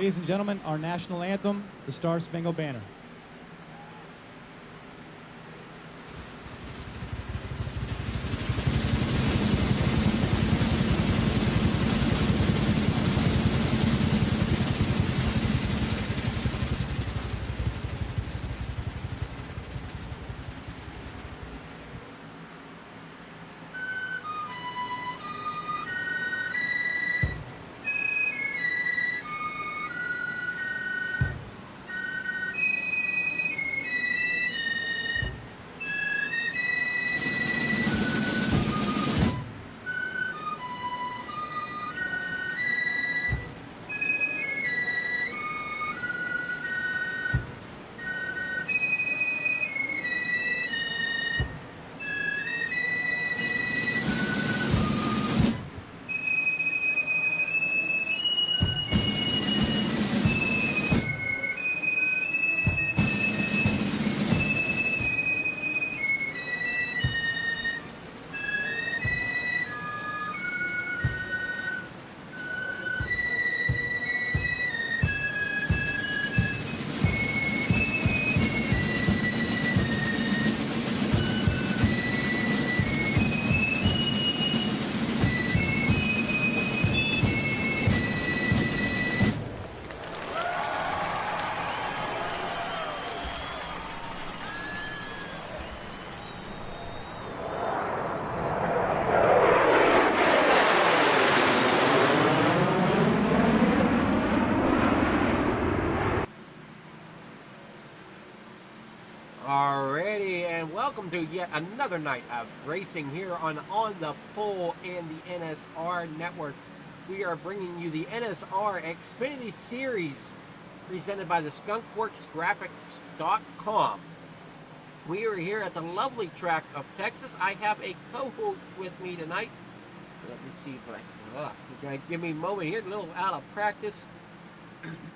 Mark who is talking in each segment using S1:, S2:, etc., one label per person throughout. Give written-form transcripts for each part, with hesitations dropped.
S1: Ladies and gentlemen, our national anthem, the Star Spangled Banner.
S2: Alrighty, and welcome to yet another night of racing here on the Pole and the NSR network. We are bringing you the NSR Xfinity Series presented by the skunkworksgraphics.com. We are here at the lovely track of Texas. I have a co-host with me tonight. Let me see if you're going to give me a moment here, a little out of practice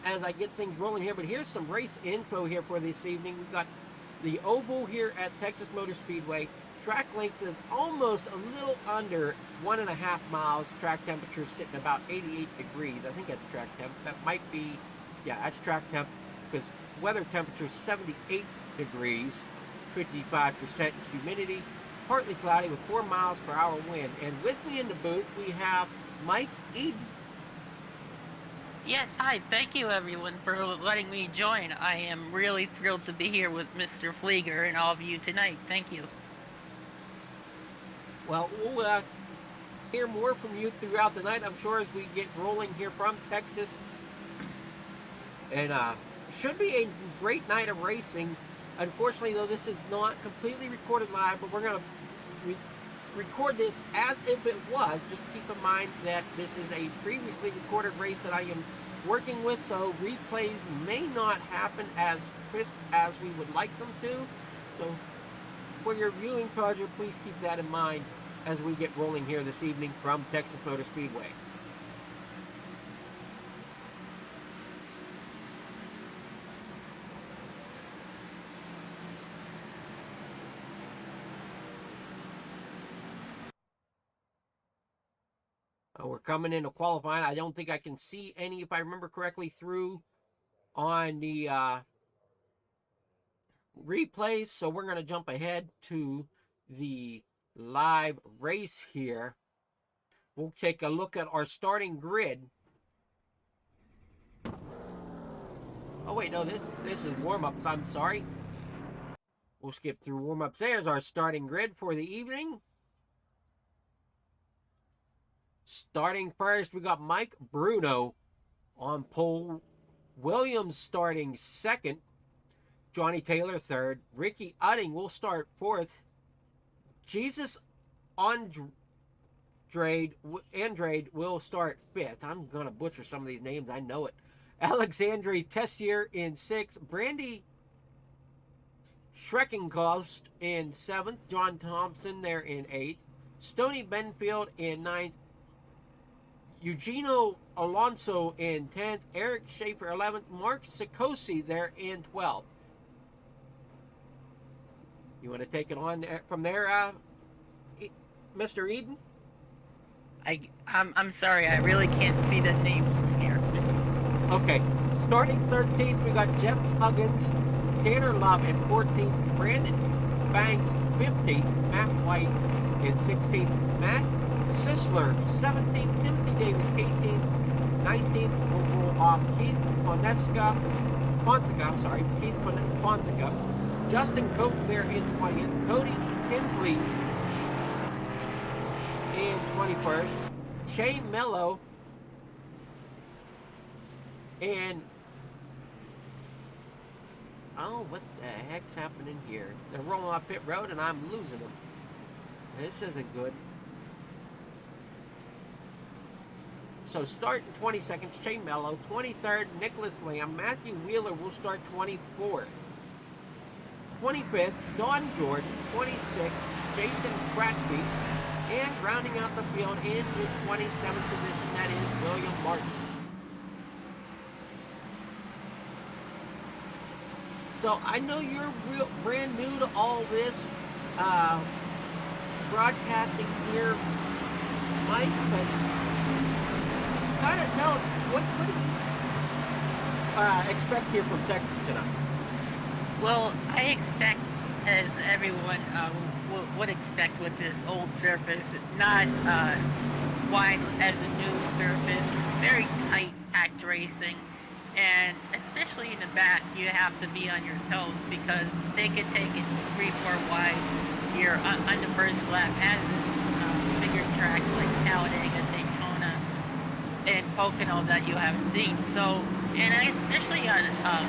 S2: as I get things rolling here. But here's some race info here for this evening. We've got the oval here at Texas Motor Speedway. Track length is almost a little under 1.5 miles. Track temperature is sitting about 88 degrees. I think that's track temp. That might be, yeah, that's track temp, because weather temperature is 78 degrees, 55% humidity, partly cloudy with 4 miles per hour wind. And with me in the booth, we have Mike Eden.
S3: Yes, hi. Thank you, everyone, for letting me join. I am really thrilled to be here with Mr. Flieger and all of you tonight. Thank you.
S2: Well, we'll hear more from you throughout the night, I'm sure, as we get rolling here from Texas. And should be a great night of racing. Unfortunately, though, this is not completely recorded live, but we're going to record this as if it was. Just keep in mind that this is a previously recorded race that I am working with, so replays may not happen as crisp as we would like them to. So for your viewing pleasure, please keep that in mind as we get rolling here this evening from Texas Motor Speedway. We're coming into qualifying. I don't think I can see any, if I remember correctly, through on the replays. So we're going to jump ahead to the live race here. We'll take a look at our starting grid. Oh, wait, no, this is warm-ups. I'm sorry. We'll skip through warm-ups. There's our starting grid for the evening. Starting first, we got Mike Bruno on pole. Williams starting second. Johnny Taylor third. Ricky Utting will start fourth. Jesus Andrade will start fifth. I'm going to butcher some of these names. I know it. Alexandre Tessier in sixth. Brandy Schreckenkost in seventh. John Thompson there in eighth. Stoney Benfield in ninth. Eugenio Alonso in 10th, Eric Schaefer 11th, Mark Sikosi there in 12th. You want to take it on from there, Mr. Eden?
S3: I'm sorry, I really can't see the names from here.
S2: Okay, Starting 13th, we got Jeff Huggins, Tanner Love in 14th, Brandon Banks 15th, Matt White in 16th, Matt Sisler 17th, Timothy Davis 18th, 19th will roll off Keith Ponseca, Justin Cope there in 20th, Cody Kinsley in 21st, Shane Mello and what the heck's happening here? They're rolling off pit road and I'm losing them. This isn't good. So starting 22nd, Shane Mello, 23rd, Nicholas Lamb, Matthew Wheeler will start 24th. 25th, Don Jordan, 26th, Jason Kratky, and rounding out the field in the 27th position, that is William Martin. So I know you're brand new to all this broadcasting here, Mike, but kind of tell us what do you expect here from Texas tonight?
S3: Well, I expect, as everyone would expect with this old surface, not wide as a new surface, very tight packed racing. And especially in the back, you have to be on your toes because they could take it 3-4 wide here on the first lap, as in bigger tracks like Talladega, Daytona, and Pocono that you have seen. So, and especially on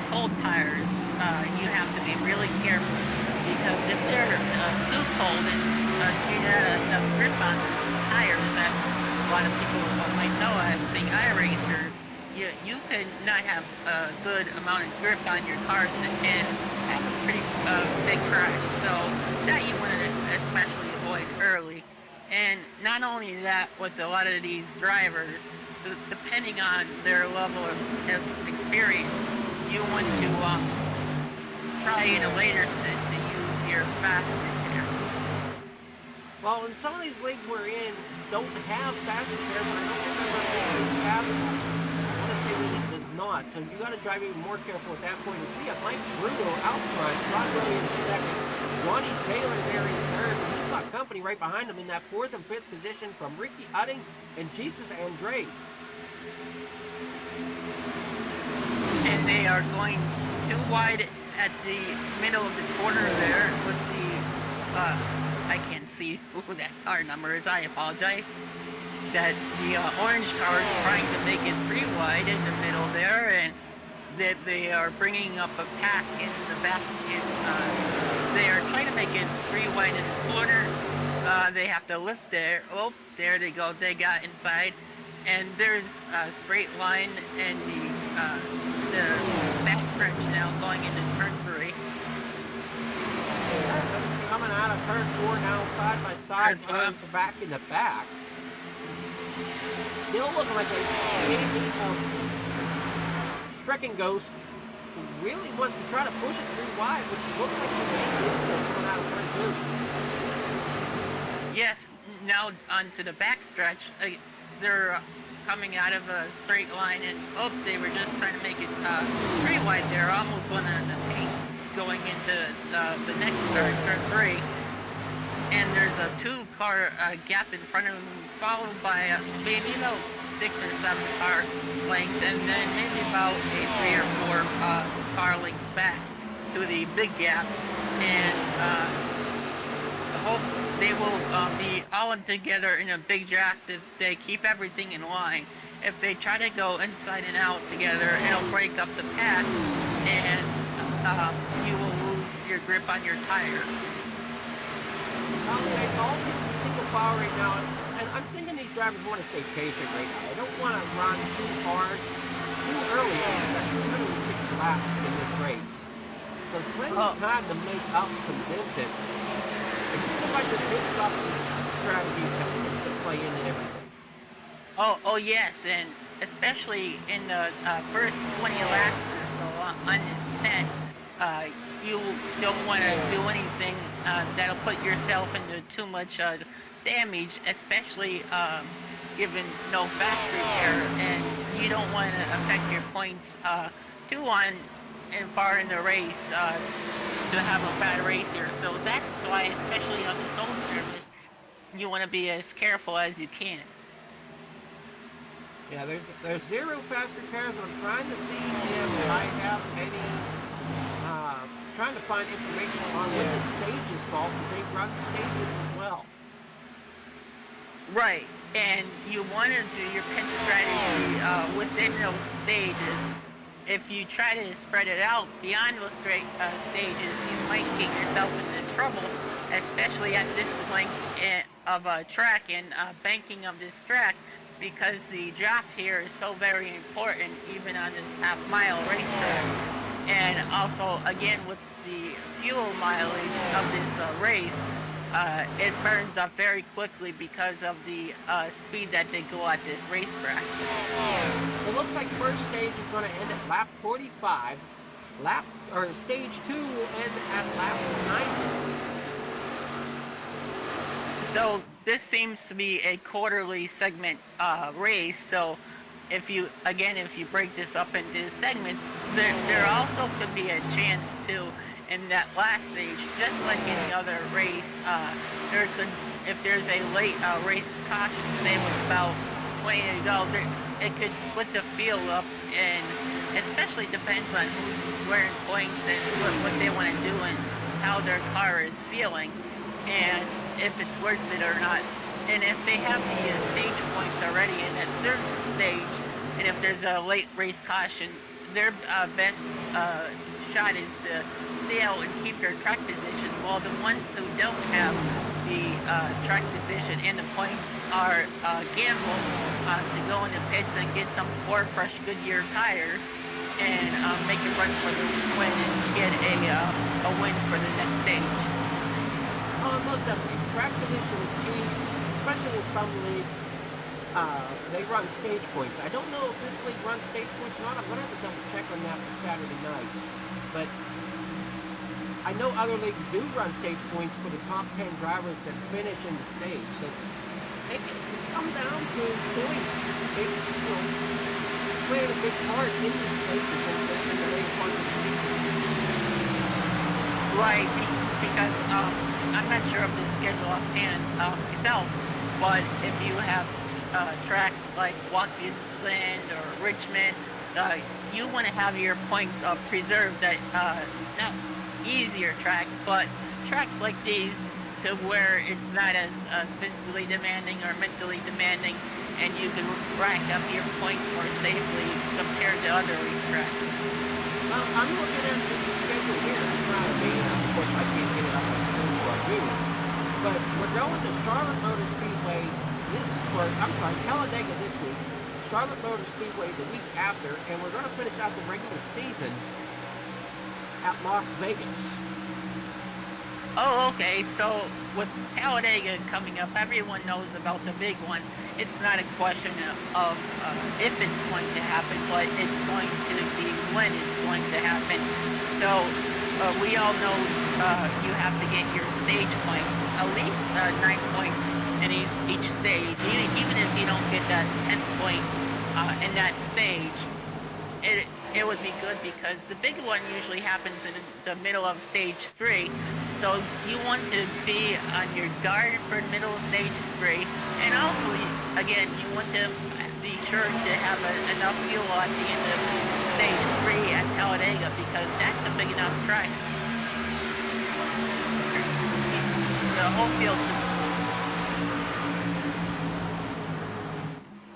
S3: cold tires, you have to be really careful because if they're too cold and you have enough grip on the tires, as a lot of people might know as being iRacers, you could not have a good amount of grip on your cars and have a pretty big crash. So that you want to especially avoid early. And not only that, with a lot of these drivers, depending on their level of experience, you want to try in a later stint to use your faster gear.
S2: Well, in some of these leagues we're in, don't have faster gear, but I don't think they're faster. Say that it does not, so you got to drive even more careful at that point. As we have Mike Bruto out front, Ron Williams second, Ronnie Taylor there in third, but he's got company right behind him in that 4th and 5th position from Ricky Utting and Jesus Andre.
S3: And they are going too wide at the middle of the corner there with the, I can't see who that car number is, I apologize. That the orange car is trying to make it 3 wide in the middle there, and that they are bringing up a pack in the back. They are trying to make it 3 wide in the corner. They have to lift there. Oh, there they go. They got inside, and there's a straight line and the back stretch now going into turn 3.
S2: Coming out of turn 4 now, side by side, front to back in the back. Still looking like a Shrekin Ghost who really wants to try to push it 3 wide, which looks like he may do so coming out of turn 2.
S3: Yes, now onto the backstretch. They're coming out of a straight line, and they were just trying to make it 3 wide there. Almost went on the paint going into the next turn, turn 3. And there's a 2-car gap in front of them, followed by maybe about 6 or 7 car lengths, and then maybe about a 3 or 4 car lengths back to the big gap. And I hope they will be all together in a big draft if they keep everything in line. If they try to go inside and out together, it'll break up the path, and you will lose your grip on your tire.
S2: They all seem to be single power right now, and I'm thinking these drivers want to stay patient right now. They don't want to run too hard, too early. We've got 260 laps in this race, so plenty of time to make up some distance. And it's still like the pit stops strategies to play into everything.
S3: Oh yes, and especially in the first 20 laps or so on this 10, you don't want to do anything that'll put yourself into too much damage, especially given no fast repair, and you don't want to affect your points too on and far in the race to have a bad race here. So that's why, especially on this old surface, you want to be as careful as you can.
S2: Yeah, there's zero fast repairs. I'm trying to see if I have any, trying to find information on when the stages fall, because they run stages as well.
S3: Right, and you want to do your pit strategy within those stages. If you try to spread it out beyond those stages, you might get yourself into trouble, especially at this length of a track and banking of this track, because the draft here is so very important, even on this half-mile racetrack. And also, again, with the fuel mileage of this race, it burns up very quickly because of the speed that they go at this racetrack.
S2: So it looks like first stage is going to end at lap 45. Stage 2 will end at lap 90.
S3: So this seems to be a quarterly segment race. So if you break this up into segments, there also could be a chance to, in that last stage, just like any other race, if there's a late race caution, say with about 20 to go, it could split the field up, and especially depends on who's wearing points and what they want to do and how their car is feeling, and if it's worth it or not. And if they have the stage points already in that third stage, and if there's a late race caution, their best shot is to stay out and keep their track position, while the ones who don't have the track position and the points are gamble to go in the pits and get some 4 fresh Goodyear tires and make a run for the win and get a win for the next stage.
S2: Most definitely. Track position is key, especially in some leagues. They run stage points. I don't know if this league runs stage points or not. I'm going to have to double check on that for Saturday night. But I know other leagues do run stage points for the top 10 drivers that finish in the stage. So it can come down to points. Playing a big part in these stages in the late part of the season.
S3: Right, because I'm not sure of the schedule offhand myself, but if you have tracks like Watkins Glen or Richmond, you want to have your points preserved at not easier tracks, but tracks like these to where it's not as physically demanding or mentally demanding, and you can rack up your points more safely compared to other racetracks.
S2: Well, I'm looking at the schedule here in front of me. Of course, I can't get it up on screen for our viewers. But we're going to Charlotte Motor Speedway Talladega this week, Charlotte Motor Speedway the week after, and we're going to finish out the regular season at Las Vegas.
S3: Oh, okay. So with Talladega coming up, everyone knows about the big one. It's not a question of if it's going to happen, but it's going to be when it's going to happen. So we all know you have to get your stage points, at least 9 points in each stage. Even if you don't get that 10th point in that stage, it would be good, because the big one usually happens in the middle of stage 3. So you want to be on your guard for middle of stage 3, and also, again, you want to be sure to have enough fuel at the end of stage 3 at Talladega, because that's a big enough track. The whole field.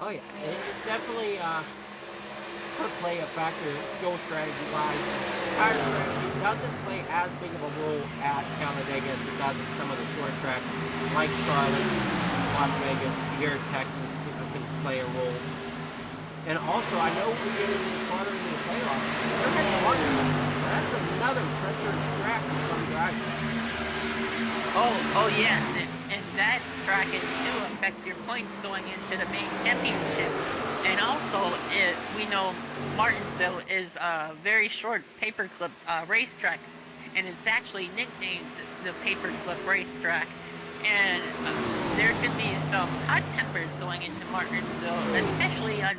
S2: Oh yeah, it definitely could play a factor fuel strategy wise. Tire strategy doesn't play as big of a role at Talladega as it does at some of the short tracks like Charlotte, Las Vegas, here in Texas. People can play a role. And also, I know we get into farther into the playoffs. They're heading to Martinsville. That's another treacherous track for some drivers.
S3: Oh yes, and that track too affects your points going into the main championship. And also, we know Martinsville is a very short paperclip racetrack, and it's actually nicknamed the paperclip racetrack. And there could be some hot tempers going into Martinsville, especially on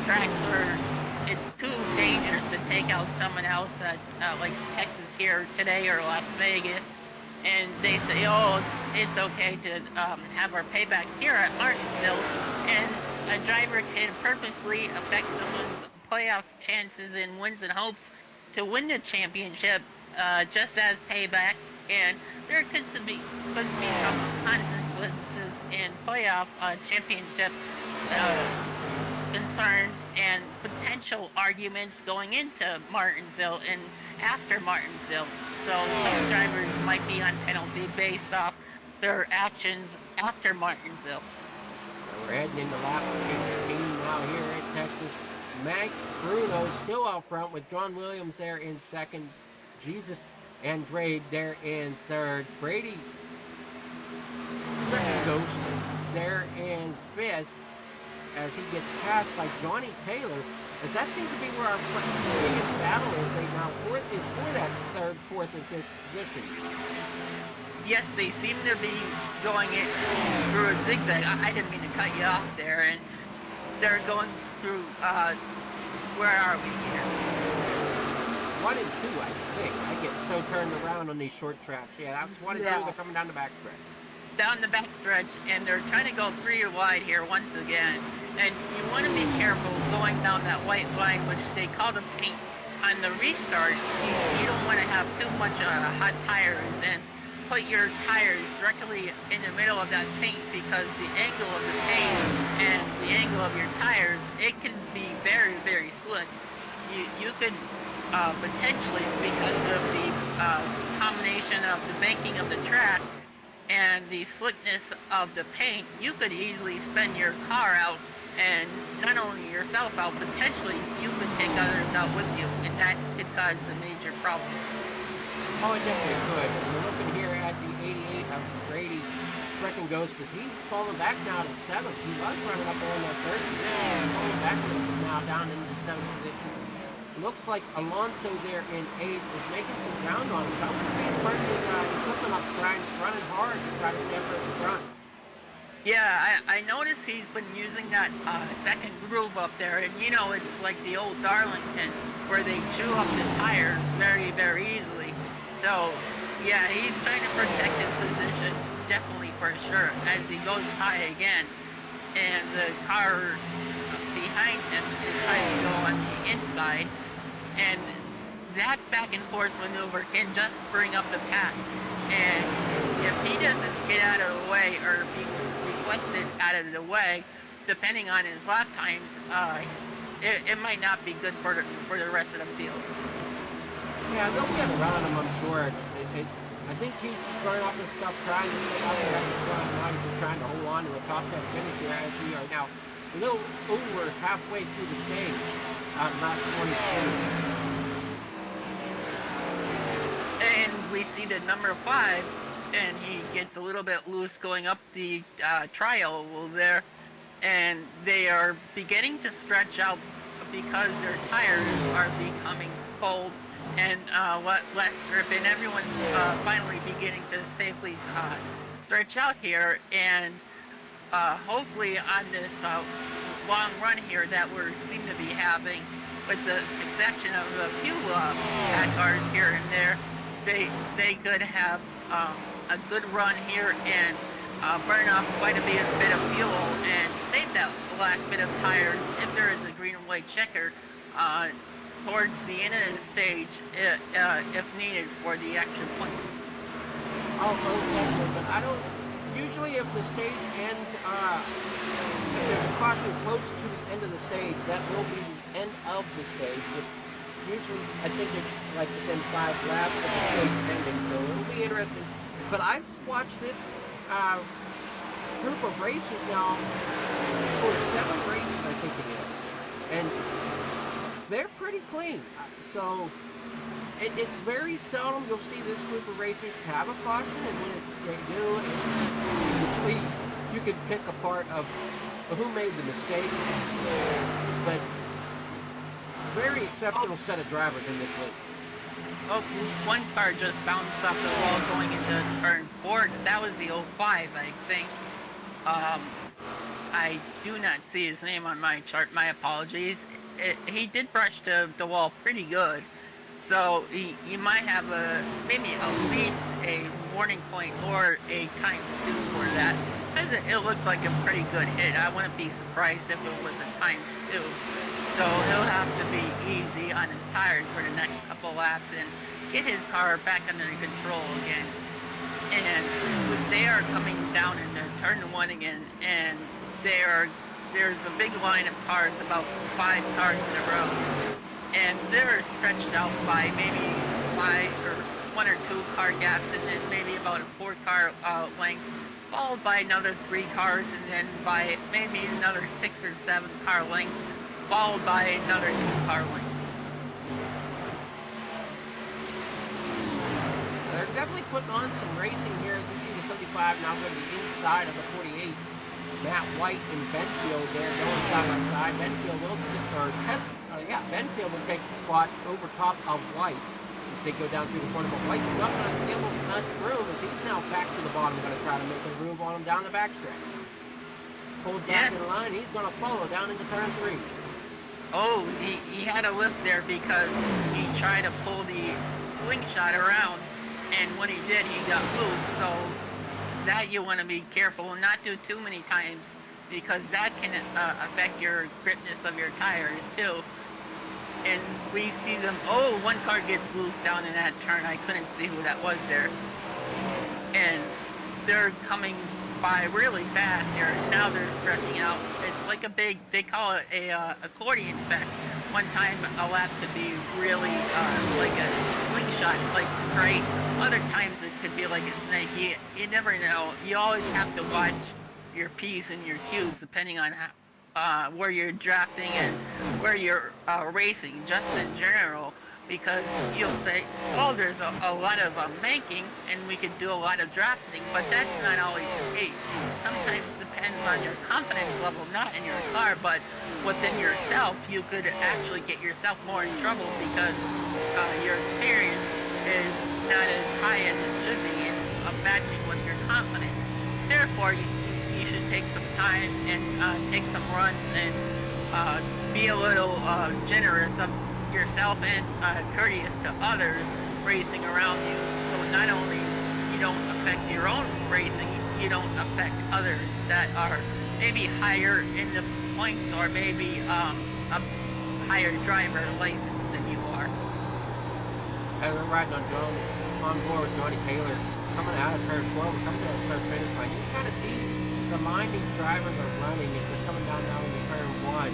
S3: tracks where it's too dangerous to take out someone else, like Texas here today or Las Vegas, and they say, oh, it's okay to have our paybacks here at Martinsville, and a driver can purposely affect someone's playoff chances and wins and hopes to win the championship just as payback, and there could be some consequences in playoff championship concerns and potential arguments going into Martinsville and after Martinsville. So some drivers might be on penalty based off their actions after Martinsville.
S2: We're heading into lap 18 now here at Texas. Mike Bruno still out front with John Williams there in second. Jesus Andrade there in third. Brady Ghost there in fifth as he gets passed by Johnny Taylor. As that seems to be where our biggest battle is right now, is for that third, fourth, and fifth position.
S3: Yes, they seem to be going in through a zigzag. I didn't mean to cut you off there, and they're going through, where are we here?
S2: 1 and 2, I think. I get so turned around on these short tracks. Yeah, that's 1 and 2. They're coming down the backstretch.
S3: Down the backstretch, and they're trying to go 3 wide here once again. And you want to be careful going down that white line, which they call the paint. On the restart, you don't want to have too much hot tires and put your tires directly in the middle of that paint, because the angle of the paint and the angle of your tires, it can be very, very slick. You could potentially, because of the combination of the banking of the track and the slickness of the paint, you could easily spin your car out, and not only yourself out, potentially you could take others out with you, and that could cause a major problem.
S2: Oh, it definitely could. And we're looking here at the 88 of Brady Ghost, because he's falling back now to 7th. He was running up there in that 3rd position. He's falling back a little bit now, down into the 7th position. Looks like Alonso there in 8th is making some ground on himself. He's parking his equipment up, running hard to try to stay up there at the front.
S3: Yeah, I noticed he's been using that second groove up there, and you know, it's like the old Darlington where they chew up the tires very, very easily. So, yeah, he's trying to protect his position, definitely for sure, as he goes high again. And the car behind him is trying to go on the inside, and that back and forth maneuver can just bring up the pack. And if he doesn't get out of the way or be requested out of the way, depending on his lap times, it might not be good for the rest of the field.
S2: Yeah, they'll get around him, I'm sure. I think he's just burning up his stuff, trying to stay out there at the front. Now he's just trying to hold on to the top 10 finish here as we are now a little over halfway through the stage on lap 22.
S3: And we see the number 5, and he gets a little bit loose going up the tri-oval there, and they are beginning to stretch out because their tires are becoming cold and less grip, and everyone's finally beginning to safely stretch out here, and hopefully on this long run here that we seem to be having, with the exception of a few pack cars here and there, they could have a good run here and burn off quite a bit of fuel and save that last bit of tires if there is a green and white checker towards the end of the stage if needed for the extra points.
S2: Oh, definitely, but I don't. Usually, if the stage ends, if there's a caution close to the end of the stage, that will be the end of the stage. But usually, I think it's like within 5 laps of the stage ending, so it'll be interesting. But I've watched this group of racers now for 7 races, I think it is, and they're pretty clean. So it's very seldom you'll see this group of racers have a caution, and when they do, usually you can pick apart of who made the mistake. But very exceptional set of drivers in this league.
S3: Oh, one car just bounced off the wall going into turn 4. That was the 05, I think. I do not see his name on my chart. My apologies. He did brush the wall pretty good. So you might have maybe at least a warning point or a ×2 for that. Because it looked like a pretty good hit. I wouldn't be surprised if it was a ×2. So he'll have to be easy on his tires for the next couple laps and get his car back under control again. And they are coming down into turn 1 again, and there's a big line of cars, about 5 cars in a row, and they're stretched out by maybe 5 or 1 or 2 car gaps, and then maybe about a 4 car length, followed by another 3 cars, and then by maybe another 6 or 7 car length, followed by another 2 car length.
S2: They're definitely putting on some racing here as we see the 75 now going to the inside of the 48. Matt White and Benfield there going side by side. Benfield will Benfield will take the spot over top of White as they go down through the corner. But White's not going to give him much room as he's now back to the bottom, going to try to make a groove on him down the backstretch. Pulls back in the line. He's going to follow down into turn 3.
S3: Oh, he had a lift there because he tried to pull the slingshot around, and when he did, he got loose. So that you want to be careful and not do too many times, because that can affect your gripness of your tires too. And we see them, one car gets loose down in that turn. I couldn't see who that was there. And they're coming by really fast here. Now they're stretching out. It's like a big, they call it a accordion effect. One time a lap could be really like a slingshot, like straight. Other times it could be like a snake. You never know. You always have to watch your P's and your Q's depending on where you're drafting and where you're racing, just in general. Because you'll say, there's a lot of banking and we could do a lot of drafting, but that's not always the case. Sometimes it depends on your confidence level, not in your car, but within yourself. You could actually get yourself more in trouble because your experience is not as high as it should be in matching with your confidence. Therefore, you should take some time and take some runs and be a little generous of yourself and courteous to others racing around you, so not only you don't affect your own racing, you don't affect others that are maybe higher in the points or maybe a higher driver license than you are.
S2: Hey, we're riding on board with Johnny Taylor coming out of turn 12, coming to the start finish line. You can kind of see the minding drivers are running as they're coming down now into turn 1.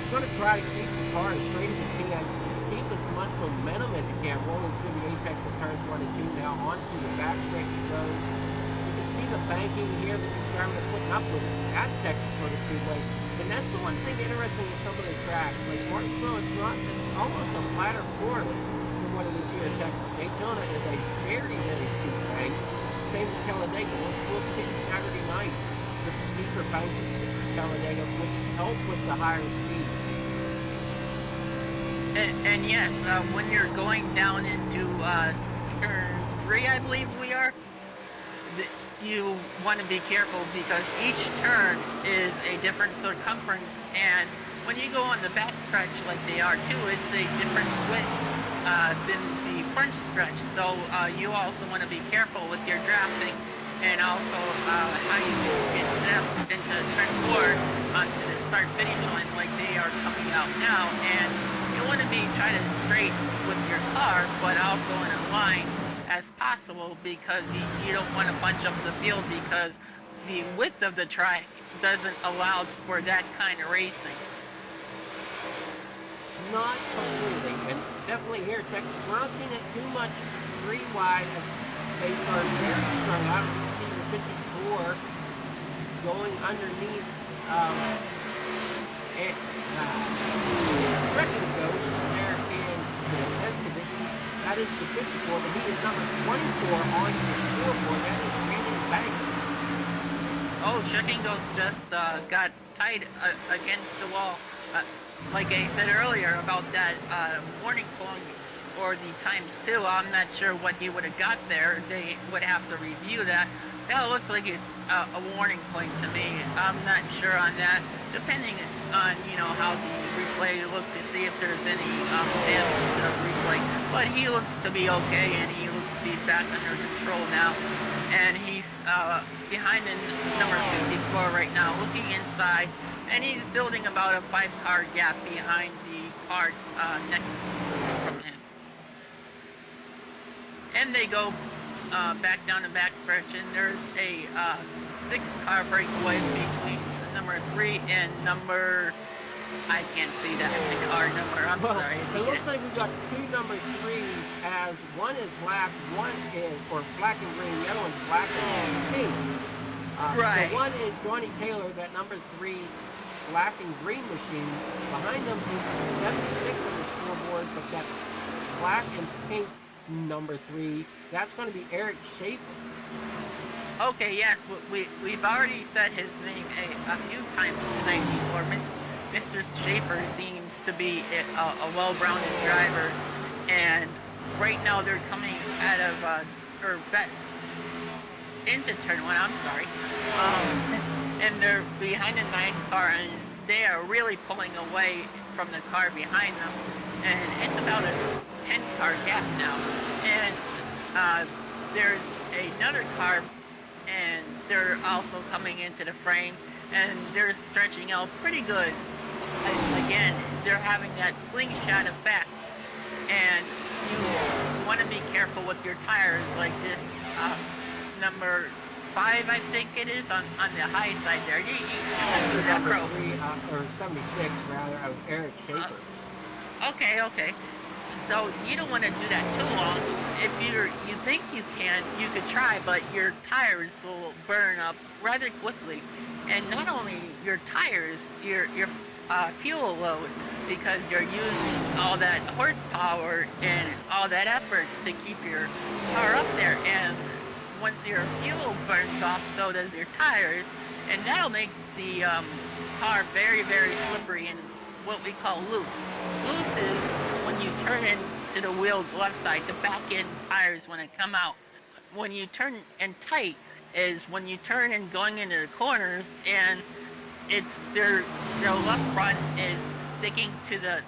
S2: He's going to try to keep the car as straight as he can, keep as much momentum as he can, rolling through the apex of turns 1 and 2 now onto the backstretch he goes. You can see the banking here that these drivers are putting up with at Texas Motor Speedway. And that's the one thing interesting with some of the tracks. Like Martinsville, it's almost a flatter corner than what it is here in Texas. Daytona is a very, very steep bank. Same with Talladega, which we'll see Saturday night with the steeper banks of Talladega, which help with the higher speeds.
S3: And yes, when you're going down into turn 3, I believe we are, you want to be careful because each turn is a different circumference, and when you go on the back stretch like they are too, it's a different width than the front stretch. So you also want to be careful with your drafting and also how you get them into turn 4 onto the start-finish line like they are coming out now. And you want to be trying to straight with your car, but also in a line as possible, because you don't want to bunch up the field, because the width of the track doesn't allow for that kind of racing.
S2: Not completely, and definitely here in Texas, we're not seeing it too much 3 wide as they are very strung out. You see the 54 going underneath Second Ghost there in the 10th position. That is the 54, but he is number 24 on your scoreboard. That is Brandon Banks.
S3: Second Ghost just got tied against the wall. Like I said earlier about that warning point or the ×2, I'm not sure what he would have got there. They would have to review that. That looks like a warning point to me. I'm not sure on that. Depending on how the replay looked to see if there's any damage to the replay. But he looks to be okay, and he looks to be back under control now. And he's behind in number 54 right now, looking inside, and he's building about a 5-car gap behind the car next from him. And they go back down the backstretch, and there's a 6-car breakaway between number 3 and number, I can't see that car number, I'm sorry.
S2: It looks like we've got 2 number 3s, as one is black, one is, or black and green, the other one's black and pink.
S3: Right.
S2: So one is Johnny Taylor, that number 3 black and green machine. Behind them is a 76 on the scoreboard, but that black and pink number 3, that's going to be Eric Schaefer.
S3: Okay, yes, we've already said his name a few times tonight before. Mr. Schaefer seems to be a well-rounded driver, and right now they're coming out of, into turn 1, I'm sorry, and they're behind the 9 car, and they are really pulling away from the car behind them, and it's about a 10-car gap now, and there's another car, and they're also coming into the frame, and they're stretching out pretty good. Again, they're having that slingshot effect, and you want to be careful with your tires like this. Number 5, I think it is, on the high side there.
S2: That's number 3, or 76 rather, of Eric Schaefer.
S3: Okay. So you don't want to do that too long. If you think you could try, but your tires will burn up rather quickly. And not only your tires, your fuel load, because you're using all that horsepower and all that effort to keep your car up there. And once your fuel burns off, so does your tires, and that'll make the car very, very slippery and what we call loose. Loose is when you turn into the wheeled left side, the back end tires when they come out. When you turn in tight is when you turn and going into the corners, and it's their left front is sticking to the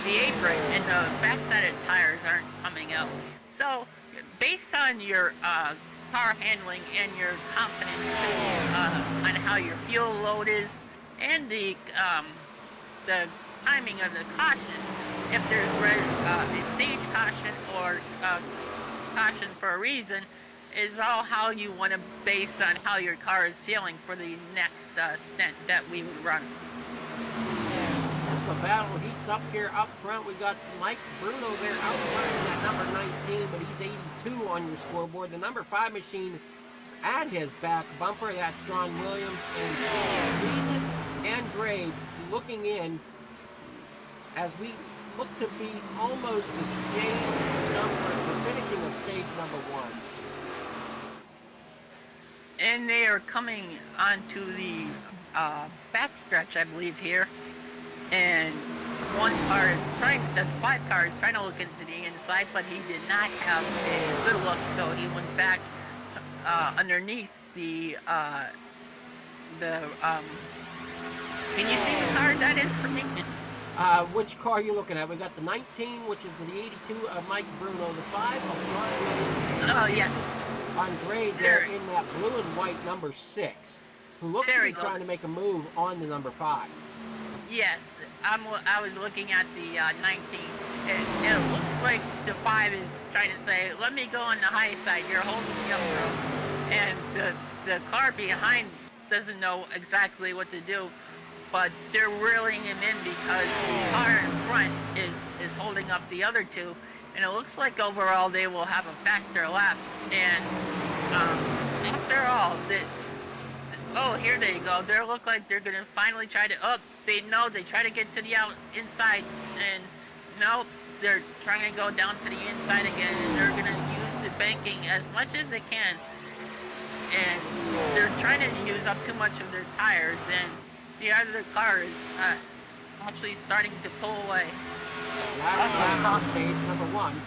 S3: apron, and the backside of the tires aren't coming out. So based on your car handling and your confidence on how your fuel load is, and the timing of the caution, if there's a stage caution or caution for a reason, is all how you want to base on how your car is feeling for the next stint that we would run.
S2: As the battle heats up here up front, we got Mike Bruno there out front in that number 19, but he's 82 on your scoreboard. The number 5 machine at his back bumper, that's John Williams, and Jesus Andrade looking in as we look to be almost to the finishing of stage number 1.
S3: And they are coming onto the backstretch, I believe, here. And the 5 car is trying to look into the inside, but he did not have a good look, so he went back underneath the can you see the car that is for me?
S2: Which car are you looking at? We got the 19, which is the 82 of Mike Bruno, the 5 of John Williams.
S3: Oh, yes.
S2: Andre there in that blue and white number 6, who looks to be trying to make a move on the number 5.
S3: Yes, I was looking at the 19. It looks like the 5 is trying to say, let me go on the high side, you're holding me up, bro. And the car behind doesn't know exactly what to do, but they're reeling him in because the car in front is holding up the other 2, and it looks like overall they will have a faster lap. And after all, here they go. They look like they're gonna finally try to. They try to get to the inside, and no, they're trying to go down to the inside again, and they're gonna use the banking as much as they can, and they're trying to use up too much of their tires, and the other car is actually starting to pull away.
S2: Last lap on stage number 1.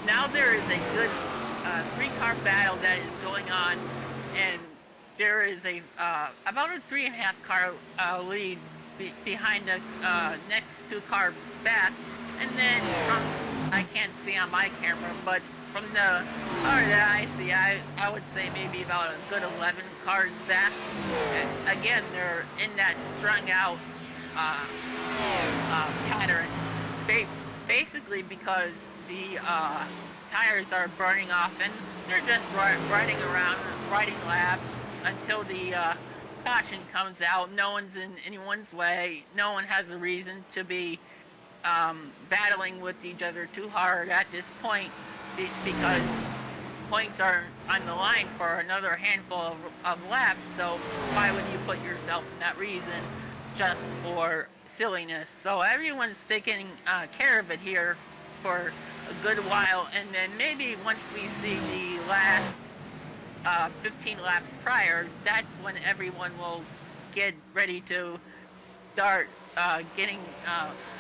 S3: now there is a good three-car battle that is going on, and there is a about a 3.5 car lead behind the next 2 cars back, and then from I can't see on my camera, but from the car that I see, I would say maybe about a good 11 cars back. And again, they're in that strung out pattern, basically because the tires are burning off, and they're just riding around, riding laps until the caution comes out. No one's in anyone's way. No one has a reason to be battling with each other too hard at this point, because points are on the line for another handful of laps. So why would you put yourself in that reason just for silliness? So everyone's taking care of it here for a good while, and then maybe once we see the last 15 laps prior, that's when everyone will get ready to start getting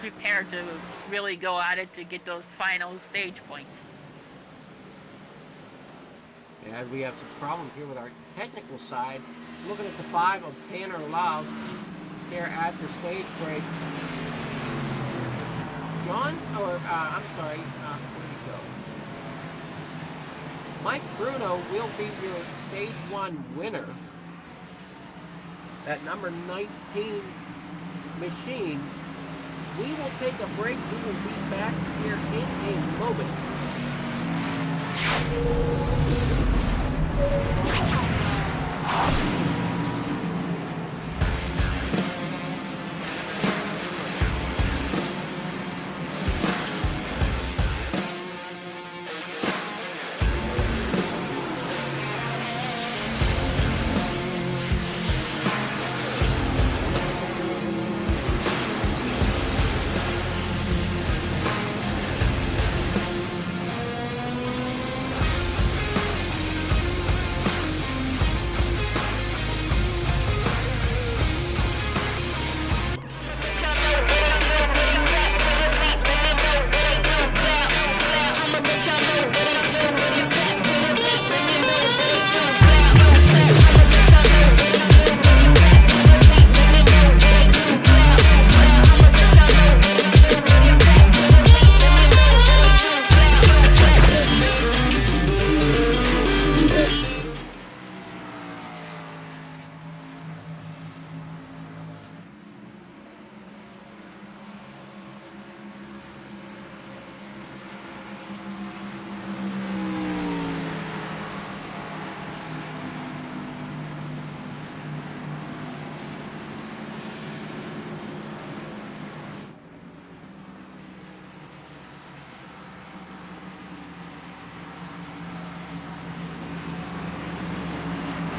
S3: prepared to really go at it to get those final stage points.
S2: And we have some problems here with our technical side. Looking at the 5 of Tanner Love here at the stage break. John, or I'm sorry, where did he go? Mike Bruno will be your stage 1 winner. That number 19 machine. We will take a break. We will be back here in a moment.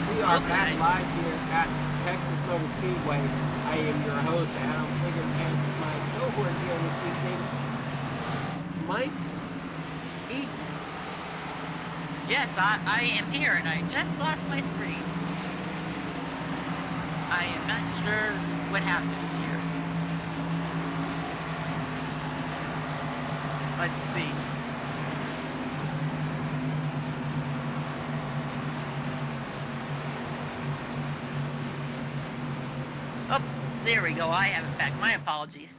S2: We are back live here at Texas Motor Speedway. I am your host, Adam Figger, and my cohort here this evening, Mike Eaton.
S3: Yes, I am here, and I just lost my screen. I am not sure what happened here. Let's see. Oh, there we go. I have it back. My apologies.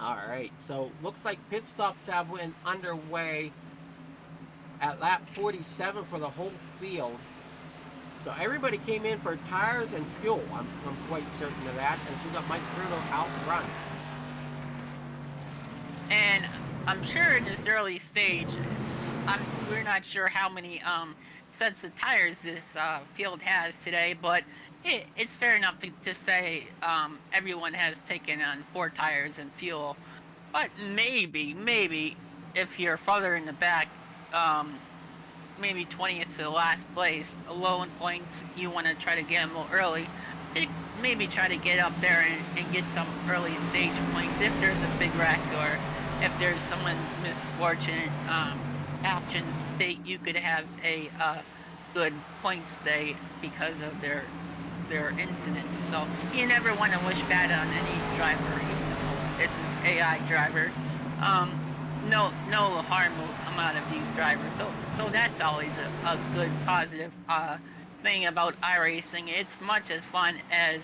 S2: All right, so looks like pit stops have been underway at lap 47 for the whole field. So everybody came in for tires and fuel. I'm quite certain of that, as we got Mike Bruno out front.
S3: And I'm sure in this early stage, we're not sure how many sets of tires this field has today, but it's fair enough to say everyone has taken on 4 tires and fuel. But maybe if you're farther in the back, maybe 20th to the last place, low in points, you want to try to get them a little early. Maybe try to get up there and get some early stage points if there's a big wreck, or if there's someone's misfortunate actions, you could have a good point stay because of their incidents. So you never want to wish bad on any driver, even though this is AI driver. No harm will come out of these drivers. So that's always a good positive thing about iRacing. It's much as fun as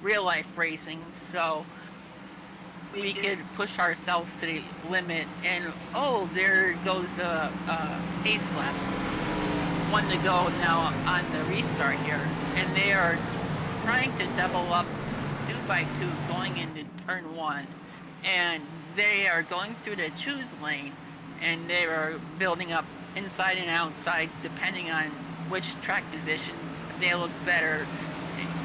S3: real life racing. So we could push ourselves to the limit. And oh, there goes a pace lap. One to go now on the restart here, and they are trying to double up 2 by 2 going into turn 1, and they are going through the choose lane, and they are building up inside and outside depending on which track position they look better.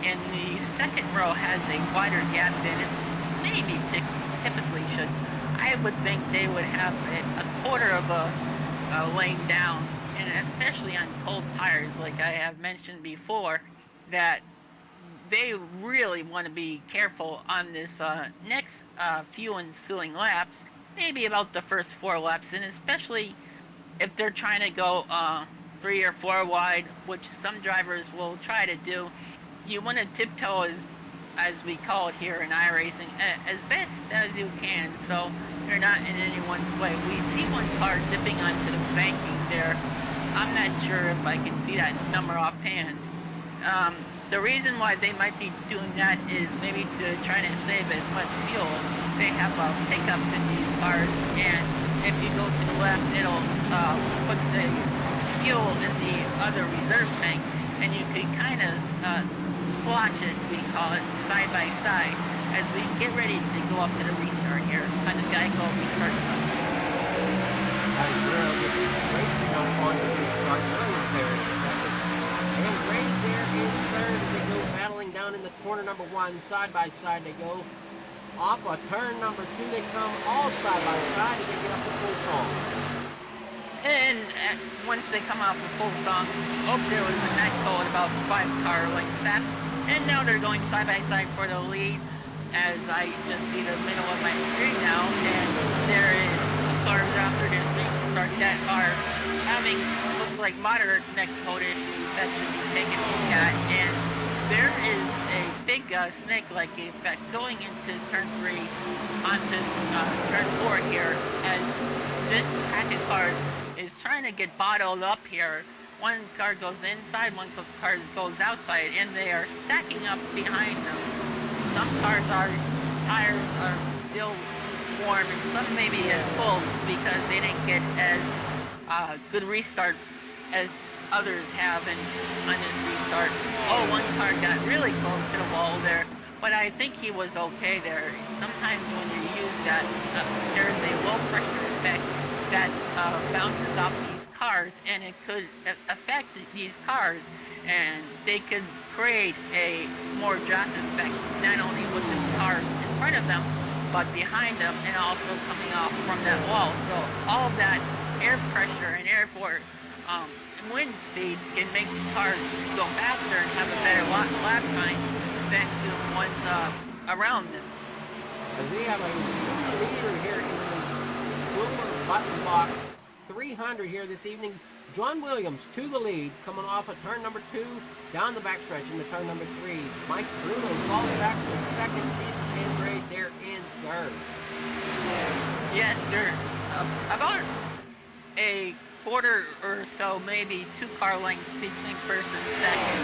S3: And the second row has a wider gap than it maybe typically should. I would think they would have a quarter of a lane down, and especially on cold tires, like I have mentioned before, that they really want to be careful on this next few ensuing laps, maybe about the first 4 laps, and especially if they're trying to go 3 or 4 wide, which some drivers will try to do. You want to tiptoe, as we call it here in iRacing, as best as you can, so you're not in anyone's way. We see one car dipping onto the banking there. I'm not sure if I can see that number offhand. The reason why they might be doing that is maybe to try to save as much fuel. They have pickups in these cars, and if you go to the left, it'll put the fuel in the other reserve tank, and you can kind of slotch it, we call it, side by side, as we get ready to go up to the restart here on the Geico restart zone.
S2: Great jump on the restart. Williams there in second. And Gray there in third as they go battling down in the corner number 1. Side by side they go. Off a turn number 2 they come, all side by side, and they get up to full song.
S3: And once they come off of full song, there was a net code about 5 car lengths back. And now they're going side by side for the lead, as I just see the middle of my screen now, and there is 2 cars after this restart that are having, looks like, moderate neck code issues that should be taken a look at. And there is a big snake-like effect going into turn 3 onto turn 4 here, as this pack of cars is trying to get bottled up here. One car goes inside, one car goes outside, and they are stacking up behind them. Some cars' tires are still warm, and some maybe as cold because they didn't get as good restart as others have on this restart. Oh, one car got really close to the wall there, but I think he was okay there. Sometimes when you use that, there's a low pressure effect that bounces off these cars, and it could affect these cars, and they could create a more drop effect, not only with the cars in front of them, but behind them, and also coming off from that wall. So all that air pressure and air force wind speed can make the cars go faster and have a better lap time than the ones around them.
S2: And we have a leader here in the Bloomer Button Box 300 here this evening. John Williams to the lead, coming off of turn number 2, down the backstretch into turn number 3. Mike Bruno falls back to second. Jesus and Gray there in third.
S3: Yes, there's about a quarter or so, maybe 2 car lengths between first and second.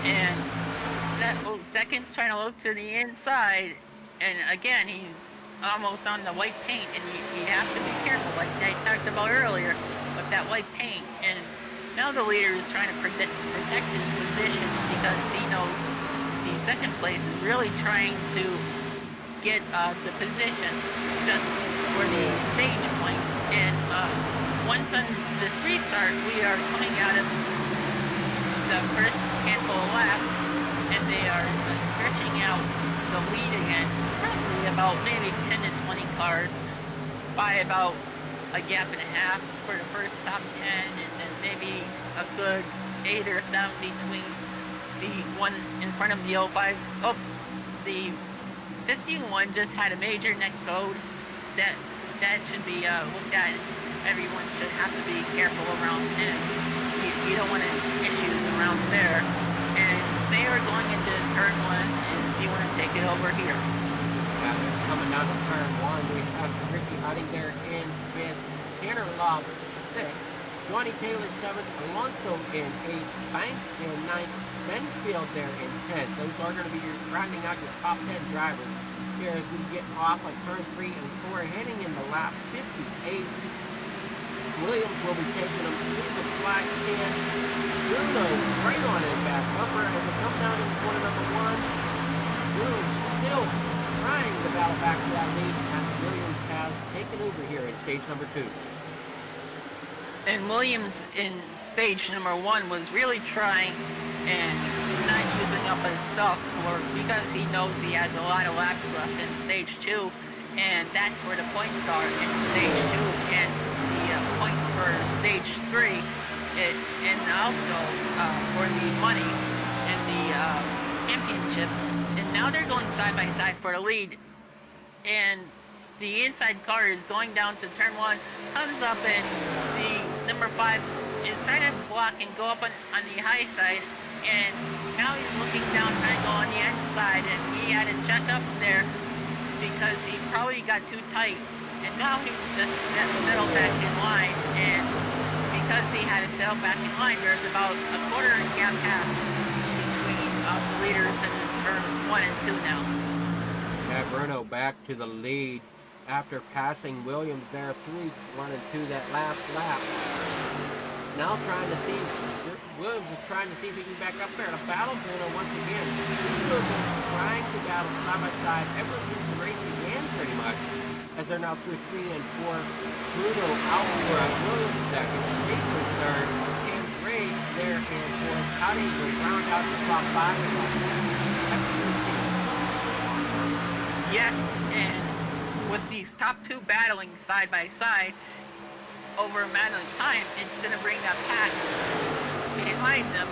S3: And second's trying to look to the inside, and again, he's almost on the white paint, and you have to be careful, like I talked about earlier, with that white paint. And now the leader is trying to protect his position, because he knows the second place is really trying to get the position just for the stage points. And once on this restart, we are coming out of the first handful of laps, and they are stretching out the lead again, probably about maybe 10 to 20 cars, by about a gap and a half for the first top 10, and then maybe a good 8 or 7 between the one in front of the 05. Oh, the 51 just had a major neck code. That should be looked at. Everyone should have to be careful around him. You don't want any issues around there. And they are going into turn 1, and if you want to take it over here.
S2: coming down to turn 1. We have Ricky Hutting there in 5th, Tanner Love 6th, Johnny Taylor 7th, Alonso in 8th, Banks in 9th, Benfield there in 10th. Those are going to be rounding out your top 10 drivers here as we get off on turn 3 and 4, heading into lap 58. Williams will be taking them to the flag stand. Bruno right on his back bumper as they come down into corner number 1. Bruno still trying to battle back to that lead as Williams has taken over here in stage number 2.
S3: And Williams in stage number 1 was really trying and not using up his stuff because he knows he has a lot of laps left in stage 2, and that's where the points are in stage 2 and the points for stage 3 and also for the money in the championship. And now they're going side by side for the lead, and the inside car is going down to turn 1, comes up, and the number 5 is trying to block and go up on the high side, and now he's looking down trying to go on the inside, and he had to check up there because he probably got too tight, and now he's just settled back in line, and because he had to settle back in line, there's about a quarter gap half between the leaders in turn 1 and 2 now.
S2: Yeah, Bruno back to the lead after passing Williams there 3, 1 and 2 that last lap. Now Williams is trying to see if he can back up there to battle Bruno once again. He's still been trying to battle side by side ever since the race began pretty much. As they're now through 3 and 4. Bruno out for Williams second, Schaefer third, and Ray there in 4th. Howdy will round out the top 5.
S3: Yes, and with these top 2 battling side by side over a matter of time, it's going to bring that pack behind them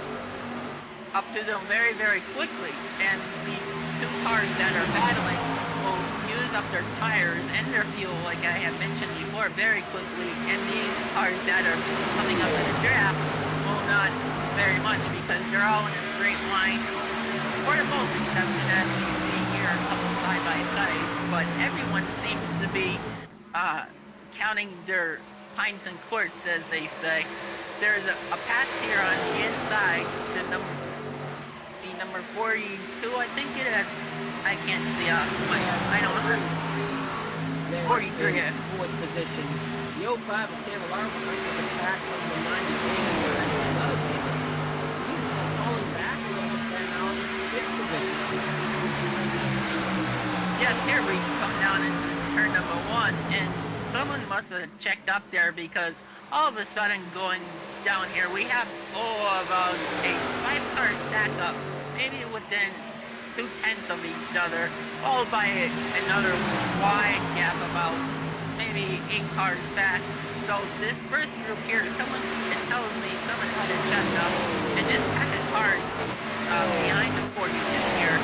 S3: up to them very, very quickly. And the 2 cars that are battling will use up their tires and their fuel, like I have mentioned before, very quickly. And these cars that are coming up in the draft will not very much because they're all in a straight line for the most exception as we see here a couple side by sides. But everyone seems to be counting their pints and quarts, as they say. There's a patch here on the inside, the number 42, I think it is. I can't see I don't know. 43, yeah.
S2: 4th position. The 05 of Candelara will bring us back from the 98 where another team is falling back a little bit there now in 6th position.
S3: Yes, here we come down in turn number 1, and someone must have checked up there because all of a sudden going down here we have about a 5-car stack up, maybe within 2/10 of each other, followed by another wide gap about maybe 8 cars back. So this first group here, someone tells me someone had it checked up, and this pack of cars behind the 42 here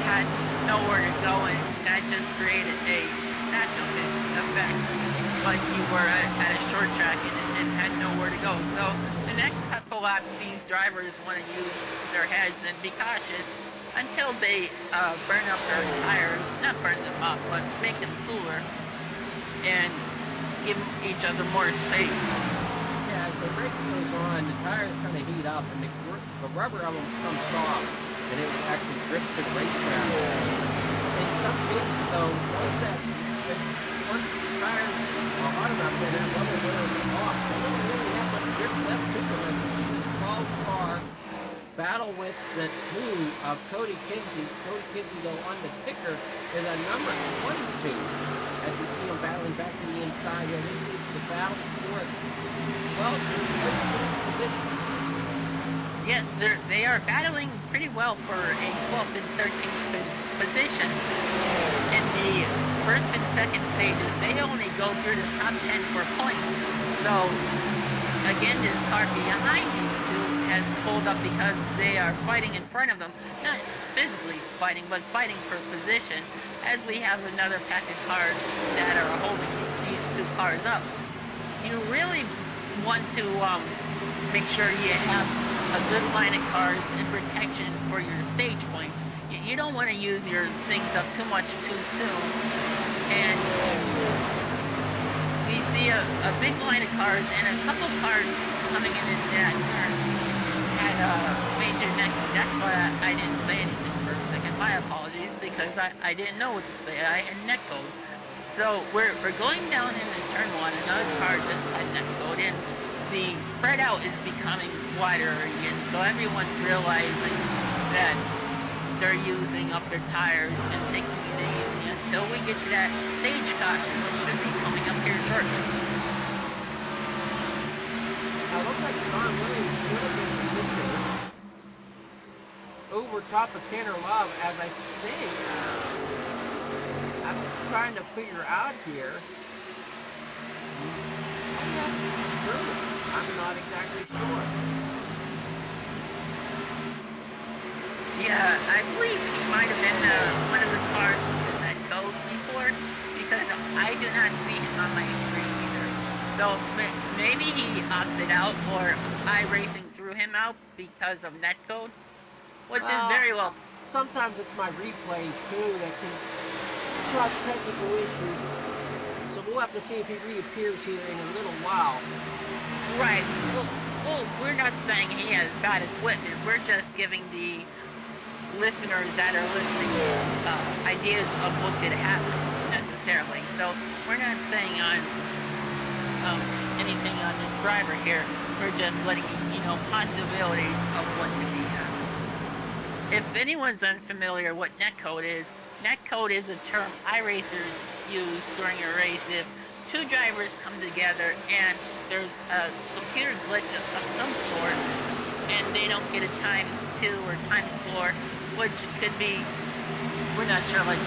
S3: had nowhere to go, and that just created a stack-up effect, like you were at a short track and had nowhere to go. So the next couple laps, these drivers want to use their heads and be cautious until they burn up their tires, not burn them up, but make them cooler and give each other more space.
S2: Yeah, as the race goes on, the tires kind of heat up and the rubber of them becomes soft and it actually grips the racetrack. In some cases though, once the tires are hot enough and that rubber wears off, they don't really have much grip left to them. As you see the 12-car battle with the 2 of Cody Kinsey. Cody Kinsey, though, on the ticker is a number 22. As we see him battling back to the inside here. This is the battle for 12th and 13th position.
S3: Yes, they are battling pretty well for a 12th and 13th position. In the first and second stages, they only go through the top 10 for points. So, again, this car behind these 2 has pulled up because they are fighting in front of them. Not physically fighting, but fighting for position, as we have another pack of cars that are holding these 2 cars up. You really want to make sure you have a good line of cars and protection for your stage points. you don't want to use your things up too much too soon. And we see a big line of cars and a couple cars coming in that turn had a major neck. That's why I didn't say anything for a second. My apologies, because I didn't know what to say. I had neck code. So we're going down into turn one. Another car just had neck code, and the spread out is becoming wider again. So everyone's realizing that they're using up their tires and taking it easy until we get to that stage caution, which should be coming up here shortly.
S2: Now, it looks like John Williams should have been positioned over top of Tanner Love, as I think. I'm trying to figure out here. I'm not exactly sure.
S3: Yeah, I believe he might have been one of the cars with that code before, because I do not see him on my screen either. So maybe he opted out, or iRacing threw him out because of netcode, which is very well.
S2: Sometimes it's my replay too that can cause technical issues. So we'll have to see if he reappears here in a little while.
S3: Right. Well, we're not saying he has bad equipment. We're just giving the listeners that are listening ideas of what could happen necessarily. So we're not saying on anything on this driver here. We're just letting you know possibilities of what could be happening. If anyone's unfamiliar what netcode is a term iRacers use during a race if two drivers come together and there's a computer glitch of some sort and they don't get a ×2 or ×4, which could be, we're not sure, like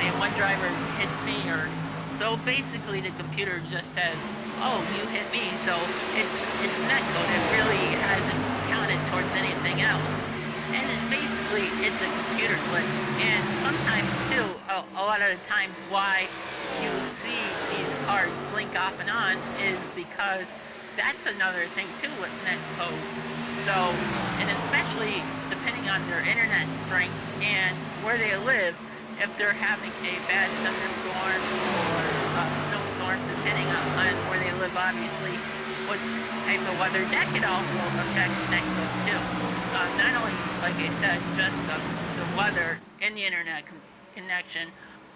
S3: say one driver hits me, or so basically the computer just says, oh, you hit me, so it's netcode. It really hasn't counted towards anything else. And basically it's a computer glitch. And sometimes too, a lot of the times why you see these cars blink off and on is because that's another thing too with netcode. So, and especially depending on their internet strength and where they live, if they're having a bad thunderstorm or a snowstorm, depending on where they live, obviously, what type of weather, that could also affect netcode too. Not only, like I said, just the weather and the internet connection,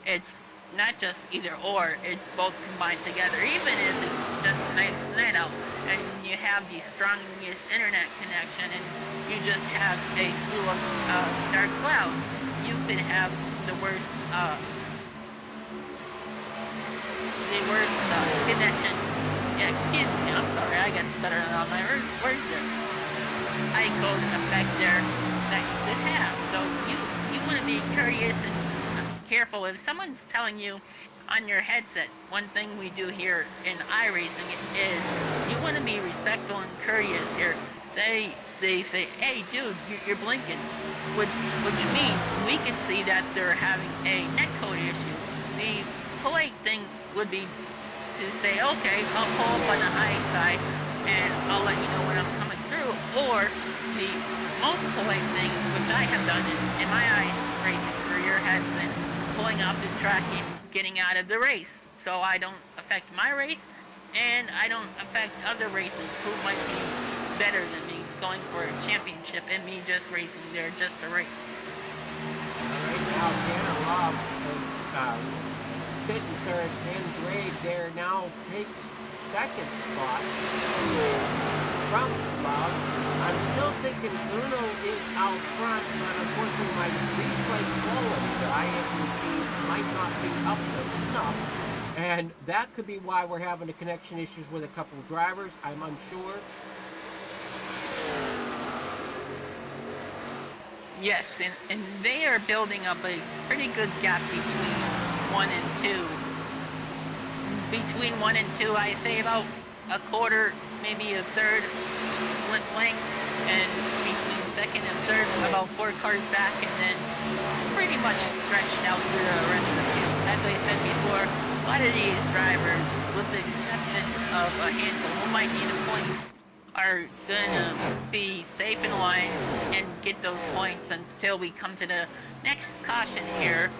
S3: it's not just either or, it's both combined together. Even if it's just a nice night out and you have the strongest internet connection and you just have a slew of dark clouds, you could have the worst connection. Yeah, excuse me, I'm sorry, I got stuttered on my words there. iCode effect there that you could have. So you want to be curious and careful. If someone's telling you on your headset, one thing we do here in iRacing is you want to be respectful and courteous here. They say, hey dude, you're blinking, which means we can see that they're having a netcode issue. The polite thing would be to say, okay, I'll pull up on the high side and I'll let you know when I'm coming through. Or the most polite thing, which I have done in my iRacing career, has been pulling off the track and getting out of the race, so I don't affect my race and I don't affect other racers who might be better than me, going for a championship, and me just racing there just a race.
S2: Right now, Tanner Love sitting third, and Drake there now takes second spot from Love. I'm still thinking Bruno is out front, but unfortunately my replay quality that I have received might not be up to snuff. And that could be why we're having the connection issues with a couple drivers. I'm unsure.
S3: Yes, and they are building up a pretty good gap between 1 and 2. Between 1 and 2, I say about a quarter, maybe a third length, and between second and third, about 4 cars back, and then pretty much stretched out through the rest of the field. As I said before, a lot of these drivers, with the exception of a handful who might be the points, are gonna be safe in line and get those points until we come to the next caution here.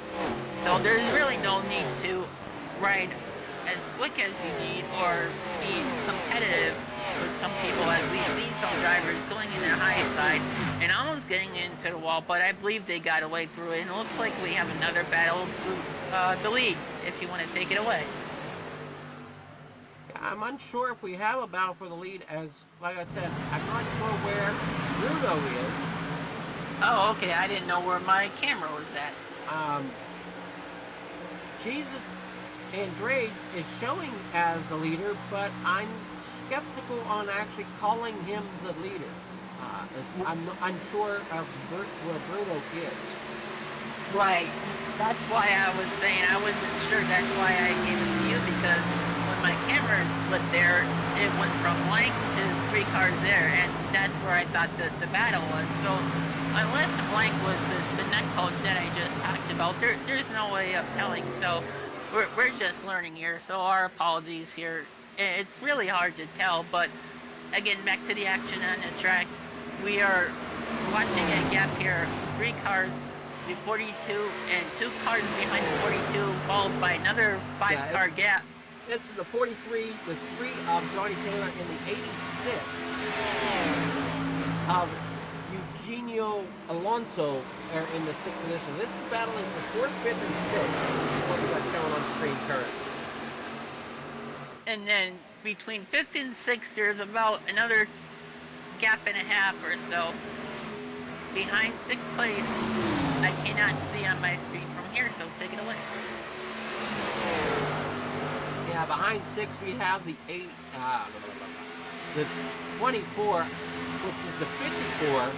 S3: So there's really no need to ride as quick as you need or be competitive with some people, as we see some drivers going in their high side and almost getting into the wall, but I believe they got away through it, and it looks like we have another battle through the lead, if you want to take it away.
S2: I'm unsure if we have a battle for the lead, as, like I said, I'm not sure where Bruno is.
S3: Oh, okay, I didn't know where my camera was at.
S2: Jesus Andrade is showing as the leader, but I'm skeptical on actually calling him the leader. I'm unsure of where Bruno is.
S3: Right. That's why I was saying I wasn't sure. That's why I gave it to you, because when my camera split there, it went from blank to 3 cars there, and that's where I thought the battle was. So unless the blank was the net code that I just talked about, there's no way of telling. So we're just learning here, so our apologies here. It's really hard to tell, but again, back to the action on the track. We are watching a gap here, 3 cars, the 42, and 2 cars behind the 42, followed by another 5-car gap.
S2: It's the 43 with 3 of Johnny Taylor in the 86 of Eugenio Alonso are in the 6th position. This is battling for 4th, 5th, and 6th. Is what we got shown on screen currently.
S3: And then between 5th and 6th, there's about another gap and a half or so. Behind 6th place, I cannot see on my screen from here, so take it away.
S2: Yeah, behind 6 we have the 24, which is the 54,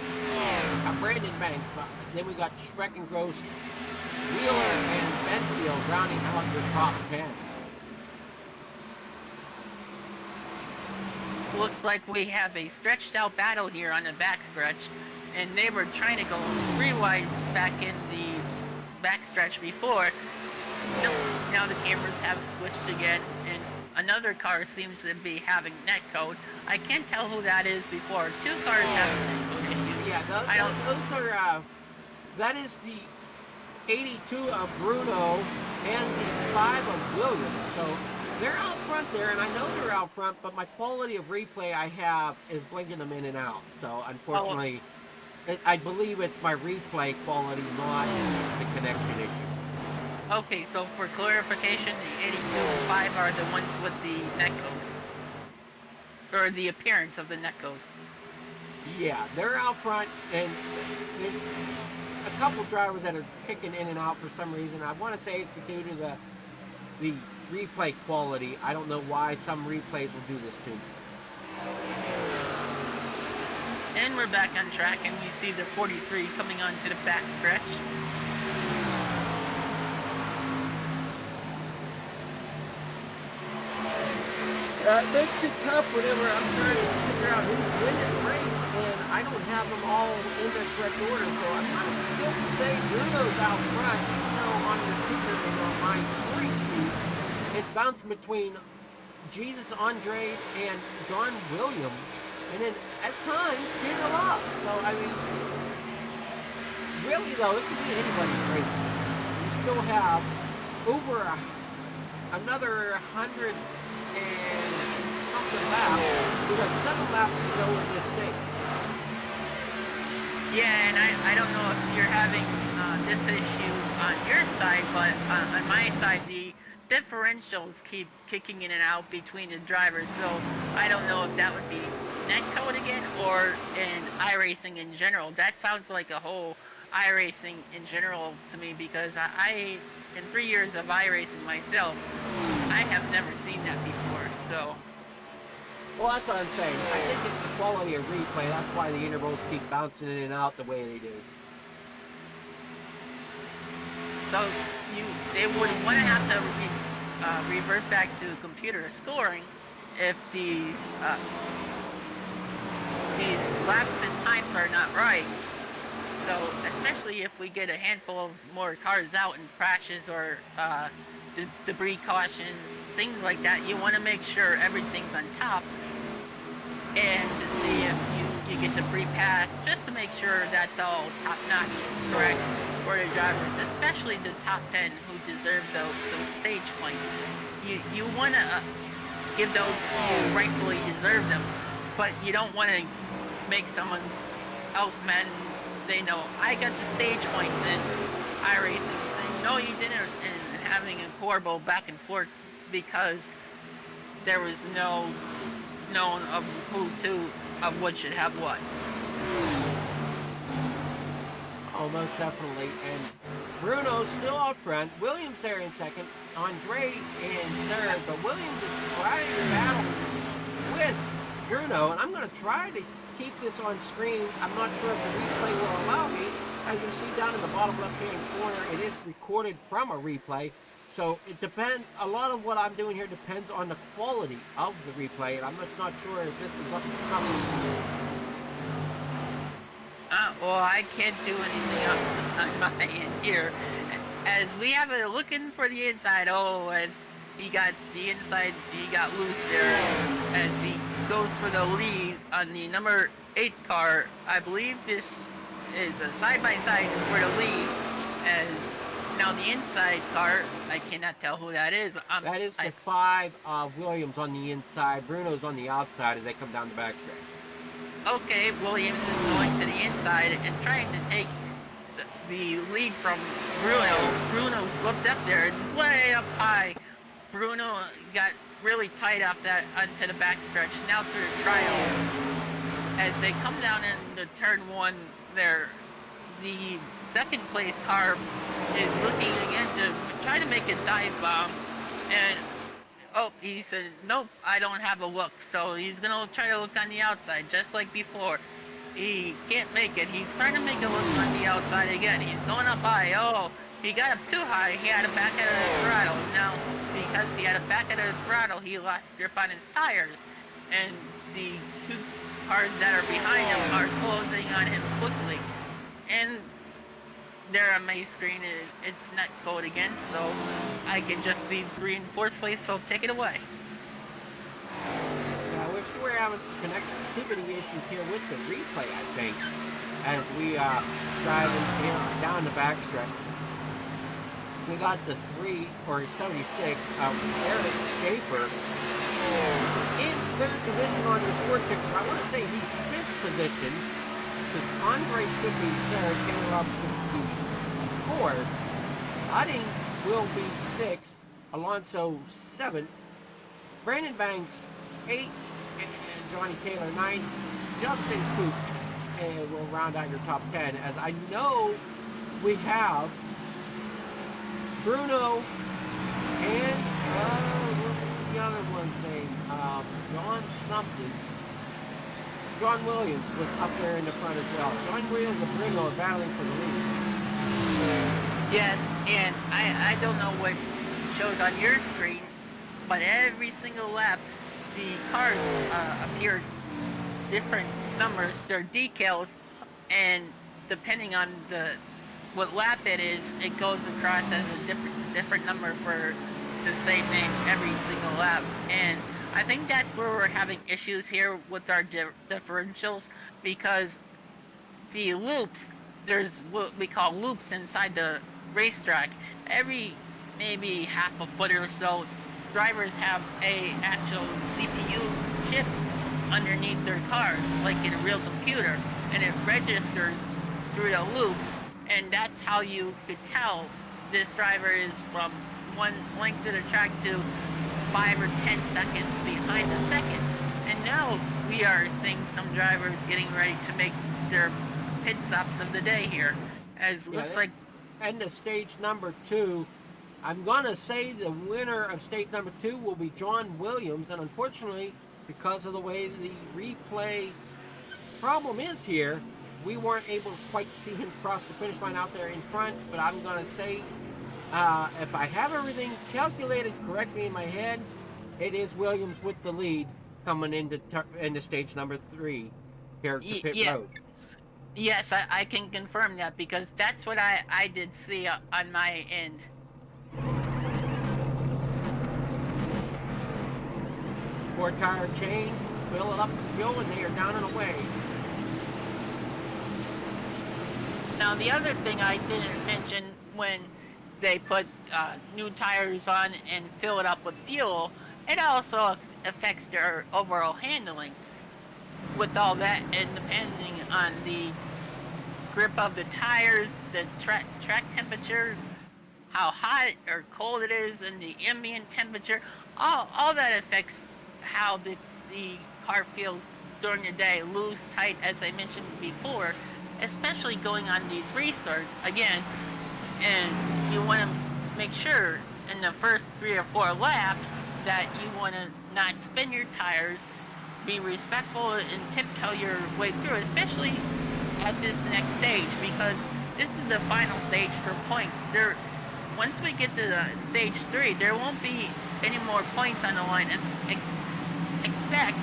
S2: Brandon Banks. But then we got Schreck and Gross, Wheeler, and Benfield rounding out your top 10.
S3: Looks like we have a stretched out battle here on the backstretch, and they were trying to go 3 wide back in the backstretch before. Now the cameras have switched again, and another car seems to be having netcode. I can't tell who that is before. 2 cars have netcode issues.
S2: Yeah, those are, that is the 82 of Bruno and the 5 of Williams. So they're out front there, and I know they're out front, but my quality of replay I have is blinking them in and out. So unfortunately, I believe it's my replay quality, not the connection issue.
S3: Okay, so for clarification, the 82 and 5 are the ones with the netcode, or the appearance of the netcode.
S2: Yeah, they're out front, and there's a couple drivers that are kicking in and out for some reason. I want to say it's due to the replay quality. I don't know why some replays will do this to me.
S3: And we're back on track, and you see the 43 coming onto the back stretch.
S2: It makes it tough whenever I'm trying to figure out who's winning the race, and I don't have them all in the correct order, so I'm not still to say Bruno's out front, even though on the picture and on my scoring sheet, it's bouncing between Jesus Andrade and John Williams, and then at times Peter Love. So, I mean, really though, it could be anybody's race. We still have over another 100 and something laps. We got 7 laps to go in this stage.
S3: Yeah, and I don't know if you're having this issue on your side, but on my side, the differentials keep kicking in and out between the drivers, so I don't know if that would be netcode again or in iRacing in general. That sounds like a whole iRacing in general to me, because I in 3 years of iRacing myself, I have never seen that before, so.
S2: Well, that's what I'm saying. I think it's the quality of replay. That's why the intervals keep bouncing in and out the way they do.
S3: So they would want to have to revert back to computer scoring if these laps and times are not right. So especially if we get a handful of more cars out in crashes or debris cautions, things like that, you want to make sure everything's on top. and to see if you get the free pass, just to make sure that's all top-notch, correct, for the drivers, especially the top 10 who deserve those stage points. You want to give those who rightfully deserve them, but you don't want to make someone else mad and they know, I got the stage points in iRacing, saying, no you didn't, and having a horrible back and forth because there was no known of who's who of what should have what.
S2: Oh, most definitely. And Bruno's still out front. Williams there in second. Andre in third. But Williams is trying to battle with Bruno. And I'm going to try to keep this on screen. I'm not sure if the replay will allow me. As you see down in the bottom left-hand corner, it is recorded from a replay. So it depends, a lot of what I'm doing here depends on the quality of the replay, and I'm just not sure if this was up to snuff.
S3: Well, I can't do anything on my end here. As we have it looking for the inside, as he got the inside, he got loose there. As he goes for the lead on the number 8 car, I believe this is a side-by-side for the lead. As now the inside car, I cannot tell who that is.
S2: That is the 5 Williams on the inside. Bruno's on the outside as they come down the backstretch.
S3: Okay, Williams is going to the inside and trying to take the lead from Bruno. Bruno slipped up there. It's way up high. Bruno got really tight off that onto the backstretch. Now through the trial. As they come down into turn 1 there, the second place car is looking again to try to make a dive bomb, and he said, nope, I don't have a look. So he's gonna try to look on the outside just like before. He can't make it. He's trying to make a look on the outside again. He's going up high. He got up too high. He had to back out of the throttle. Now, because he had to back out of the throttle, he lost grip on his tires, and the 2 cars that are behind him are closing on him quickly. And there on my screen, it's not code again, so I can just see 3 and 4th place, so take it away.
S2: Yeah, we're having some connectivity issues here with the replay, I think, as we drive here down the backstretch. We got the 3 or 76 of Eric Schaefer in 3rd position on the score ticker. I want to say he's 5th position, because Andre should be 3rd, Caleb should be 4th, Udding will be 6th, Alonso 7th, Brandon Banks 8th, and Johnny Taylor 9th, Justin Coop will round out your top 10. As I know we have Bruno and what was the other one's name? John something. John Williams was up there in the front as well. John Williams and Bruno are battling for the lead.
S3: Yes, and I don't know what shows on your screen, but every single lap, the cars appear different numbers. They're decals, and depending on what lap it is, it goes across as a different number for the same name every single lap. And I think that's where we're having issues here with our differentials, because the loops, there's what we call loops inside the racetrack. Every maybe half a foot or so, drivers have a actual CPU chip underneath their cars, like in a real computer, and it registers through the loops, and that's how you could tell this driver is from one length of the track to 5 or 10 seconds behind the second. And now we are seeing some drivers getting ready to make their pit stops of the day here, as looks like.
S2: And the stage number 2, I'm gonna say the winner of stage number 2 will be John Williams, and unfortunately, because of the way the replay problem is here, we weren't able to quite see him cross the finish line out there in front. But I'm gonna say, if I have everything calculated correctly in my head, it is Williams with the lead coming into stage number 3 here to pit road.
S3: Yes, I can confirm that, because that's what I did see on my end.
S2: 4-tire change. fill it up with fuel, and they are down and away.
S3: Now, the other thing I didn't mention when they put new tires on and fill it up with fuel, it also affects their overall handling. With all that, and depending on the grip of the tires, the track temperature, how hot or cold it is, and the ambient temperature, all that affects how the car feels during the day, loose, tight, as I mentioned before, especially going on these restarts again. And you want to make sure in the first 3 or 4 laps that you want to not spin your tires, be respectful, and tiptoe your way through, especially at this next stage, because this is the final stage for points. Once we get to stage 3, there won't be any more points on the line. Expect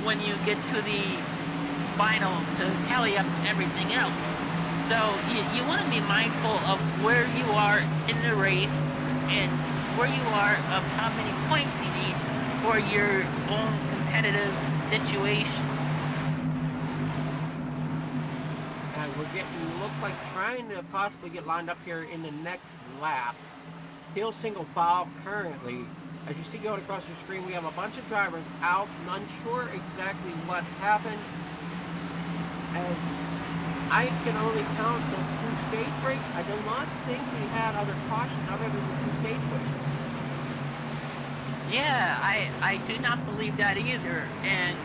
S3: when you get to the final to tally up everything else. So you want to be mindful of where you are in the race and where you are of how many points you need for your own competitive situation.
S2: And we're getting, looks like trying to possibly get lined up here in the next lap. Still single file currently. As you see going across your screen, we have a bunch of drivers out, unsure exactly what happened. As I can only count the 2 stage breaks, I do not think we had other cautions other than the 2 stage breaks.
S3: Yeah, I do not believe that either. And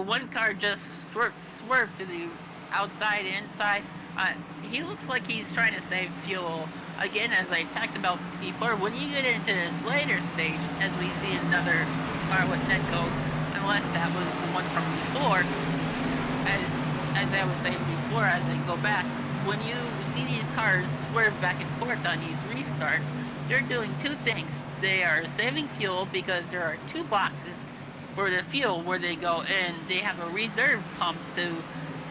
S3: one car just swerved to the outside, inside. He looks like he's trying to save fuel. Again, as I talked about before, when you get into this later stage, as we see another car with netcode, unless that was the one from before, as I was saying before, as I go back, when you see these cars swerve back and forth on these restarts, they're doing 2 things. They are saving fuel because there are 2 boxes for the fuel where they go, and they have a reserve pump to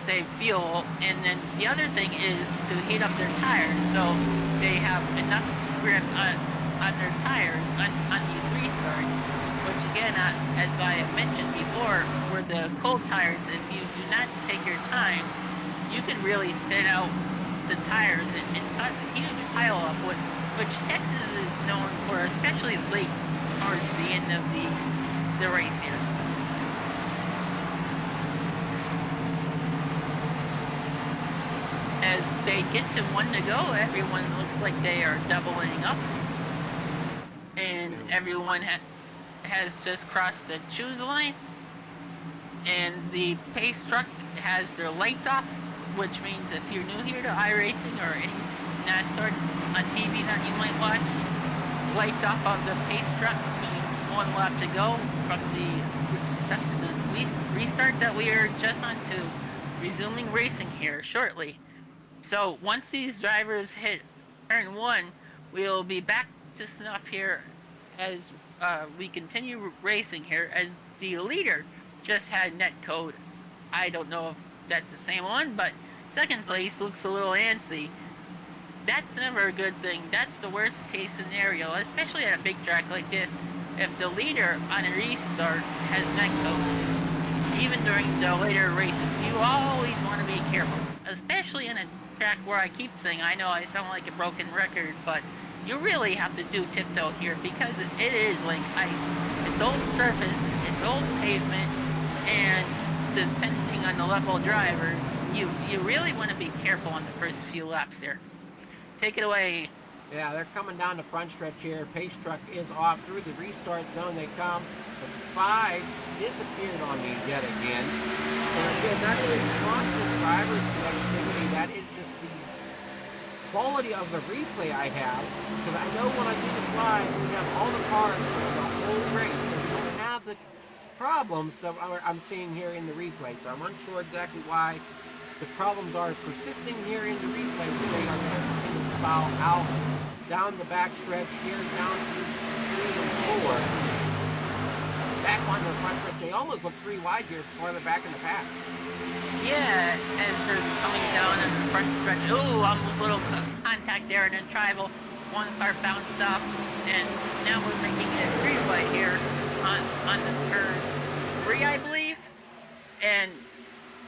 S3: save fuel, and then the other thing is to heat up their tires, so they have enough grip on their tires on these restarts, which again, as I mentioned before, were the cold tires, if you do not take your time, you can really spin out the tires and cause a huge pile up, which Texas is known for, especially late towards the end of the race here. As they get to 1 to go, everyone looks like they are doubling up, and everyone has just crossed the choose line, and the pace truck has their lights off, which means if you're new here to iRacing or any NASCAR on TV that you might watch, lights off of the pace truck means 1 lap to go from the restart that we are just on to resuming racing here shortly. So once these drivers hit turn 1, we'll be back to snuff here as we continue racing here, as the leader just had netcode. I don't know if that's the same one, but second place looks a little antsy. That's never a good thing. That's the worst case scenario, especially at a big track like this. If the leader on a restart has netcode, even during the later races, you always want to be careful, especially in a track where I keep saying, I know I sound like a broken record, but you really have to do tiptoe here because it is like ice. It's old surface, it's old pavement, and depending on the level of drivers, you really want to be careful on the first few laps there. Take it away.
S2: Yeah, they're coming down the front stretch here. Pace truck is off through the restart zone. They come. The 5 disappeared on me yet again. And again, that is not the driver's connectivity. That is just the quality of the replay I have. Because I know when I do this live, we have all the cars for the whole race. So we don't have the problems that I'm seeing here in the replay. So I'm unsure exactly why the problems are persisting here in the replay. But they are starting to single file out down the back stretch here, down through 3 and 4. Back on the front stretch. They almost look 3 wide here, farther back in the pack.
S3: Yeah, and they're coming down in the front stretch. Ooh, almost a little contact there in the tribal. 1 car bounced off, and now we're making it 3 wide here. on the turn 3, I believe, and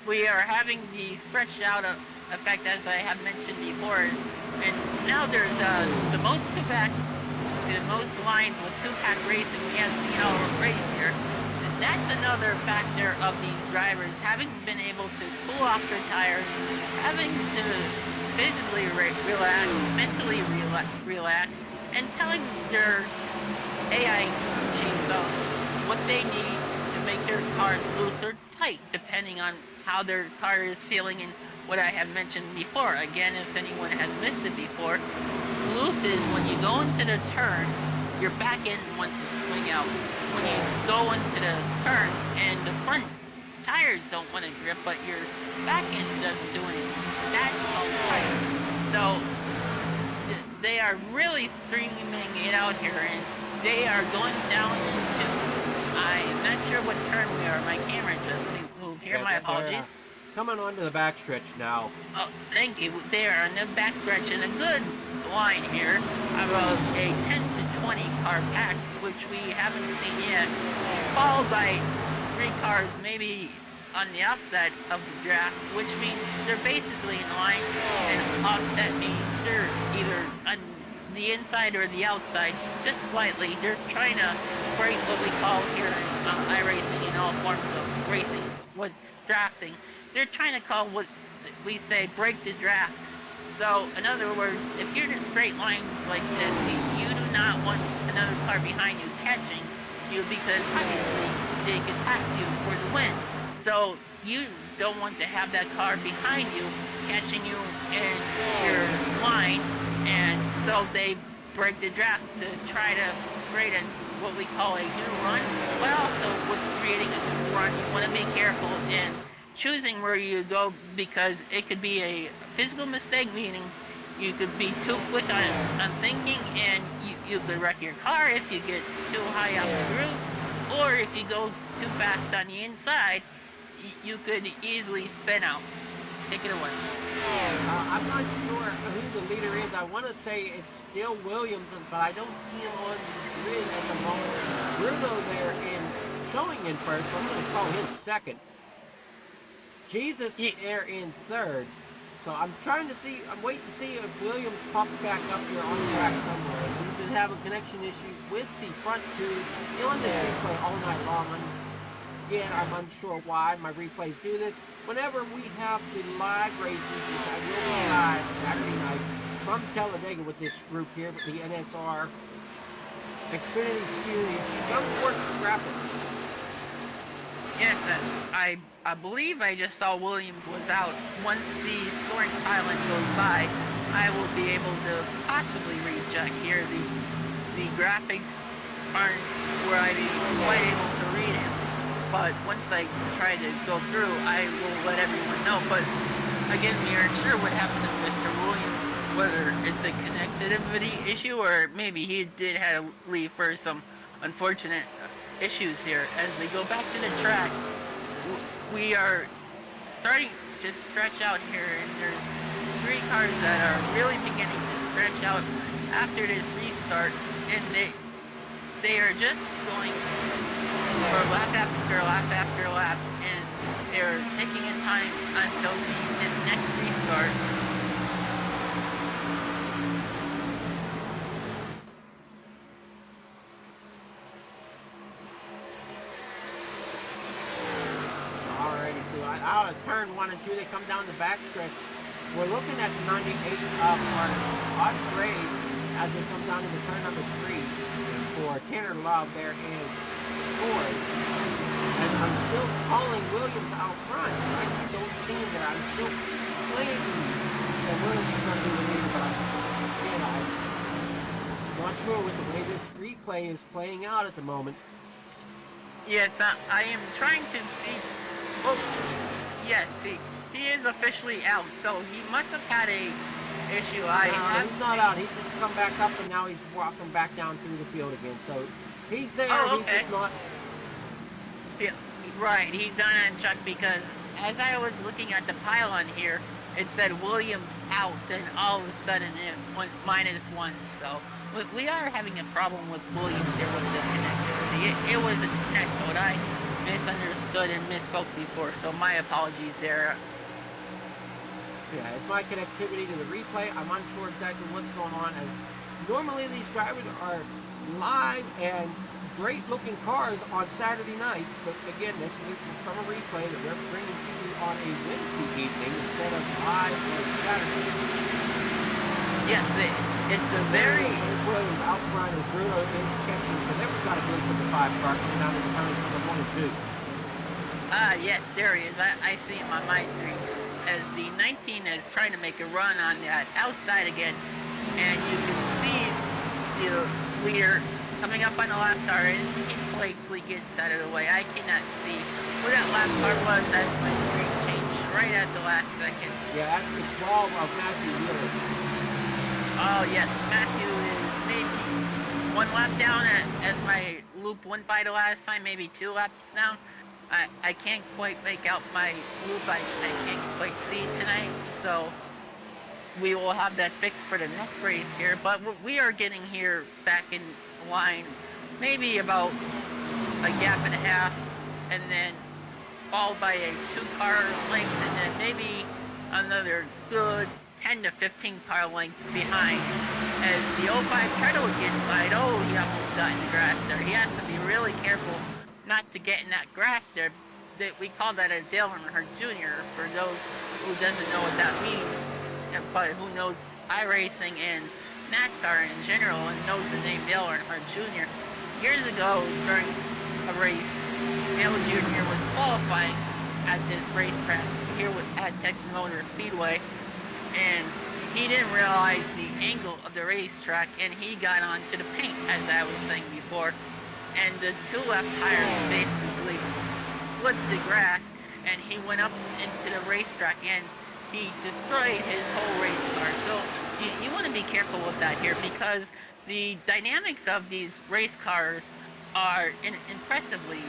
S3: we are having the stretched out effect, as I have mentioned before. And now there's the most lines with two-pack racing we have seen all race here. That's another factor of these drivers having been able to cool off their tires, having to physically relax, mentally relax, and telling their AI chainsaw what they need to make their cars loose or tight, depending on how their car is feeling and what I have mentioned before. Again, if anyone has missed it before, loose is when you go into the turn, your back end wants to swing out. When you go into the turn and the front tires don't want to grip, but your back end doesn't do anything, that's called tight. So they are really streaming it out here, and they are going down into, I'm not sure what turn we are. My camera just moved here. My apologies.
S2: Coming onto the backstretch now.
S3: Oh, thank you. They are on the backstretch in a good line here. About a 10 to 20 car pack, which we haven't seen yet, followed by 3 cars maybe on the offset of the draft, which means they're basically in line, and offset means they're either on the inside or the outside, just slightly. They're trying to break what we call here in iRacing, in all forms of racing, what's drafting. They're trying to call what we say break the draft. So, in other words, if you're in straight lines like this, you do not want another car behind you catching you, because obviously they could pass you for the win. So you don't want to have that car behind you catching you in your line, and so they break the draft to try to create what we call a new run. But also with creating a new run, you want to be careful in choosing where you go, because it could be a physical mistake, meaning you could be too quick on thinking, and you could wreck your car if you get too high off the roof, or if you go too fast on the inside, you could easily spin out. Take it away.
S2: I'm not sure who the leader is. I want to say it's still Williams, but I don't see him on the grid at the moment. Bruno there showing in first, but I'm going to call him second. Jesus there in third. So I'm waiting to see if Williams pops back up here on track somewhere. We've been having connection issues with the front tube on this replay all night long. Again, I'm unsure why my replays do this. Whenever we have the live races, which I will be live Saturday night from Talladega with this group here, with the NSR Xfinity Series Jumpworks Graphics.
S3: Yes, I believe I just saw Williams was out. Once the scoring pylon goes by, I will be able to possibly recheck here. The graphics aren't where I'd be quite able to read it, but once I try to go through, I will let everyone know. But again, we aren't sure what happened to Mr. Williams, whether it's a connectivity issue or maybe he did have to leave for some unfortunate issues here. As we go back to the track, we are starting to stretch out here, and there's 3 cars that are really beginning to stretch out after this restart, and they are just going for lap after lap after lap, and they're taking in time until the next restart.
S2: Out of turn 1 and 2, they come down the backstretch. We're looking at the 98 mark on grade as they come down into turn number 3 for Tanner Love there in fourth. And I'm still calling Williams out front. I don't see him there. I'm still thinking that Williams is going to be the leader, but I'm not sure with the way this replay is playing out at the moment.
S3: Yes, I am trying to see. Oh, yes, he is officially out, so he must have had a issue.
S2: He's not out. He's just come back up, and now he's walking back down through the field again. So he's there.
S3: Oh, okay.
S2: He's just not.
S3: Yeah, right, he's done it, Chuck, because as I was looking at the pylon here, it said Williams out, and all of a sudden it went -1. So we are having a problem with Williams here with the connection connectivity. It was a net code. I misunderstood and misspoke before, so my apologies there.
S2: Yeah, it's my connectivity to the replay. I'm unsure exactly what's going on. As normally these drivers are live and great-looking cars on Saturday nights, but again, this is from a replay that they're bringing to you on a Wednesday evening instead of live on Saturday.
S3: Yes, it's a very...
S2: There's Williams out front as Bruno is catching, so then we've got a glimpse of the 5 car coming out into turns number 1 and 2.
S3: Yes, there he is. I see him on my screen. As the 19 is trying to make a run on that outside again, and you can see the leader coming up on the lap car, and he quickly gets out of the way. I cannot see where that lap car was as my screen changed right at the last second.
S2: Yeah, that's the 12 of Matthew Wheeler.
S3: Oh yes, Matthew is maybe 1 lap down as my loop went by the last time, maybe 2 laps down. I can't quite make out my loop. I can't quite see tonight, so we will have that fixed for the next race here. But we are getting here back in line, maybe about a gap and a half, and then followed by a 2-car length, and then maybe another good 10 to 15 car lengths behind. As the 05 tried to look inside, he almost got in the grass there. He has to be really careful not to get in that grass there. We call that a Dale Earnhardt Jr. for those who doesn't know what that means, but who knows iRacing and NASCAR in general and knows the name Dale Earnhardt Jr. Years ago, during a race, Dale Jr. was qualifying at this racetrack here at Texas Motor Speedway, and he didn't realize the angle of the racetrack, and he got onto the paint, as I was saying before, and the 2 left tires basically flipped the grass, and he went up into the racetrack, and he destroyed his whole race car. So you want to be careful with that here, because the dynamics of these race cars are impressively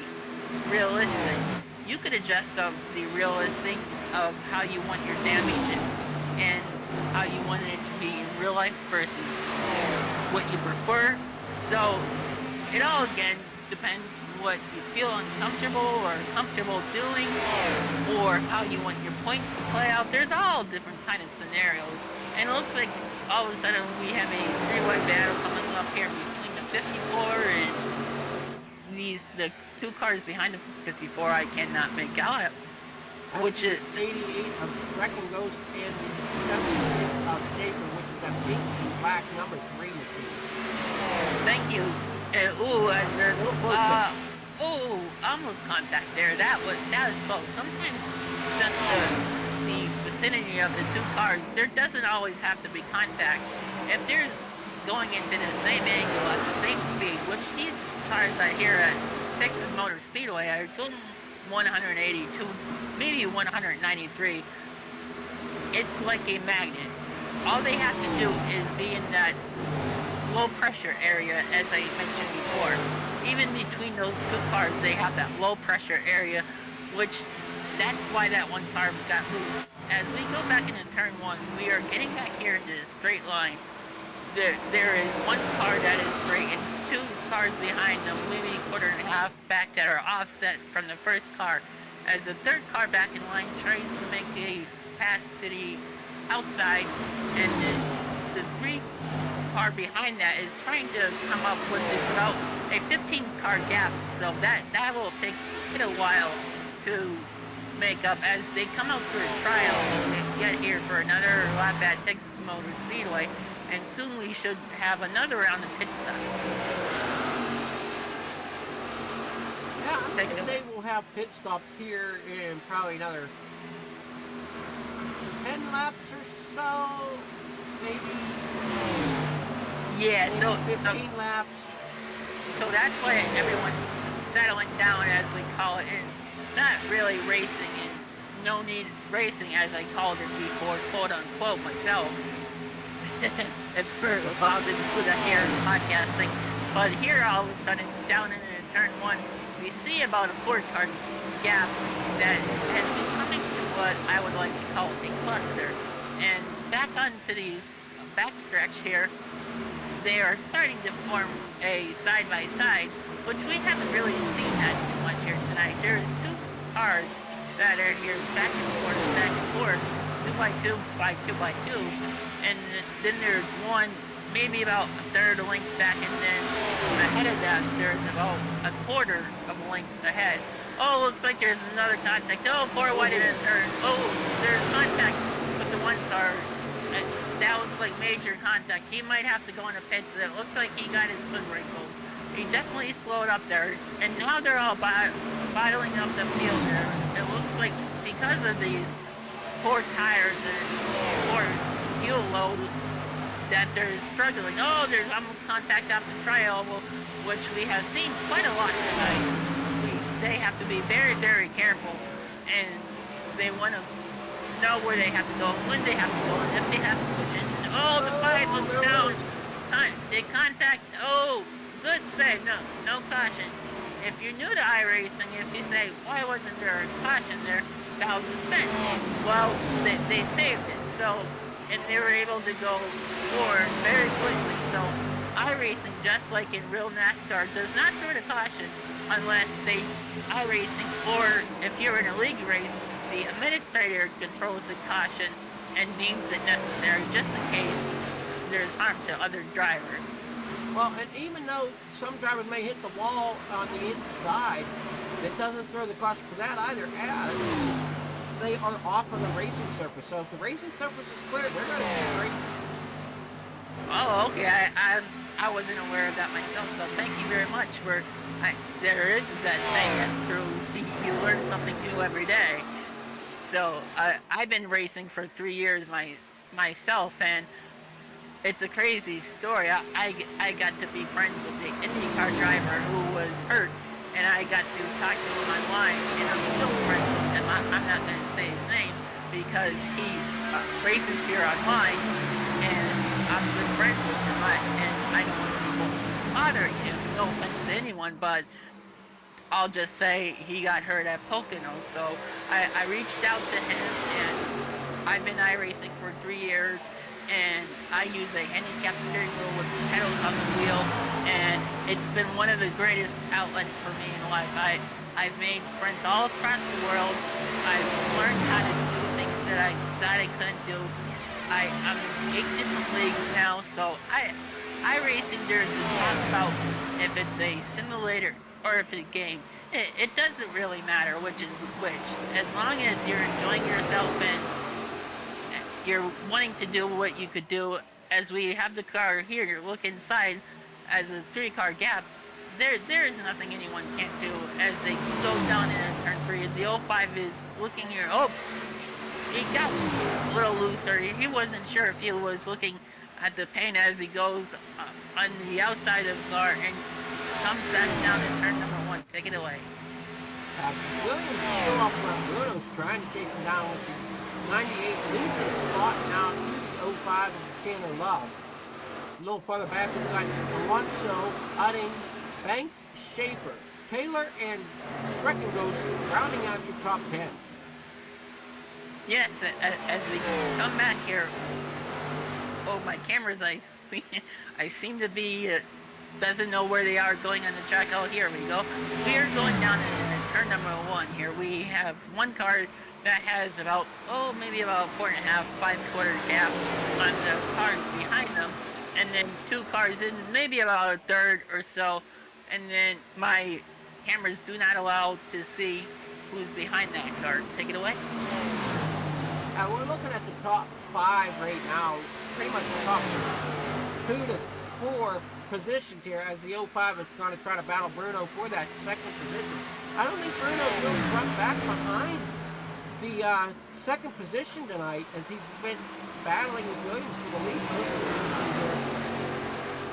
S3: realistic. You could adjust the realistic of how you want your damage and how you want it to be in real life versus what you prefer. So it all again depends what you feel uncomfortable or comfortable doing, or how you want your points to play out. There's all different kind of scenarios, and it looks like all of a sudden we have a 3-way battle coming up here between the 54 and the 2 cars behind the 54. I cannot make out. Which is
S2: 88 of Shrek and Ghost and the 76 of Shaper, which is that pink and black number 3 machine.
S3: Thank you. Almost contact there. That was close. Sometimes just the vicinity of the 2 cars, there doesn't always have to be contact. If there's going into the same angle at the same speed, which these cars are here at Texas Motor Speedway are going 182, maybe 193. It's like a magnet. All they have to do is be in that low pressure area, as I mentioned before. Even between those 2 cars, they have that low pressure area, which that's why that 1 car got loose. As we go back into turn 1, we are getting back here into the straight line. There is 1 car that is straight and 2 cars behind them, maybe a quarter and a half back that are offset from the first car. As the 3rd car back in line tries to make a pass to the outside, and the 3 car behind that is trying to come up with about a 15 car gap, so that will take a while to make up as they come out through a trial and get here for another lap at Texas Motor Speedway, and soon we should have another round of pit stops.
S2: Yeah, I'm going to say we'll have pit stops here in probably another 10 laps or so, maybe.
S3: Yeah, so
S2: 15 laps.
S3: So that's why everyone's settling down, as we call it, and not really racing, and no need racing, as I called it before, quote unquote, myself. If we're allowed to do that here in podcasting. But here, all of a sudden, down in turn 1, we see about a 4-car gap that has been coming to what I would like to call a cluster. And back onto these backstretch here, they are starting to form a side-by-side, which we haven't really seen that too much here tonight. There's two cars that are here back and forth, 2x2 by 2x2, and then there's one maybe about a third of a length back, and then ahead of that there's about a quarter of a length ahead. Oh, looks like there's another contact. Oh, 4 wide in a turn. Oh, there's contact with the one car. That looks like major contact. He might have to go in the pits. It looks like he got his foot wrinkled. He definitely slowed up there, and now they're all bottling up the field there. It looks like because of these poor tires and poor fuel load that they're struggling. Oh, there's almost contact off the tri-oval, which we have seen quite a lot tonight. They have to be very, very careful, and they want to know where they have to go, when they have to go, and if they have to push in. Oh, the 5 looks down. They contact. Oh, good save. No caution. If you're new to iRacing, if you say, why wasn't there a caution there, that was suspended. Well, they saved it. So, and they were able to go forward very quickly. So, iRacing, just like in real NASCAR, does not throw the caution unless they iRacing, or if you're in a league race, the administrator controls the caution and deems it necessary just in case there's harm to other drivers.
S2: Well, and even though some drivers may hit the wall on the inside, it doesn't throw the caution for that either, as they are off on the racing surface. So if the racing surface is clear, they're going to keep racing.
S3: Oh, okay. I wasn't aware of that myself, so thank you very much for... there is that saying that's true. You learn something new every day. So I've been racing for 3 years myself, and it's a crazy story. I got to be friends with the IndyCar driver who was hurt, and I got to talk to him online, and I'm still friends with him. I'm not going to say his name because he races here online, and I'm good friends with him, and I don't want people bothering him. No offense to anyone, but I'll just say he got hurt at Pocono, so I reached out to him, and I've been iRacing for 3 years, and I use a handicapped steering wheel with pedals on the wheel, and it's been one of the greatest outlets for me in life. I've made friends all across the world. I've learned how to do things that I thought I couldn't do. I'm in 8 different leagues now, so iRacing, there's this talk about if it's a simulator or if it's a game. It doesn't really matter which is which. As long as you're enjoying yourself and you're wanting to do what you could do. As we have the car here, look inside as a 3-car gap. There is nothing anyone can't do as they go down in turn 3. The 05 is looking here. Oh, he got a little looser. He wasn't sure if he was looking at the paint as he goes on the outside of the car and comes back down in turn number 1. Take it away.
S2: Williams is still up front. Bruno's trying to chase him down with the 98, losing a spot now to the 05 of Chandler Love. A little farther back, we've got Alonso, Udding, Banks, Schaefer, Taylor, and Schreckengost rounding out your top 10.
S3: Yes, as we come back here. Oh, my cameras, I seem to be, doesn't know where they are going on the track. Oh, here we go. We are going down in turn number 1 here. We have one car that has about, maybe about 4.5, 5-quarter gap on the cars behind them. And then 2 cars in, maybe about a third or so. And then my cameras do not allow to see who's behind that car. Take it away.
S2: We're looking at the top 5 right now. Pretty much the top 2 to 4 positions here as the 05 is going to try to battle Bruno for that second position. I don't think Bruno's really dropped back behind the second position tonight as he's been battling with Williams for the lead most of the season here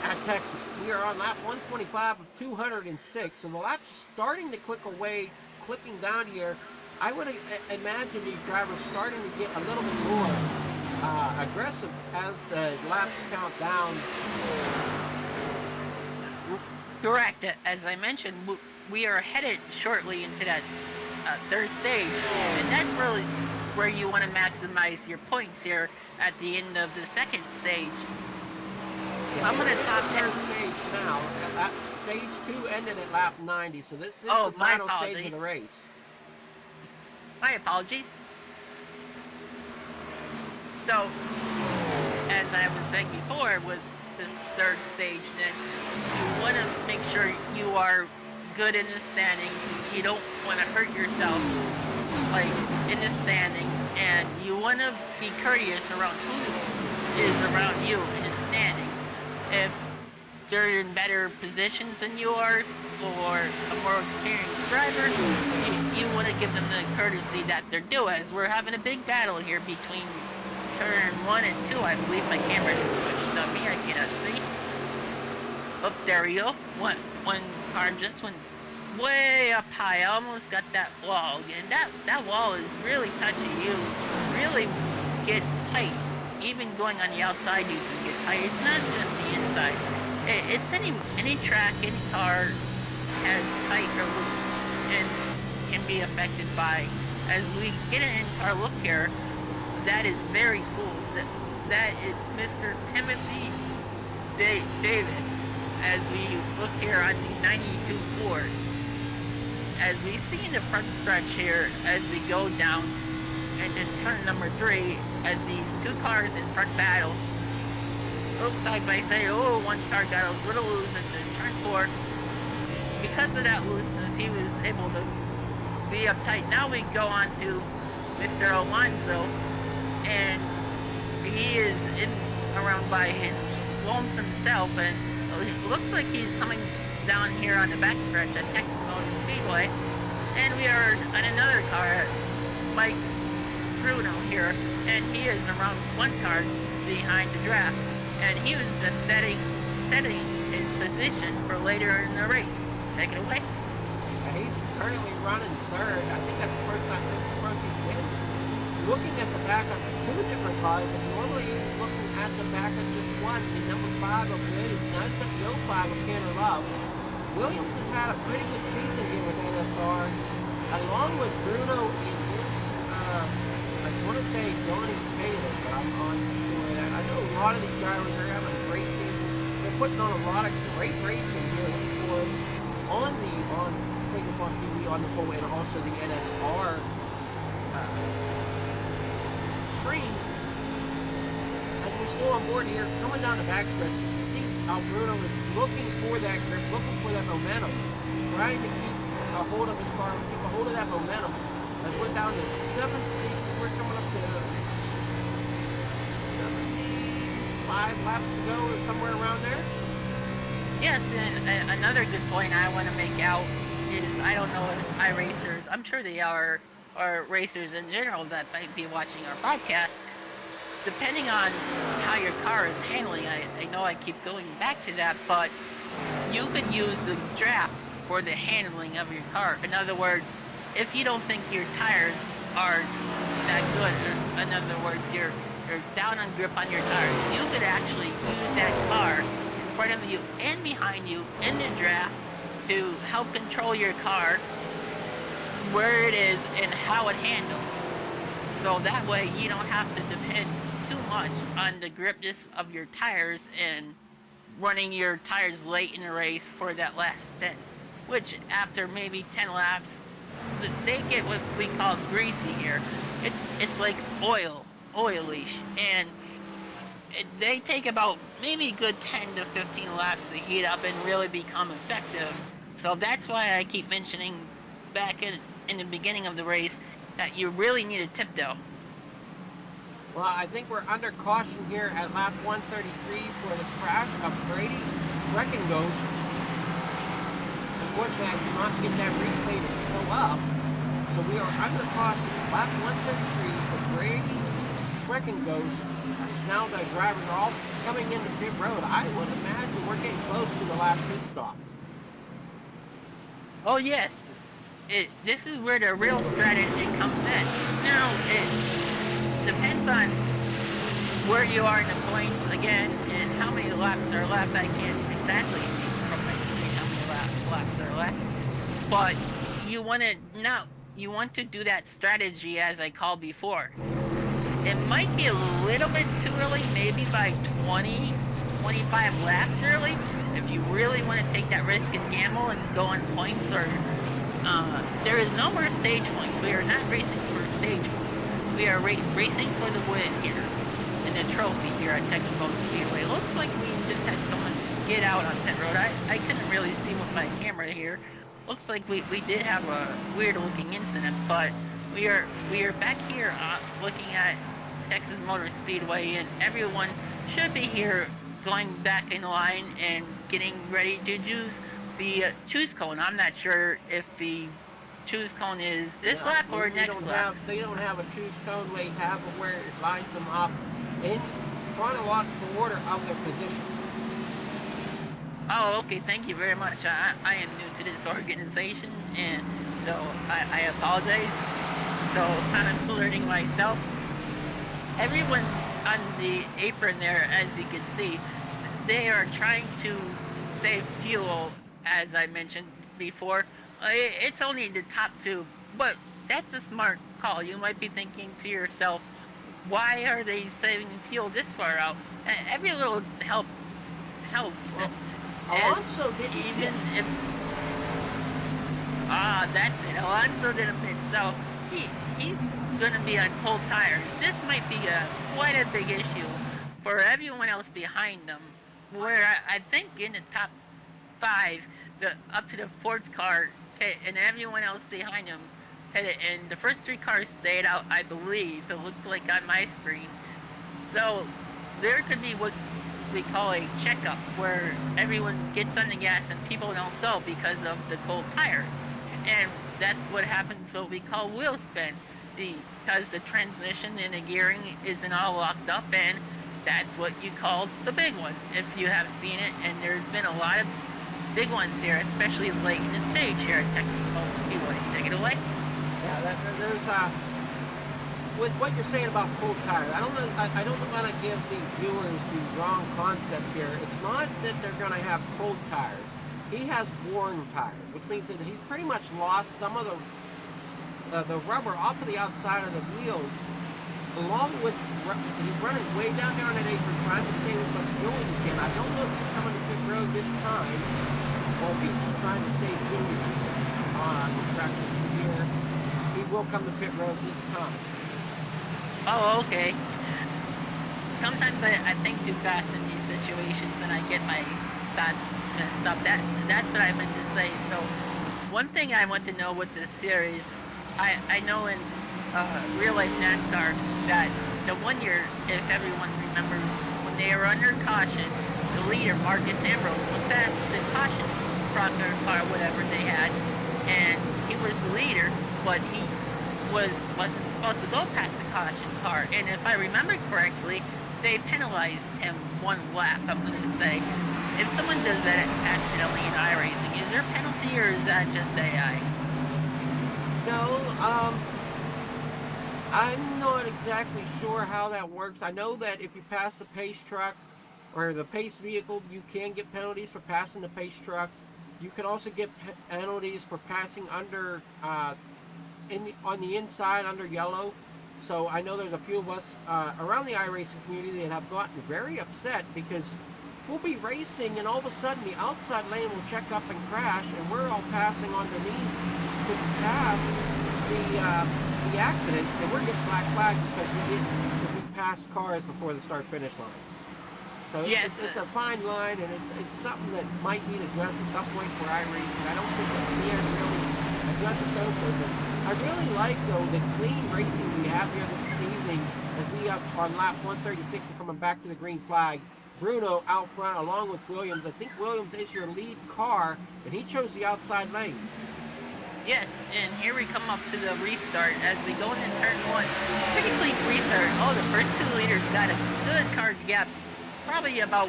S2: at Texas. We are on lap 125 of 206, so the lap's starting to click away, clicking down here. I would imagine these drivers starting to get a little bit more aggressive as the laps count down.
S3: Correct. As I mentioned, we are headed shortly into that third stage, and that's really where you want to maximize your points here at the end of the second stage.
S2: Yeah,
S3: So I'm
S2: we're
S3: gonna
S2: in
S3: top
S2: the
S3: 10.
S2: third stage now. Stage 2 ended at lap 90, so this is
S3: Oh,
S2: the
S3: my
S2: final stage of
S3: apologies.
S2: the race.
S3: My apologies. So, as I was saying before, with this third stage, then you want to make sure you are good in the standings. You don't want to hurt yourself, like in the standings, and you want to be courteous around who is around you in the standings. If they're in better positions than you are, or a more experienced driver, you want to give them the courtesy that they're due. As we're having a big battle here between turn 1 and 2. I believe my camera just switched on me. I cannot see. Oh, there we go. One car just went way up high. I almost got that wall. And that wall is really touchy. You really get tight. Even going on the outside, you can get tight. It's not just the inside. It's any track, any car has tight or loose and can be affected by. As we get an in-car look here, that is very cool. That is Mr. Timothy Davis. As we look here on the 92 Ford. As we see in the front stretch here, as we go down into turn number 3, as these two cars in front battle, side by side. One car got a little loose into turn 4. Because of that looseness, he was able to be uptight. Now we go on to Mr. Alonso, and he is in around by his lonesome self, and it looks like he's coming down here on the backstretch at Texas Motor Speedway. And we are on another car, Mike Bruno here, and he is around one car behind the draft, and he was just setting his position for later in the race. Take it away.
S2: He's currently running third. I think that's the first time this rookie win. Looking at the back of two different cars, and normally you're looking at the back of just one, the number 5 of Williams. Now it's the 05 of Tanner Love. Williams has had a pretty good season here with NSR, along with Bruno and I want to say Johnny Taylor, but I'm unsure of that. I know a lot of these drivers are having a great season. They're putting on a lot of great racing here for us on Big Upon TV, on the Pole, and also the NSR stream. As we're still on board here, coming down the backstretch, see how Bruno is looking for that grip, looking for that momentum, trying to keep a hold of his car, keep a hold of that momentum. As we're down to 70, we're coming up to 75 laps to go, or somewhere around there.
S3: Yes, and another good point I want to make out is, I don't know if iRacers, I'm sure they are, or racers in general that might be watching our podcast, depending on how your car is handling, I know I keep going back to that, but you could use the draft for the handling of your car. In other words, if you don't think your tires are that good, or in other words, you're down on grip on your tires, you could actually use that car in front of you and behind you in the draft to help control your car, where it is and how it handles. So that way you don't have to depend too much on the gripness of your tires and running your tires late in the race for that last stint, which after maybe 10 laps, they get what we call greasy here. It's like oily, and they take about maybe a good 10 to 15 laps to heat up and really become effective. So that's why I keep mentioning back in the beginning of the race that you really need a tiptoe.
S2: Well, I think we're under caution here at lap 133 for the crash of Brady Schreckenghost. Unfortunately, I could not get that replay to show up. So we are under caution. Lap 133 for Brady Schreckenghost. Now the drivers are all coming into pit road. I would imagine we're getting close to the last pit stop.
S3: Oh yes, this is where the real strategy comes in. Now, it depends on where you are in the points again and how many laps are left. I can't exactly see from my screen how many laps are left. But you want to do that strategy as I called before. It might be a little bit too early, maybe by 20 25 laps early. If you really want to take that risk and gamble and go on points, or there is no more stage points. We are not racing for stage points. We are racing for the win here and the trophy here at Texas Motor Speedway. Looks like we just had someone skid out on pit road. I couldn't really see with my camera here. Looks like we did have a weird looking incident, but we are back here looking at Texas Motor Speedway, and everyone should be here going back in line and getting ready to use the choose cone. I'm not sure if the choose cone is this lap or next lap.
S2: They don't have a choose cone. They have it where it lines them up in chronological order of their position.
S3: Oh, okay, thank you very much. I am new to this organization, and so I apologize. So I'm learning myself. Everyone's on the apron there, as you can see. They are trying to save fuel, as I mentioned before. It's only the top two, but that's a smart call. You might be thinking to yourself, why are they saving fuel this far out? Every little helps.
S2: Well, Alonso didn't
S3: even if that's it. Alonso didn't pit, so he's going to be on cold tires. This might be quite a big issue for everyone else behind them. Where I think in the top 5, up to the fourth car pit, and everyone else behind them pitted, and the first 3 cars stayed out, I believe. It looked like on my screen. So there could be what we call a checkup, where everyone gets on the gas and people don't go because of the cold tires. And that's what happens, what we call wheel spin, because the transmission and the gearing isn't all locked up, and that's what you call the big one, if you have seen it. And there's been a lot of big ones here, especially late in the stage here at Texas Motor Speedway. Take it away.
S2: Yeah, there's with what you're saying about cold tires, I don't want to give the viewers the wrong concept here. It's not that they're going to have cold tires. He has worn tires, which means that he's pretty much lost some of the rubber off of the outside of the wheels, along with he's running way down there on that apron, trying to save as much fuel as he can. I don't know if he's coming to pit road this time, or if he's just trying to save fuel to keep it on the track this year. He will come to pit road this time.
S3: Oh, okay. Sometimes I think too fast in these situations, and I get my thoughts messed up. That's what I meant to say. So, one thing I want to know with this series, I know in real life NASCAR that the 1 year, if everyone remembers, when they were under caution, the leader, Marcus Ambrose, went past the caution Proctor car, whatever they had, and he was the leader, but he wasn't supposed to go past the caution car. And if I remember correctly, they penalized him 1 lap, I'm going to say. If someone does that accidentally in iRacing, is there a penalty, or is that just AI?
S2: No, I'm not exactly sure how that works. I know that if you pass the pace truck or the pace vehicle, you can get penalties for passing the pace truck. You can also get penalties for passing under on the inside under yellow. So I know there's a few of us around the iRacing community that have gotten very upset because we'll be racing and all of a sudden the outside lane will check up and crash, and we're all passing underneath to pass the accident, and we're getting black flags because we passed cars before the start-finish line. So
S3: yes,
S2: it's a fine line, and it's something that might need addressed at some point for iRacing. I don't think that we can really address it though. So I really like though the clean racing we have here this evening as we up on lap 136. We're coming back to the green flag. Bruno out front along with Williams. I think Williams is your lead car, and he chose the outside lane.
S3: Yes, and here we come up to the restart as we go into turn 1. Pretty clean restart. Oh, the first 2 leaders got a good car gap, probably about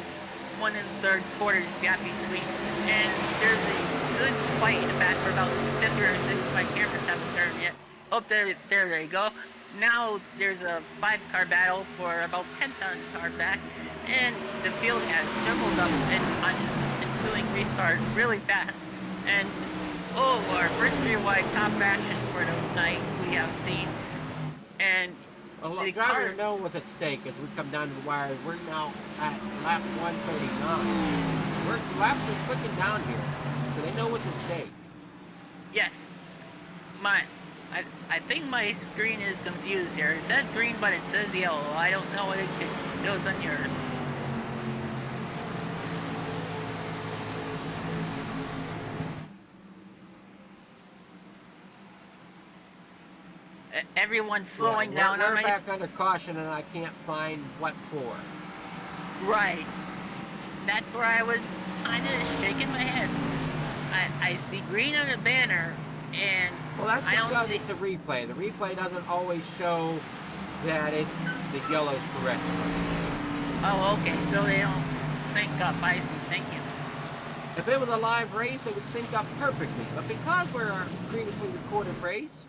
S3: 1 3/4 quarters gap between. And there's a good fight in the back for about 5th or 6th. My cameras haven't turned yet. Oh, there they go. Now there's a 5-car battle for about 10th on car back, and the field has jumbled up on this ensuing restart really fast. And oh, our first rear wide top action for the night we have seen. And
S2: The driver know what's at stake as we come down to the wire. We're now at lap 139. Laps are clicking down here, so they know what's at stake.
S3: Yes. I think my screen is confused here. It says green, but it says yellow. I don't know what it shows on yours. Everyone's slowing down.
S2: We're back under caution, and I can't find what for.
S3: Right. That's where I was kind of shaking my head. I see green on the banner, and
S2: well, that's because it's a replay. The replay doesn't always show that it's the yellow's correct.
S3: Oh, okay. So they don't sync up. I see. Thank you.
S2: If it was a live race, it would sync up perfectly. But because we're a previously recorded race,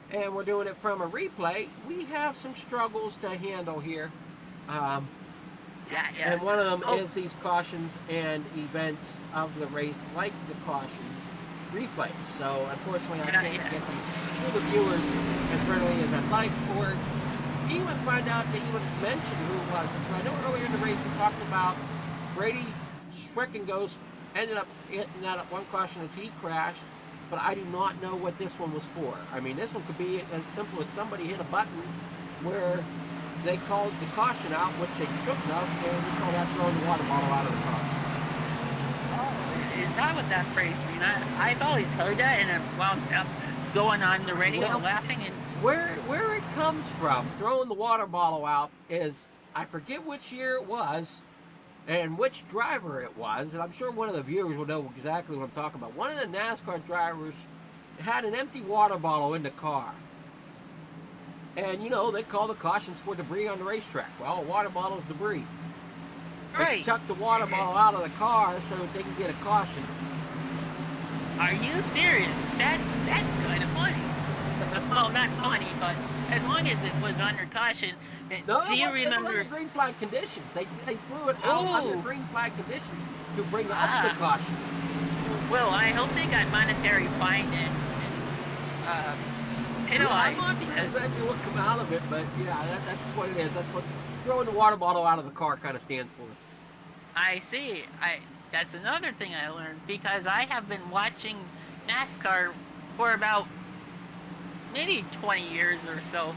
S2: and we're doing it from a replay, we have some struggles to handle here.
S3: Yeah.
S2: And one of them is these cautions and events of the race, like the caution replays. So unfortunately, I can't get them to the viewers as readily as I'd like, or even find out to even mention who it was. I know earlier in the race we talked about Brady Schweckenghost ended up hitting that one caution as he crashed, but I do not know what this one was for. I mean, this one could be as simple as somebody hit a button where they called the caution out, which they shouldn't have, and we call that throwing the water bottle out of the car.
S3: Oh, is that what that phrase means? I've always heard that, and I wound up going on the radio laughing. And
S2: where it comes from, throwing the water bottle out, is I forget which year it was and which driver it was, and I'm sure one of the viewers will know exactly what I'm talking about. One of the NASCAR drivers had an empty water bottle in the car. And, you know, they call the cautions for debris on the racetrack. Well, a water bottle is debris. They chuck the water bottle out of the car so that they can get a caution.
S3: Are you serious? That's kind of funny. Well, not funny, but as long as it was under caution.
S2: No,
S3: do you
S2: it was under green flag conditions. They threw it out under green flag conditions to bring up the caution.
S3: Well, I hope they got monetary fine and
S2: I'm not sure exactly what come out of it, but yeah, that's what it is. That's what throwing the water bottle out of the car kind of stands for.
S3: I see. That's another thing I learned, because I have been watching NASCAR for about maybe 20 years or so.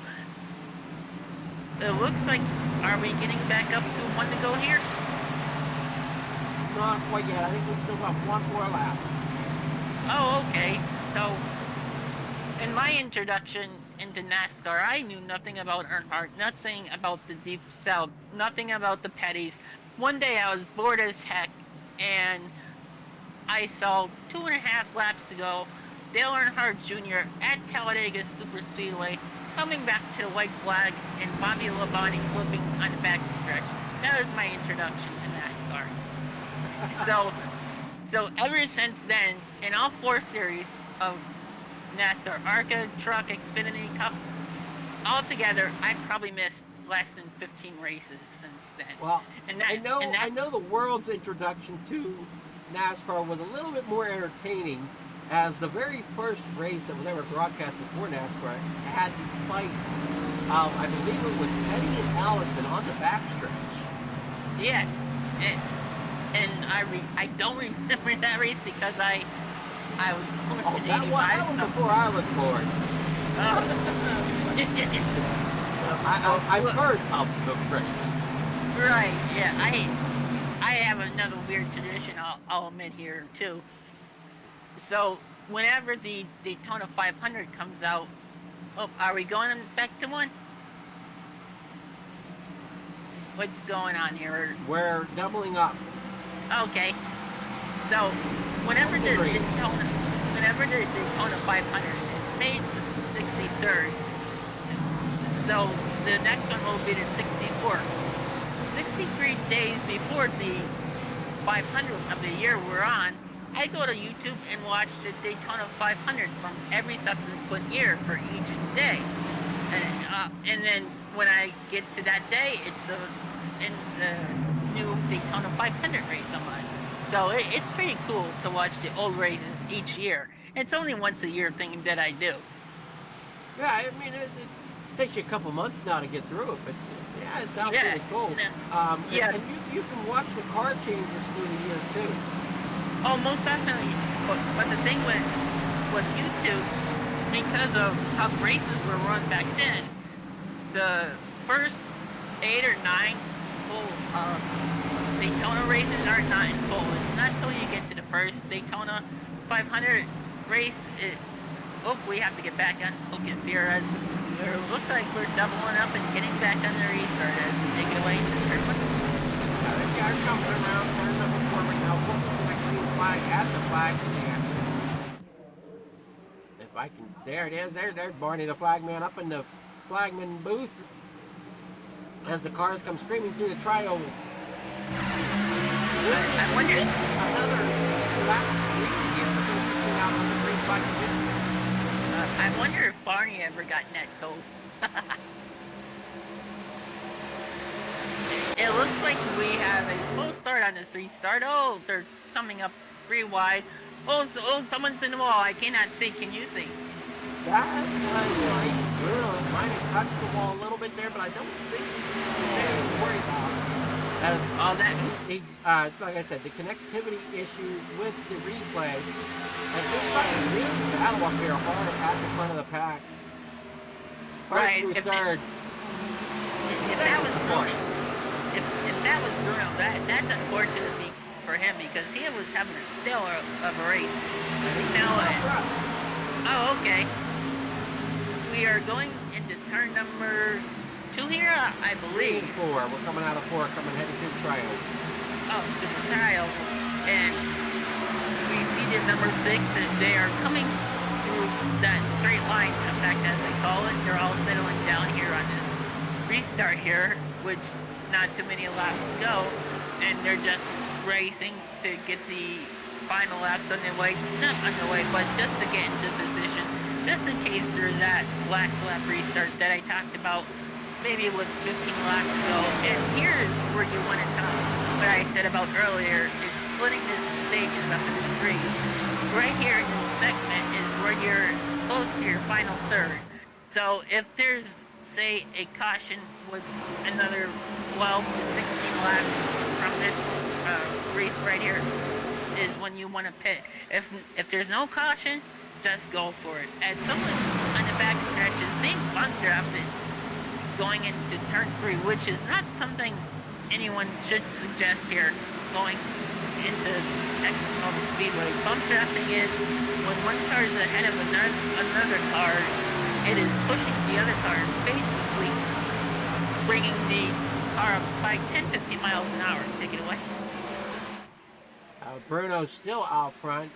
S3: It looks like, are we getting back up to one to go here?
S2: Not quite yet. I think we still got one more lap.
S3: Oh, okay. So, in my introduction into NASCAR, I knew nothing about Earnhardt, nothing about the Deep South, nothing about the Petties. One day I was bored as heck, and I saw 2.5 laps ago Dale Earnhardt Jr. at Talladega Superspeedway coming back to the white flag and Bobby Labonte flipping on the back stretch. That was my introduction to NASCAR. So ever since then, in all 4 series of NASCAR, ARCA, Truck, Xfinity, Cup, altogether, I've probably missed less than 15 races since then.
S2: Well, I know the world's introduction to NASCAR was a little bit more entertaining, as the very first race that was ever broadcasted for NASCAR had the fight of, I believe it was Petty and Allison on the backstretch.
S3: Yes, and I don't remember that race because I was born in 85.
S2: That was before I was born. I've heard of the race.
S3: Right, yeah. I have another weird tradition I'll admit here, too. So, whenever the Daytona 500 comes out... Oh, are we going back to one? What's going on here?
S2: We're doubling up.
S3: Okay. So, whenever the Daytona 500, say it's the 63rd. So, the next one will be the 64th. 63 days before the 500 of the year we're on, I go to YouTube and watch the Daytona 500s from every subsequent year for each day. And then when I get to that day, it's in the new Daytona 500 race I'm on. So it's pretty cool to watch the old races each year. It's only once a year thing that I do.
S2: Yeah, I mean, takes you a couple months now to get through it, but yeah, it's out
S3: Yeah.
S2: pretty cool.
S3: Yeah.
S2: And you can watch the car changes through the year too.
S3: Oh, most definitely. But the thing with YouTube, because of how races were run back then, the first 8 or 9 full Daytona races are not in full. It's not until you get to the first Daytona 500 race. We have to get back on focus here as it looks like we're doubling up and getting back on the restart as we take it away to turn one.
S2: They are coming around turn number 4 right now. Looking for that green flag at the flag stand. If I can, there it is. There's Barney the flagman up in the flagman booth as the cars come screaming through the tri-oval.
S3: I wonder.
S2: Another 60 laps of green here. Looking out on the green flag condition.
S3: I wonder if Barney ever got net code. It looks like we have a slow start on this restart. Oh, they're coming up 3 wide. Oh, someone's in the wall. I cannot see. Can you see?
S2: That was like Bruno might have touched the wall a little bit there, but I don't think he's anything to worry about. As he's like I said, the connectivity issues with the replay, and they're starting to really battle up here hard at the front of the pack.
S3: Right.
S2: If that
S3: was Bruno, if that was Bruno, that's unfortunate for him because he was having a stellar of a race. Now, oh, okay. We are going into turn number 2 here, I believe.
S2: 3 and 4. We're coming out of 4, heading to the trial.
S3: Oh, to the trial. And we see the number 6, and they are coming through that straight line effect, as they call it. They're all settling down here on this restart here, which not too many laps to go, and they're just racing to get the final laps on their way. Not on their way, but just to get into position. Just in case there's that last lap restart that I talked about maybe with 15 laps ago. And here's where you want to talk what I said about earlier is splitting this stages up into 3. Right here in this segment is where you're close to your final third. So if there's, say, a caution with another 12 to 16 laps from this race right here is when you want to pit. If there's no caution, just go for it. As someone on the back stretch is being bump drafted going into turn 3, which is not something anyone should suggest here going into Texas Motor Speedway. Bump drafting is when one car is ahead of another car, it is pushing the other car, basically bringing the car up by 10-15 miles an hour. Take it away.
S2: Bruno's still out front.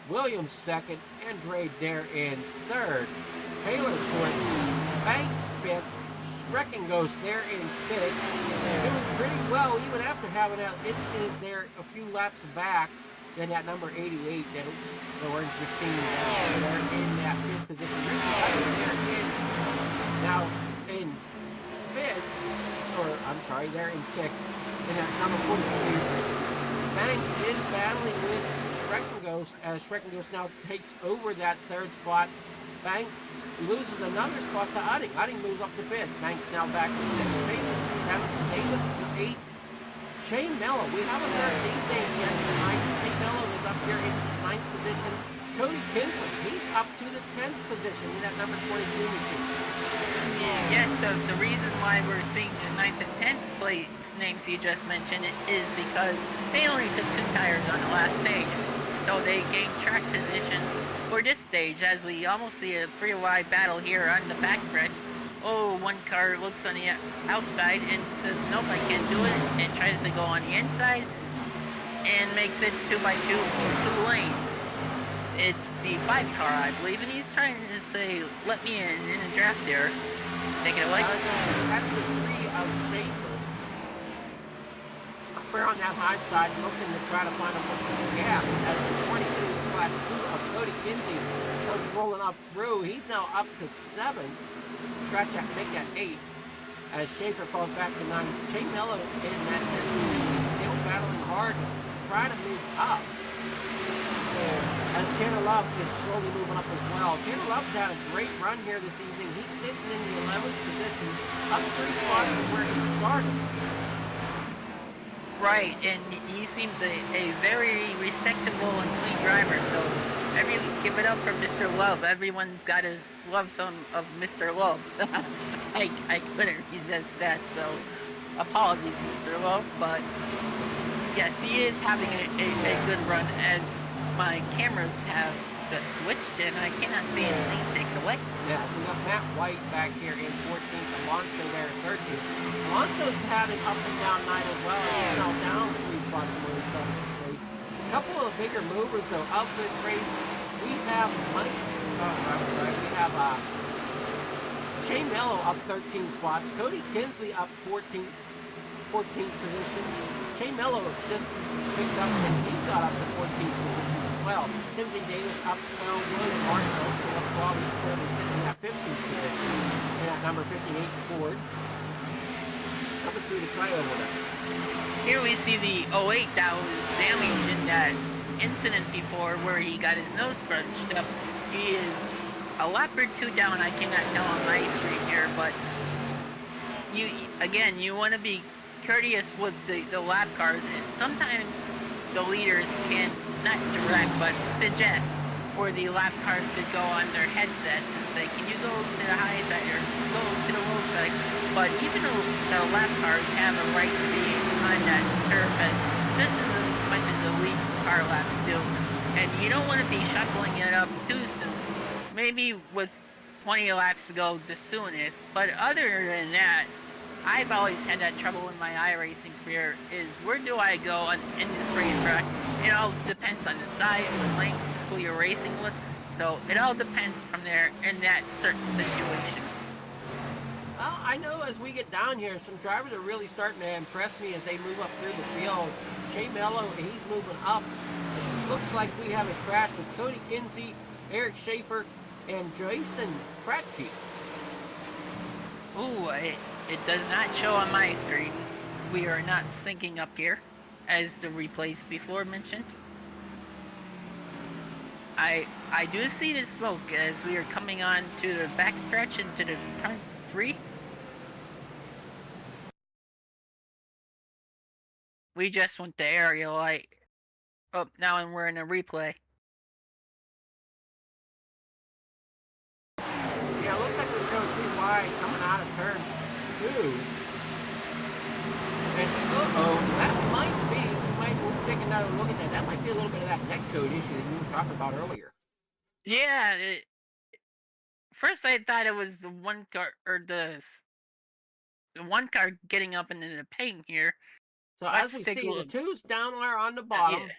S2: Williams second, Andre Dare in third, Taylor fourth, Banks fifth, Schreckengost there in sixth, doing pretty well even after having that incident there a few laps back. Then that number 88, that orange machine there in that fifth position. Now in fifth, or I'm sorry, they're in sixth, and that number 43. Banks is battling with Schreckengost as Schreckengost now takes over that third spot. Banks loses another spot to Udding. Udding moves up to fifth. Banks now back to sixth, seventh, Davis, eighth. Shane Mello, we haven't heard these names yet tonight. Shane Mello is up here in ninth position. Cody Kinsley, he's up to the 10th position in that number 22 machine.
S3: Yes, so the reason why we're seeing the 9th and 10th place names you just mentioned is because they only took 2 tires on the last stage. So they gained track position for this stage as we almost see a 3-wide battle here on the backstretch. Oh, one car looks on the outside and says, nope, I can't do it, and tries to go on the inside and makes it 2x2 for 2 lanes. It's the 5 car, I believe, and he's trying to say, let me in a draft here. Take it away.
S2: That's the 3 of Schaefer. We're on that high side looking to try to find a gap. As the 22/2 of Cody Kinsey comes rolling up through. He's now up to 7. Scratch that, make that 8. As Schaefer falls back to 9. Shane Mello in that 10th position, still battling hard to try to move up. as Tanner Love is slowly moving up as well. Tanner Love's had a great run here this evening. He's sitting in the 11th position, up 3 spots from where he started.
S3: Right, and he seems a very respectable and clean driver, so give it up for Mr. Love. Everyone's got to love some of Mr. Love. I couldn't resist that, so apologies, Mr. Love, but yes, he is having a good run as my cameras have just switched and I cannot see anything taken away.
S2: Yeah, we got Matt White back here in 14th, Alonso there in 13th. Alonso's had an up and down night as well. He's now down 3 spots from where he started this race. A couple of bigger movers though of this race. We have Shane Mello up 13 spots. Cody Kinsley up 14th position. Shane Mello just picked up and he got up to 14th position as well. Timothy Davis up 12. William Martin also up 12. He's currently sitting in that 15th position. And at number 58 Ford. Coming through the trioval there.
S3: Here we see the 08 that was damaged in that incident before where he got his nose crunched up. He is a lap or 2 down. I cannot tell on my screen here, but you want to be courteous with the lap cars, and sometimes the leaders can not direct but suggest where the lap cars could go on their headsets and say, can you go to the high side or go to the low side? But even the lap cars have a right to be on that turf as just as much as the lead car laps do, and you don't want to be shuffling it up too soon. Maybe with 20 laps to go the soonest, but other than that, I've always had that trouble in my iRacing career, is where do I go in this racetrack? It all depends on the size, the length, who you're racing with, so it all depends from there in that certain situation.
S2: Well, I know as we get down here, some drivers are really starting to impress me as they move up through the field. Shea Mello, he's moving up. It looks like we have a crash with Cody Kinsey, Eric Schaefer, and Jason Kratke.
S3: Ooh, it does not show on my screen. We are not syncing up here, as the replays before mentioned. I do see the smoke as we are coming on to the backstretch into the turn 3. We just went to aerial light. Oh, now we're in a replay.
S2: Yeah, it looks like we're going 3 wide coming out of turn 2. And that might be, we'll take another look at that. That might be a little bit of that neck code issue that we were talking about earlier.
S3: Yeah, first I thought it was the one car, or the one car getting up into the paint here.
S2: So as we see, the 2's down there on the bottom.
S3: Yeah.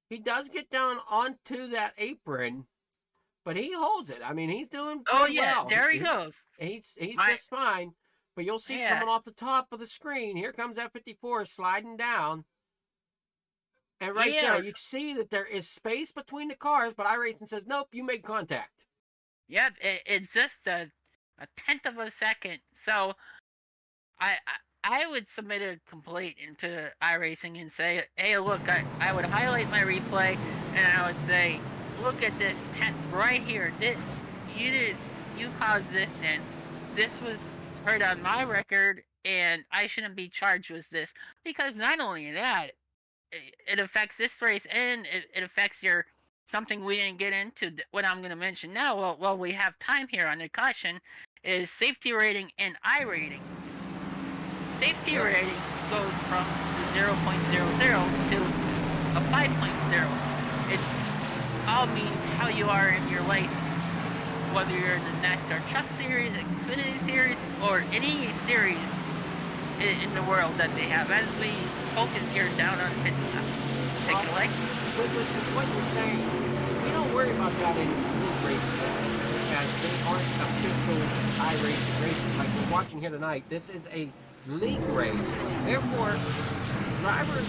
S2: He does get down onto that apron, but he holds it. I mean, he's doing pretty well.
S3: There he goes.
S2: He's just fine. But you'll see coming off the top of the screen, here comes that 54 sliding down. And right there, you see that there is space between the cars, but iRacing says, nope, you made contact.
S3: Yep, it's just a tenth of a second. So I would submit a complaint into iRacing and say, hey, look, I would highlight my replay and I would say, look at this tenth right here. You caused this, and this was heard on my record, and I shouldn't be charged with this. Because not only that, it affects this race, and it affects something we didn't get into, what I'm going to mention now. Well, we have time here on the caution, is safety rating and iRating. Safety rating goes from 0.00 to a 5.0. It all means how you are in your license. Whether you're in the NASCAR Truck Series, Xfinity Series, or any series in the world that they have. As we focus here down on pit stops. Take it away.
S2: With what you're saying, we don't worry about that in league races as they aren't official iRacing races like we're watching here tonight. This is a league race. Therefore, drivers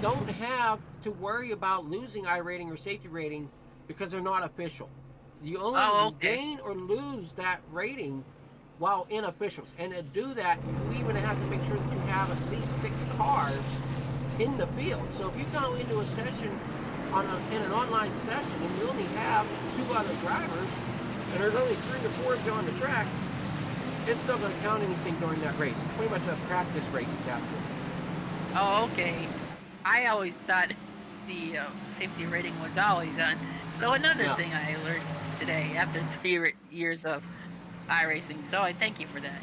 S2: don't have to worry about losing iRating or safety rating because they're not official. You only gain or lose that rating while in officials. And to do that, you even have to make sure that you have at least 6 cars in the field. So if you go into a session in an online session and you only have 2 other drivers and there's only 3 or 4 of you on the track, it's not going to count anything during that race. It's pretty much a practice race at that point.
S3: Oh, okay. I always thought the safety rating was always on. So another thing I learned today after 3 years of iRacing. So I thank you for that.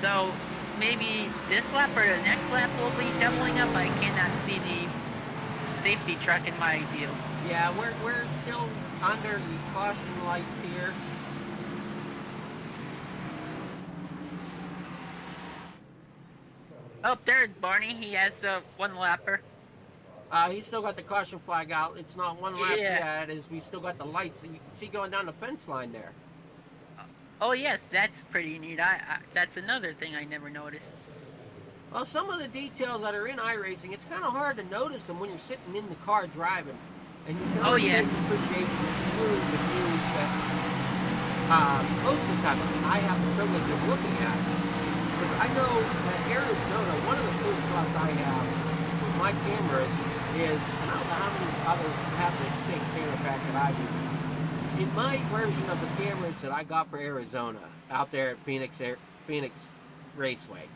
S3: So maybe this lap or the next lap will be doubling up. I cannot see the safety truck in my view.
S2: Yeah, we're still under the caution lights here.
S3: Oh, there's Barney. He has one lapper.
S2: He's still got the caution flag out. It's not one lap yet, as we still got the lights, and you can see going down the fence line there.
S3: Oh yes, that's pretty neat. That's another thing I never noticed.
S2: Well, some of the details that are in iRacing, it's kind of hard to notice them when you're sitting in the car driving, and you can only get appreciation through the views that most of the time I have the privilege of looking at. Because I know that Arizona, one of the cool shots I have with my cameras is, and I don't know how many others have the same camera pack that I do. In my version of the cameras that I got for Arizona, out there at Phoenix Raceway,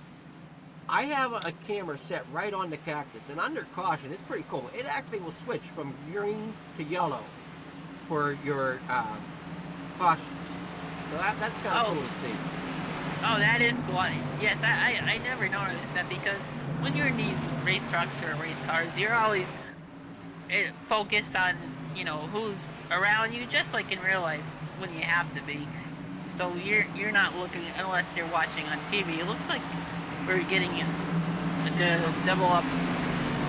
S2: I have a camera set right on the cactus, and under caution, it's pretty cool. It actually will switch from green to yellow for your cautions. So that's kind of cool to see.
S3: Oh, that is cool. Yes, I never noticed that, because when you're in these race trucks or race cars, you're always focused on, who's around you, just like in real life when you have to be. So you're not looking, unless you're watching on TV. It looks like we're getting the double up,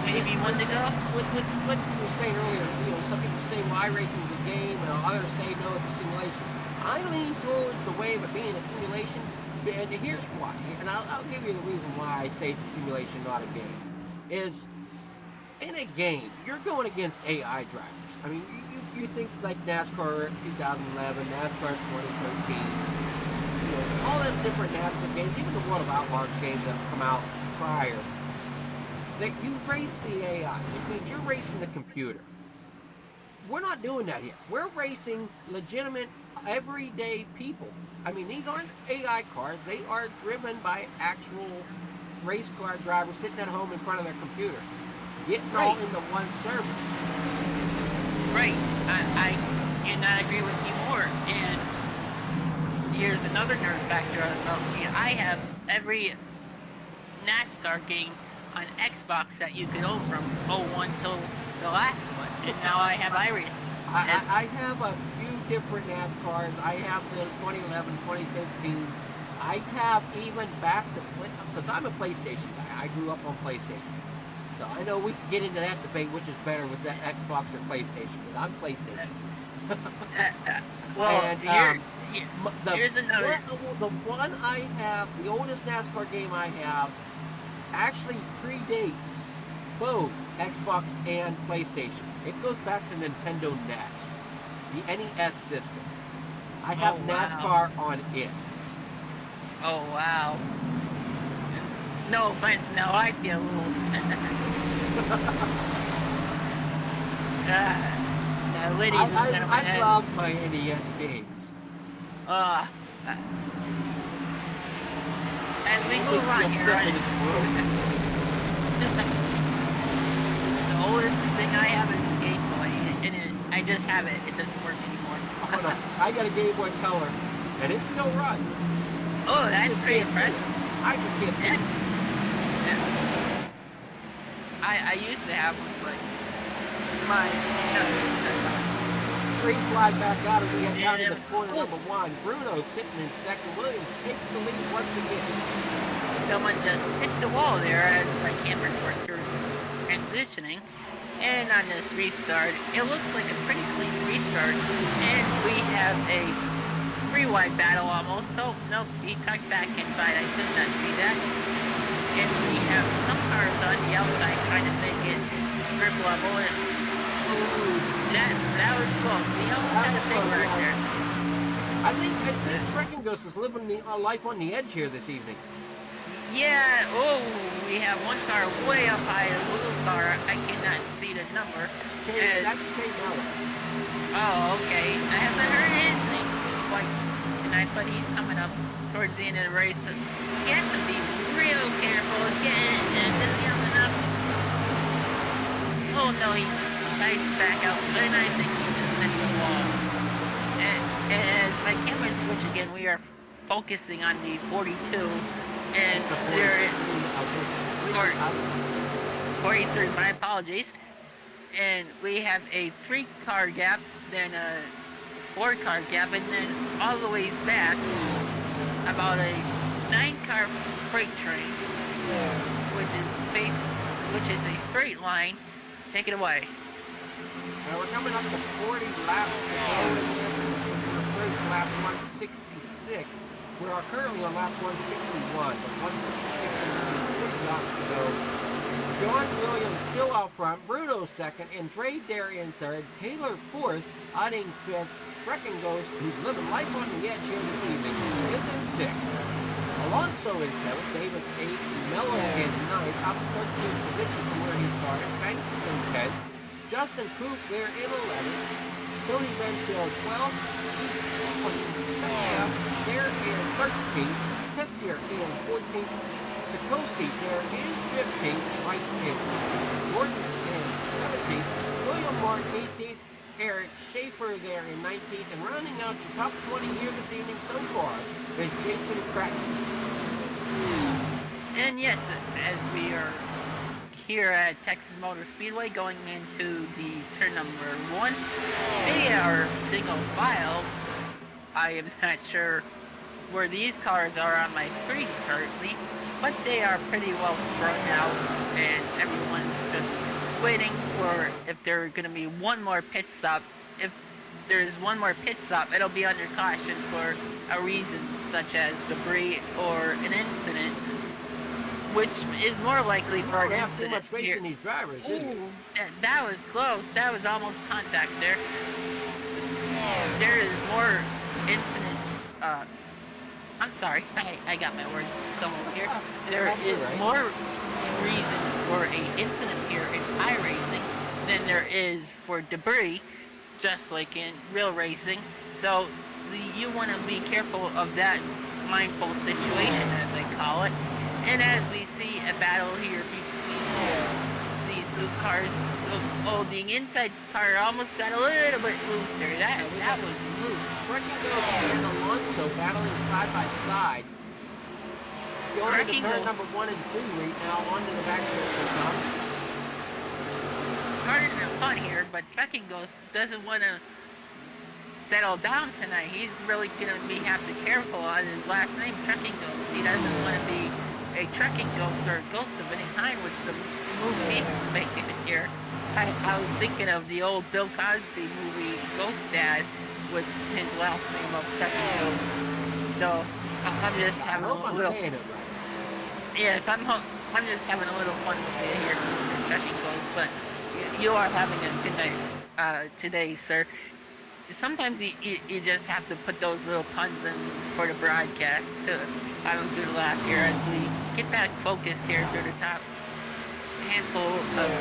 S3: maybe one to go.
S2: What you were saying earlier, some people say, well, iRacing's a game, and others say, no, it's a simulation. I lean towards the way of it being a simulation, and here's why, and I'll give you the reason why I say it's a simulation, not a game, is in a game, you're going against AI drivers. I mean, you think like NASCAR 2011, NASCAR 2013, all them different NASCAR games, even the World of Outlaws games that have come out prior, that you race the AI, which means you're racing the computer. We're not doing that here. We're racing legitimate, everyday people. I mean, these aren't AI cars. They are driven by actual race car drivers sitting at home in front of their computer, getting all into one server.
S3: Right. I cannot agree with you more. And here's another nerd factor about me. I have every NASCAR game on Xbox that you could own from 01 till the last one. And now I have iRacing.
S2: I have a few different NASCARs. I have the 2011, 2013. I have even back to, because I'm a PlayStation guy. I grew up on PlayStation. So I know we can get into that debate, which is better with that Xbox or PlayStation, but I'm PlayStation.
S3: Well,
S2: and,
S3: here's another.
S2: The one I have, the oldest NASCAR game I have, actually predates both Xbox and PlayStation. It goes back to Nintendo NES, the NES system. I have NASCAR on it.
S3: Oh, wow. No offense, now I feel old. Ladies and gentlemen.
S2: I love my NES games.
S3: As we move on here, the oldest thing I have is a Game Boy, and I just have it. It doesn't work anymore.
S2: I got a Game Boy Color, and it still runs.
S3: Oh, that's pretty impressive.
S2: I just can't see it.
S3: I used to have one, but my
S2: green flag back out, and we head down to the corner number 1. Bruno sitting in second. Williams takes the lead once again.
S3: Someone just hit the wall there as my cameras were transitioning. And on this restart, it looks like a pretty clean restart. And we have a three-wide battle almost. So, nope, he tucked back inside. I could not see that. And we have some cars on the outside trying to make it grip level. And that was close. We almost had a big bird there.
S2: I think Shrekenghost is living life on the edge here this evening.
S3: Yeah, oh, we have one car way up high, a little car. I cannot see the number.
S2: That's Jay Mello.
S3: Oh, okay. I haven't heard his name quite tonight, but he's coming up towards the end of the race. So he has to be real careful again, and doesn't have enough. Oh no, he decides to back out, and I think he just hit the wall. And as my camera switch again, we are focusing on the 42, and there is 43. My apologies. And we have a 3-car gap, then a 4-car gap, and then all the ways back about a 9-car freight train, which is a straight line. Take it away.
S2: Now we're coming up to 40 laps to go in this. We're approaching lap 166. We are currently on lap 161, but 166 is 40 laps to go. John Williams still out front, Bruno second, and Dre Dare in third, Taylor fourth, Odding fifth, Schrecken Ghost, who's living life on the edge here this evening, is in sixth. Alonso in seventh, Davis eighth, Mello in ninth, up 13th position from where he started, Banks is in 10th, Justin Coop there in 11th, Stoney Renfield 12th, Keith Second there in 13th, Tessier in 14th, Sikosi there in 15th, Mike in 16th, Jordan in 17th, William Mark 18th, Eric Schaefer there in 19th, and rounding out your top 20 here this evening so far is Jason Cracken.
S3: And yes, as we are here at Texas Motor Speedway going into the turn number 1, they are single file. I am not sure where these cars are on my screen currently, but they are pretty well spread out, and everyone's just waiting for if there's going to be one more pit stop. If there's one more pit stop, it'll be under caution for a reason such as debris or an incident, which is more likely for an incident.
S2: Too much faith in these drivers, do you?
S3: That was close. That was almost contact there. There is more incident. I'm sorry, I got my words stumbled here. There is more reason for an incident here in iRacing than there is for debris, just like in real racing. So you want to be careful of that mindful situation, as I call it. And as we see a battle here between these two cars, oh, the inside car almost got a little bit loose there. That was loose.
S2: Wrecking Ghost and Alonso battling side by side. Going into turn number 1 and 2 right now, onto the backstretch they come.
S3: Pardon the pun here, but Wrecking Ghost doesn't want to settle down tonight. He's really going to have to be careful on his last name, Wrecking Ghost. He doesn't want to be a Trekking Ghost or a ghost of any kind with some movies making it here. I was thinking of the old Bill Cosby movie Ghost Dad with his last name of Trekking Ghost. So I'm just having a little. Yes, I'm just having a little fun with you here, Mr. Trekking Ghost. But you are having a good night today, sir. Sometimes you just have to put those little puns in for the broadcast to have a good laugh here as we get back focused here through the top handful of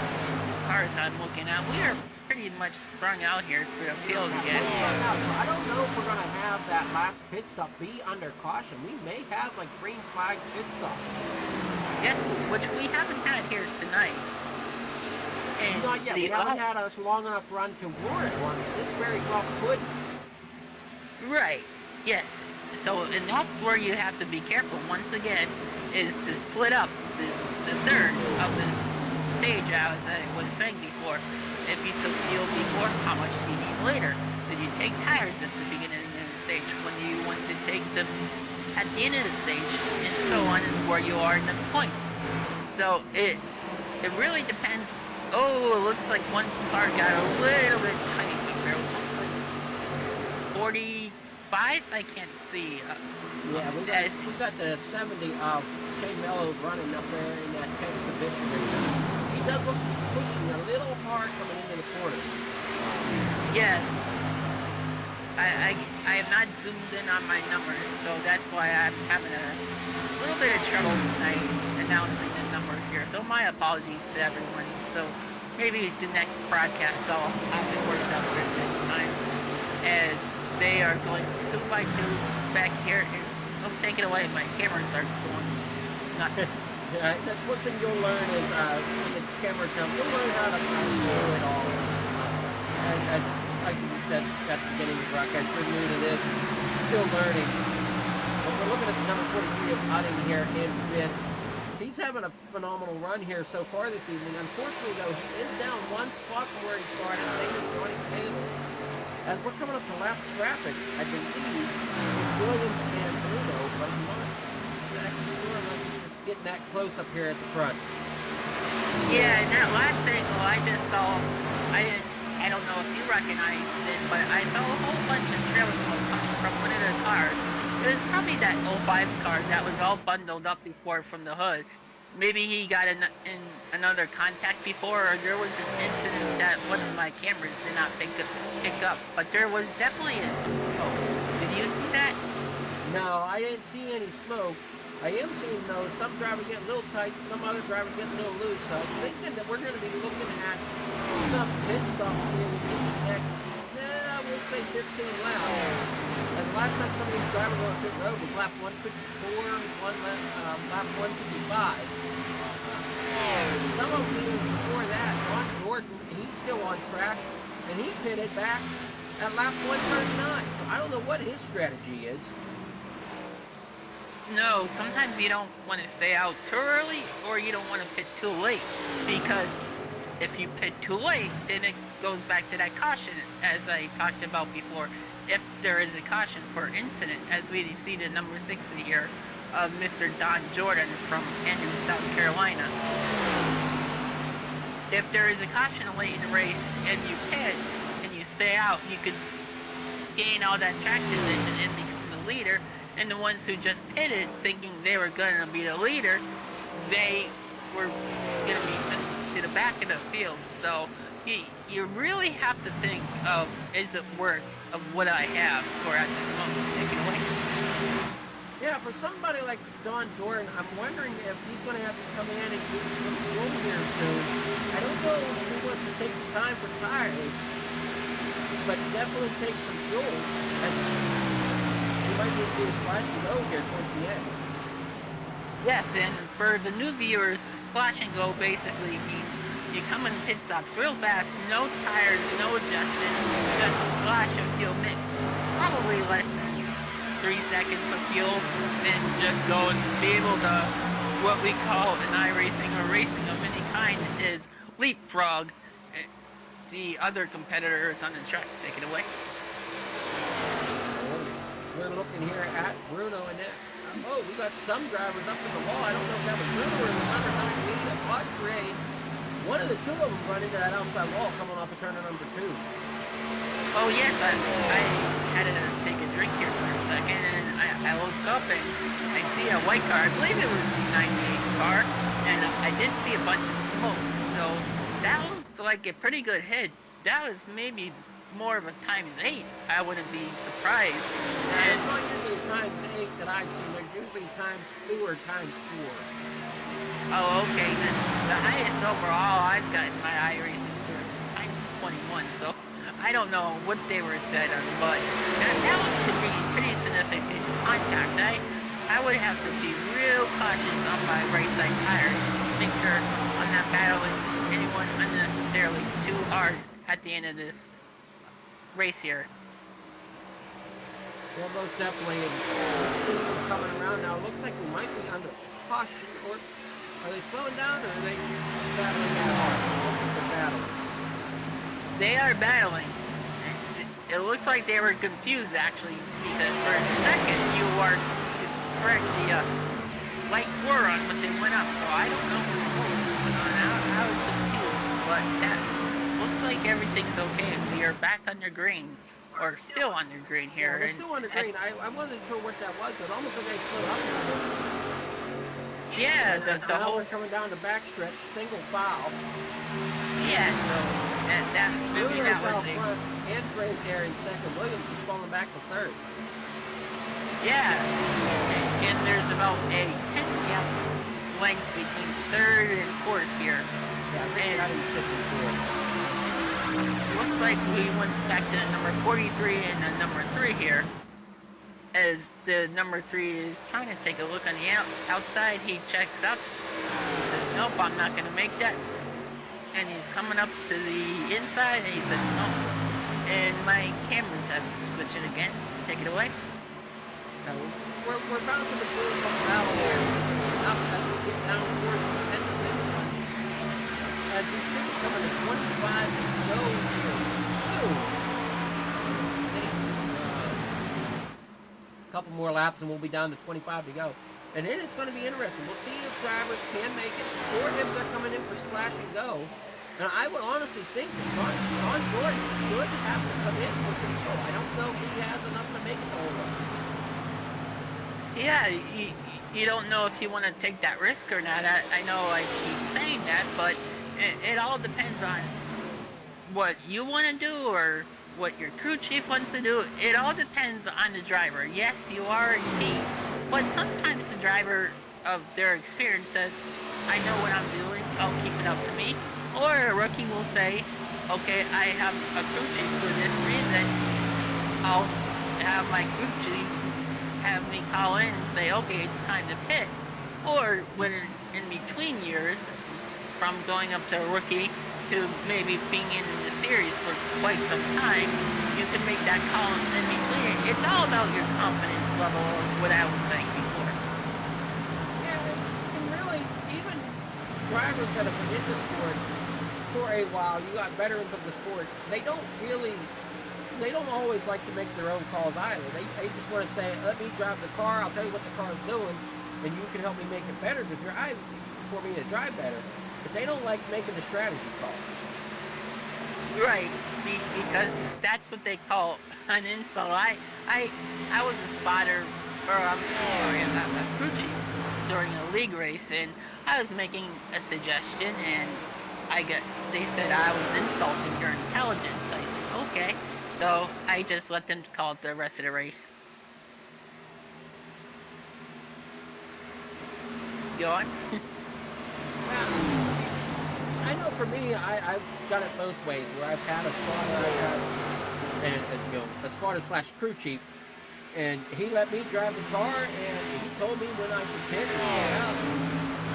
S3: cars I'm looking at. We are pretty much sprung out here through the field again.
S2: So I don't know if we're going to have that last pit stop be under caution. We may have a green flag pit stop.
S3: Yes, which we haven't had here tonight. And
S2: not yet. We haven't had a long enough run to warrant one. This very well could.
S3: Right. Yes. So, and that's where you have to be careful, once again, is to split up the third of this stage, as I was saying before. If you took fuel before, how much do you need later? Did you take tires at the beginning of the stage? When do you want to take them at the end of the stage? And so on, and where you are in the points. So, it really depends. Oh, it looks like one car got a little bit tight there. It looks like 45? I can't see.
S2: Yeah, we got the 70 of Shea Mello running up there in that 10th position right now. He does look to be pushing a little hard coming into the corner.
S3: Yes. I have not zoomed in on my numbers, so that's why I'm having a little bit of trouble tonight announcing the numbers here, so my apologies to everyone. So maybe the next broadcast I'll have it worked out for next time, as they are going 2 by 2 back here. And don't take it away, my cameras are going nuts.
S2: Yeah, that's one thing you'll learn is when the camera jump, you'll learn how to slow it all. And like you said at the beginning of the broadcast, you're new to this, still learning. But we're looking at the number 43 of Otting here in fifth. He's having a phenomenal run here so far this evening. Unfortunately, though, he is down 1 spot from where he started. Same with Johnny Taylor. As we're coming up to lap traffic, I believe it's Williams and Bruno, but I'm not exactly sure unless he's just getting that close up here at the front.
S3: Yeah, in that last angle I just saw, I don't know if you recognized it, but I saw a whole bunch of trail smoke coming from one of the cars. It was probably that 05 car that was all bundled up before from the hood. Maybe he got in another contact before, or there was an incident that one of my cameras did not pick up. But there was definitely some smoke. Did you see that?
S2: No, I didn't see any smoke. I am seeing, though, some driver getting a little tight, some other driver getting a little loose. So I'm thinking that we're going to be looking at some pit stops here within the next, we'll say 15 laps. As the last time some of these drivers on pit road was lap 154, lap 155. Some of them even before that, Ron Jordan, he's still on track, and he pitted back at lap 139. So I don't know what his strategy is.
S3: No, sometimes you don't want to stay out too early, or you don't want to pit too late, because if you pit too late, then it goes back to that caution, as I talked about before. If there is a caution for incident, as we see the number 60 here of Mr. Don Jordan from Andrews, South Carolina. If there is a caution late in the race and you pit and you stay out, you could gain all that track position and become the leader. And the ones who just pitted thinking they were going to be the leader, they were going to be sent to the back of the field. So you really have to think of, is it worth of what I have for at this moment taking away?
S2: Yeah, for somebody like Don Jordan, I'm wondering if he's going to have to come in and get some fuel here soon. I don't know if he wants to take the time for tires, but definitely take some fuel. He might need to do a splash and go here towards the end.
S3: Yes, and for the new viewers, splash and go basically means you come in pit stops real fast, no tires, no adjustments, just a splash of fuel, probably less than 3 seconds of fuel, and just go and be able to, what we call in iRacing or racing of any kind, is leapfrog the other competitors on the track. Take it away.
S2: We're looking here at Bruno and that. We got some drivers up in the wall. I don't know if that was Bruno or the number 98 of Bud Grade. One of the two of them run into that outside wall coming off of turn number 2.
S3: Oh yes, I had to take a drink here for a second, and I looked up and I see a white car. I believe it was the 98 car, and I did see a bunch of smoke. So that looked like a pretty good hit. That was maybe more of a ×8. I wouldn't be surprised.
S2: And it's not usually ×8 that I've seen. There's usually ×2 or ×4.
S3: Oh, okay. Then the highest overall I've got in my iRacing career is ×21. So I don't know what they were said on, but that one could be pretty significant contact. I would have to be real cautious on my right side tires. Make sure I'm not battling anyone unnecessarily too hard at the end of this race here.
S2: Well, most definitely. And we'll see them coming around now. It looks like we might be under caution. Or are they slowing down, or are they battling that hard? It looks like they're battling.
S3: They are battling. It looks like they were confused, actually, because for a second you are correct. The lights were on, but they went up. So I don't know what was going on. I was confused, but that looks like everything's okay. We are back under green, or still under green here.
S2: Yeah, we're still under green. I wasn't sure what that was. It almost like they slowed up a bit.
S3: Yeah, the whole.
S2: We're coming down the backstretch, single foul.
S3: Yeah, so that maybe that was
S2: out front, and Trey there in second. Williams is falling back to third.
S3: Yeah, and there's about a 10 lap lengths between third and fourth here.
S2: Yeah, I think I didn't sit before.
S3: Looks like we went back to the number 43 and the number 3 here. As the number 3 is trying to take a look on the outside, he checks out. He says, nope, I'm not going to make that. And he's coming up to the inside, and he says, nope. And my cameras have switched it again. Take it away.
S2: Now, we're bouncing between some battle here. Up as we get down towards the end of this one. As we should be coming to 25 to go here soon. A couple more laps and we'll be down to 25 to go. And then it's going to be interesting. We'll see if drivers can make it or if they're coming in for splash and go. And I would honestly think that John Jordan should have to come in for some fuel. I don't know if he has enough to make it the whole way.
S3: Yeah, you don't know if you want to take that risk or not. I know I keep saying that, but it all depends on what you want to do or what your crew chief wants to do. It all depends on the driver. Yes, you are a team, but sometimes the driver of their experience says, I know what I'm doing, I'll keep it up to me. Or a rookie will say, okay, I have a crew chief for this reason. I'll have my crew chief have me call in and say, okay, it's time to pit. Or when in between years, from going up to a rookie to maybe being in the series for quite some time, you can make that call in between. It's all about your confidence level of what I was saying before.
S2: Yeah, and really, even drivers that have been in the sport for a while, you got veterans of the sport, they don't always like to make their own calls either. They just want to say, let me drive the car, I'll tell you what the car is doing, and you can help me make it better to drive, for me to drive better. But they don't like making the strategy calls.
S3: Right, because that's what they call an install. I was a spotter, or I'm sorry, a crew chief during a league race, and I was making a suggestion, and they said I was insulting your intelligence. I said, okay. So I just let them call it the rest of the race. Go on.
S2: I know for me, I've done it both ways, where I've had a spotter, a spotter / crew chief, and he let me drive the car, and he told me when I should pit and slow out.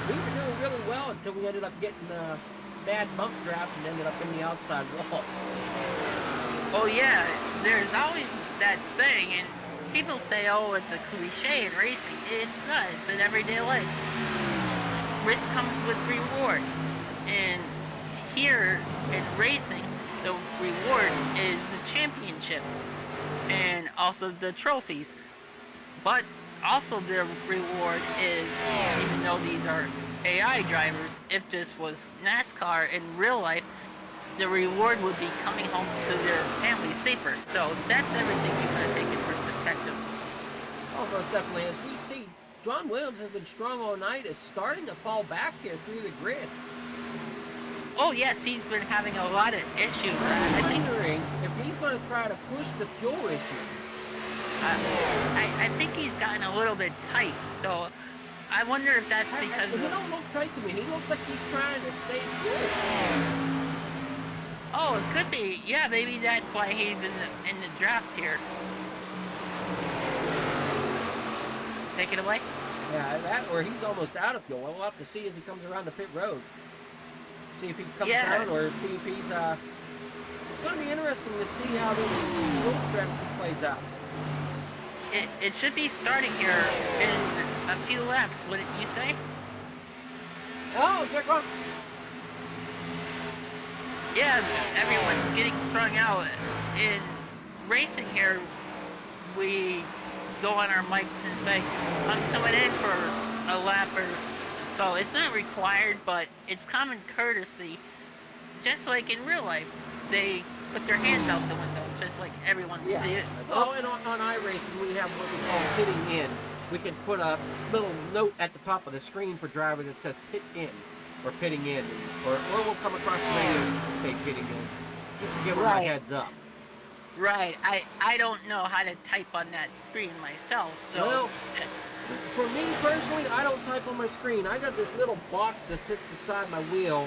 S2: We were doing really well until we ended up getting a bad bump draft and ended up in the outside wall.
S3: Oh yeah, there's always that saying, and people say, oh, it's a cliche in racing. It's not, it's in everyday life. Risk comes with reward. And here in racing, the reward is the championship and also the trophies. But also the reward is, even though these are AI drivers, if this was NASCAR in real life, the reward would be coming home to their family safer. So that's everything you gotta take in perspective.
S2: Oh, most definitely. As we see, John Williams has been strong all night, is starting to fall back here through the grid.
S3: Oh yes, he's been having a lot of issues.
S2: I'm wondering if he's going to try to push the fuel issue.
S3: I think he's gotten a little bit tight, so I wonder if that's because
S2: he don't look tight to me. He looks like he's trying to save fuel.
S3: Oh, it could be. Yeah, maybe that's why he's in the draft here. Take it away.
S2: Yeah, that or he's almost out of fuel. We'll have to see as he comes around the pit road. See if he comes down or see if he's it's going to be interesting to see how this fuel strategy plays out.
S3: It should be starting here in a few laps, wouldn't you say?
S2: Oh, they're going.
S3: Yeah, everyone's getting strung out. In racing here, we go on our mics and say, I'm coming in for a lap or so. It's not required, but it's common courtesy. Just like in real life, they put their hands out the window, just like everyone can see it.
S2: Well, and on iRacing, we have what we call pitting in. We can put a little note at the top of the screen for driver that says pit in, or pitting in, or we'll come across the radio and say pitting in, just to give them a heads up.
S3: Right. I don't know how to type on that screen myself, so...
S2: Well, for me personally, Personally, I don't type on my screen. I got this little box that sits beside my wheel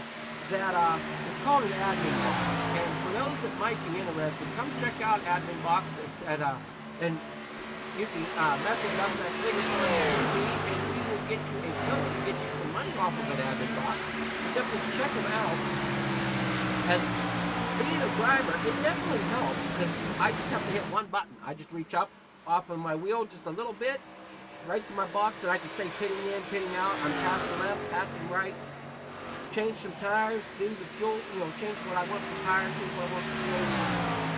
S2: that is called an admin box. And for those that might be interested, come check out admin box and you can message us at TV and we will get you a code to get you some money off of an admin box. Definitely check them out. As being a driver, it definitely helps because I just have to hit one button. I just reach up off of my wheel just a little bit, right to my box, and I can say pitting in, pitting out. I'm passing left, passing right, change some tires, do the fuel, change what I want for tires, change what I want for fuel,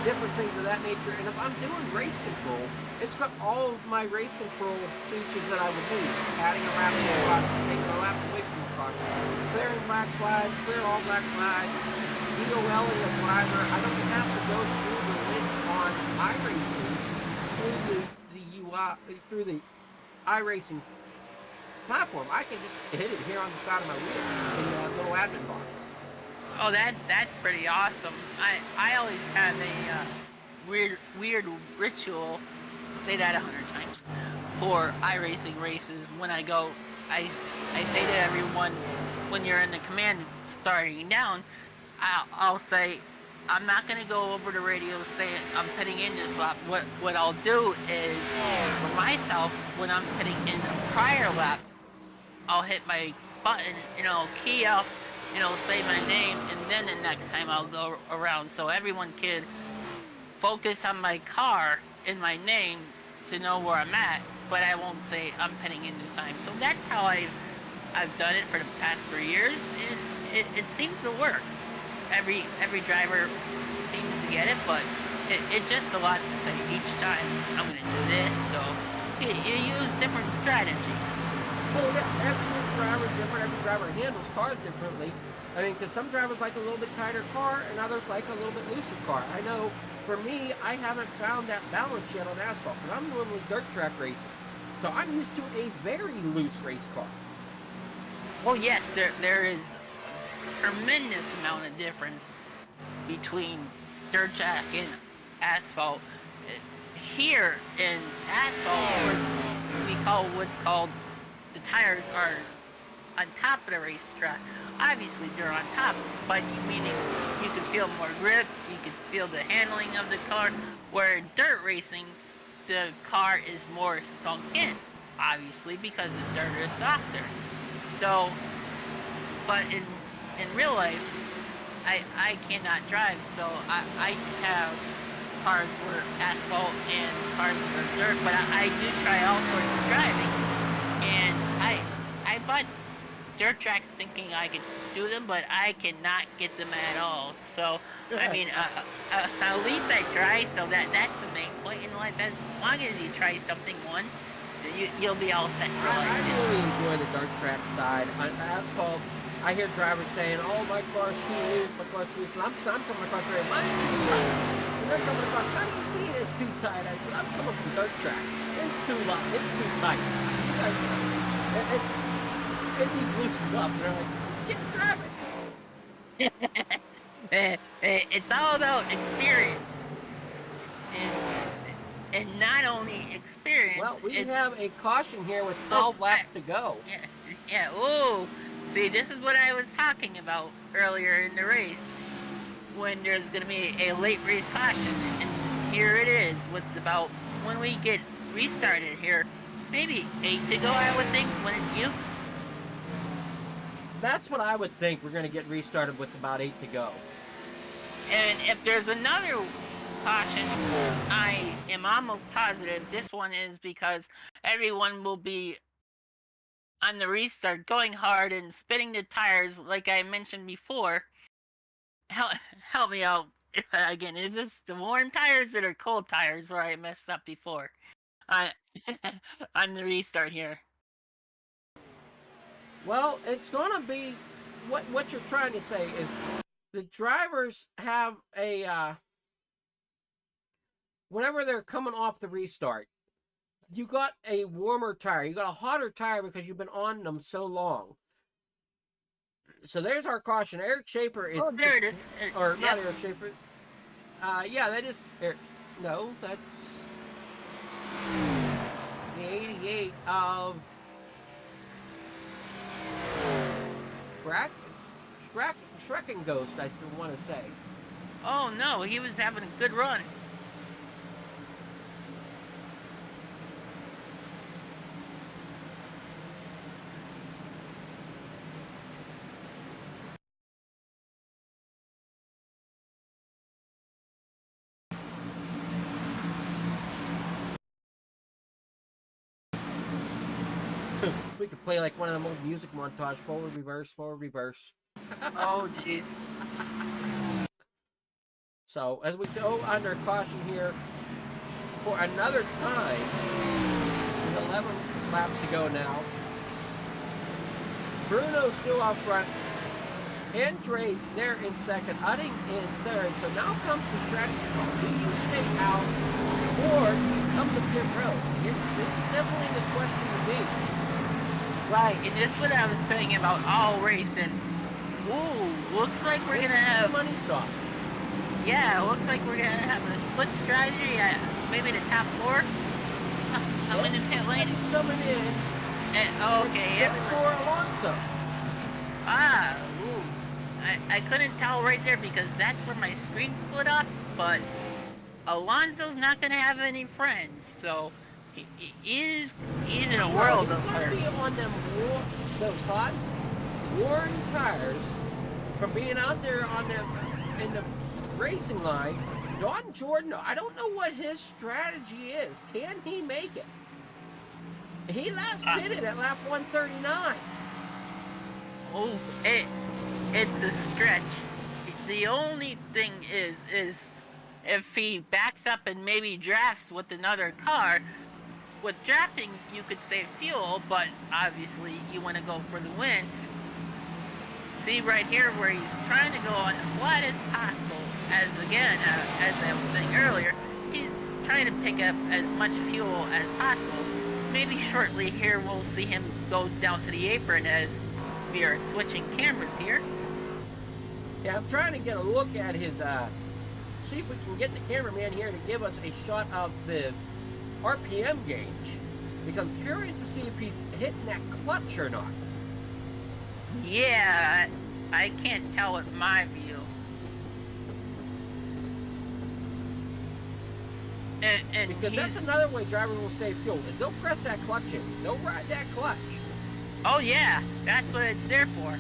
S2: different things of that nature. And if I'm doing race control, it's got all of my race control features that I would need. Adding a lap to the caution, taking a lap away from the caution, clearing black flags, clear all black flags, DOL in the driver. I don't have to go through the list on iRacing through the iRacing platform. I can just hit it here on the side of my wheel in that little admin box.
S3: Oh, that's pretty awesome. I always have a weird ritual, say that 100 times, for iRacing races. When I go, I say to everyone, when you're in the command starting down, I'll say, I'm not going to go over the radio saying I'm pitting in this lap. What I'll do is, for myself, when I'm pitting in a prior lap, I'll hit my button, key up, say my name, and then the next time I'll go around. So everyone can focus on my car and my name to know where I'm at, but I won't say I'm pitting in this time. So that's how I've done it for the past 3 years, and it seems to work. Every driver seems to get it, but it's just a lot to say each time. I'm going to do this, so you use different strategies.
S2: Well, every driver is different. Every driver handles cars differently. I mean, because some drivers like a little bit tighter car, and others like a little bit looser car. I know, for me, I haven't found that balance yet on asphalt, because I'm normally dirt track racing. So I'm used to a very loose race car.
S3: Well, yes, there is tremendous amount of difference between dirt track and asphalt. Here in asphalt, we call what's called the tires are on top of the racetrack. Obviously, they're on top, but meaning you can feel more grip, you can feel the handling of the car. Where in dirt racing, the car is more sunk in, obviously, because the dirt is softer. So, but in real life, I cannot drive, so I have cars where asphalt and cars where dirt, but I do try all sorts of driving, and I bought dirt tracks thinking I could do them, but I cannot get them at all. So, I mean, at least I try, so that's the main point in life. As long as you try something once, you'll be all set for life.
S2: I really enjoy the dirt track side. On asphalt, I hear drivers saying, "Oh, my car's too loose, my car's too loose." And I'm coming across the road, mine's too tight. And they're coming across, "How do you mean it's too tight?" I said, "I'm coming from dirt track. It's too light. It's too tight. You guys, it needs loosened up." And they're like, "Get driving."
S3: It's all about experience, and not only experience.
S2: Well, we have a caution here with 12 laps to go.
S3: Yeah. Oh, see, this is what I was talking about earlier in the race, when there's going to be a late race caution, and here it is. With about, when we get restarted here, maybe 8 to go, I would think, wouldn't you?
S2: That's what I would think. We're going to get restarted with about 8 to go.
S3: And if there's another caution, I am almost positive this one is because everyone will be on the restart going hard and spinning the tires like I mentioned before. Help me out again. Is this the warm tires or cold tires where I messed up before? On the restart here.
S2: Well, it's going to be what you're trying to say is the drivers have a whenever they're coming off the restart, you got a warmer tire. You got a hotter tire because you've been on them so long. So there's our caution. Eric Schaefer is...
S3: Oh, there it is.
S2: Or not Eric Schaefer. Yeah, that is... no, that's... the 88 of Shrek and Ghost, I want to say.
S3: Oh no, he was having a good run.
S2: We could play like one of them old music montage, forward, reverse, forward, reverse.
S3: Oh jeez.
S2: So as we go under caution here for another time, with 11 laps to go now. Bruno's still out front. Andre there in second, Utting in third. So now comes the strategy call. Do you stay out or do you come to pit road? This is definitely the question to me.
S3: Right, and this is what I was saying about iRacing. Ooh, looks like we're gonna have
S2: money stop.
S3: Yeah, it looks like we're gonna have a split strategy at maybe the top four. I'm in the pit lane.
S2: He's coming in.
S3: Okay,
S2: except for Alonso.
S3: Ooh. I couldn't tell right there because that's where my screen split off, but Alonso's not gonna have any friends, so he's in a world of hurt.
S2: He's gonna be on them those hot, worn tires from being out there on them in the racing line. Don Jordan, I don't know what his strategy is. Can he make it? He last pitted at lap 139.
S3: Oh, it's a stretch. The only thing is if he backs up and maybe drafts with another car. With drafting, you could save fuel, but obviously you want to go for the win. See right here where he's trying to go on the flat as possible. As again, as I was saying earlier, he's trying to pick up as much fuel as possible. Maybe shortly here we'll see him go down to the apron as we are switching cameras here.
S2: Yeah, I'm trying to get a look at his, see if we can get the cameraman here to give us a shot of the RPM gauge. Because I'm curious to see if he's hitting that clutch or not.
S3: Yeah, I can't tell with my view. And
S2: because that's another way drivers will save fuel, is they'll press that clutch in. They'll ride that clutch.
S3: Oh yeah, that's what it's there for.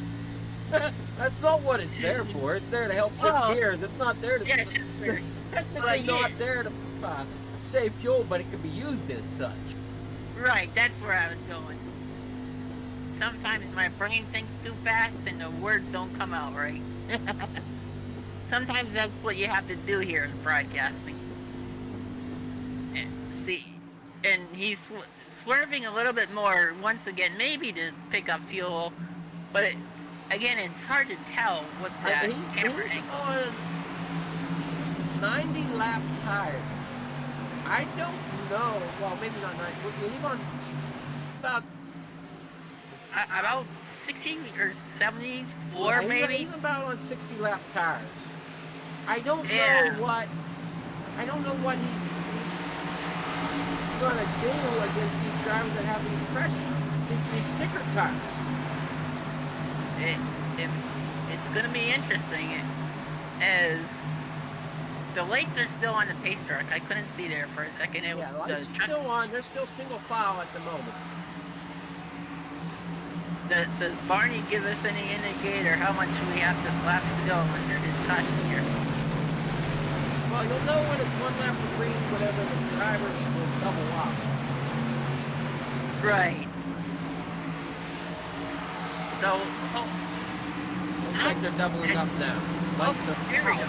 S2: That's not what it's there for. It's there to help shift gears. It's not there to...
S3: Yeah,
S2: it's technically not there to save fuel, but it can be used as such.
S3: Right, that's where I was going. Sometimes my brain thinks too fast and the words don't come out right. Sometimes that's what you have to do here in broadcasting. And he's swerving a little bit more once again, maybe to pick up fuel, but again, it's hard to tell what that camera
S2: he's
S3: angle.
S2: On 90 lap tires. I don't know. Well, maybe not 90. He's on
S3: about 60 or 74, maybe.
S2: He's about on 60 lap tires. I don't know what. I don't know what he's going to do against these drivers that have these sticker tires.
S3: It's going to be interesting as the lights are still on the pace track. I couldn't see there for a second.
S2: Yeah, the lights are still on. They're still single file at the moment.
S3: Does Barney give us any indicator how much we have to laps to go under his caution here?
S2: Well, you'll know when it's one lap to green, whatever the drivers will double up.
S3: Right. So,
S2: looks like they're doubling up now. Lights are
S3: here we go.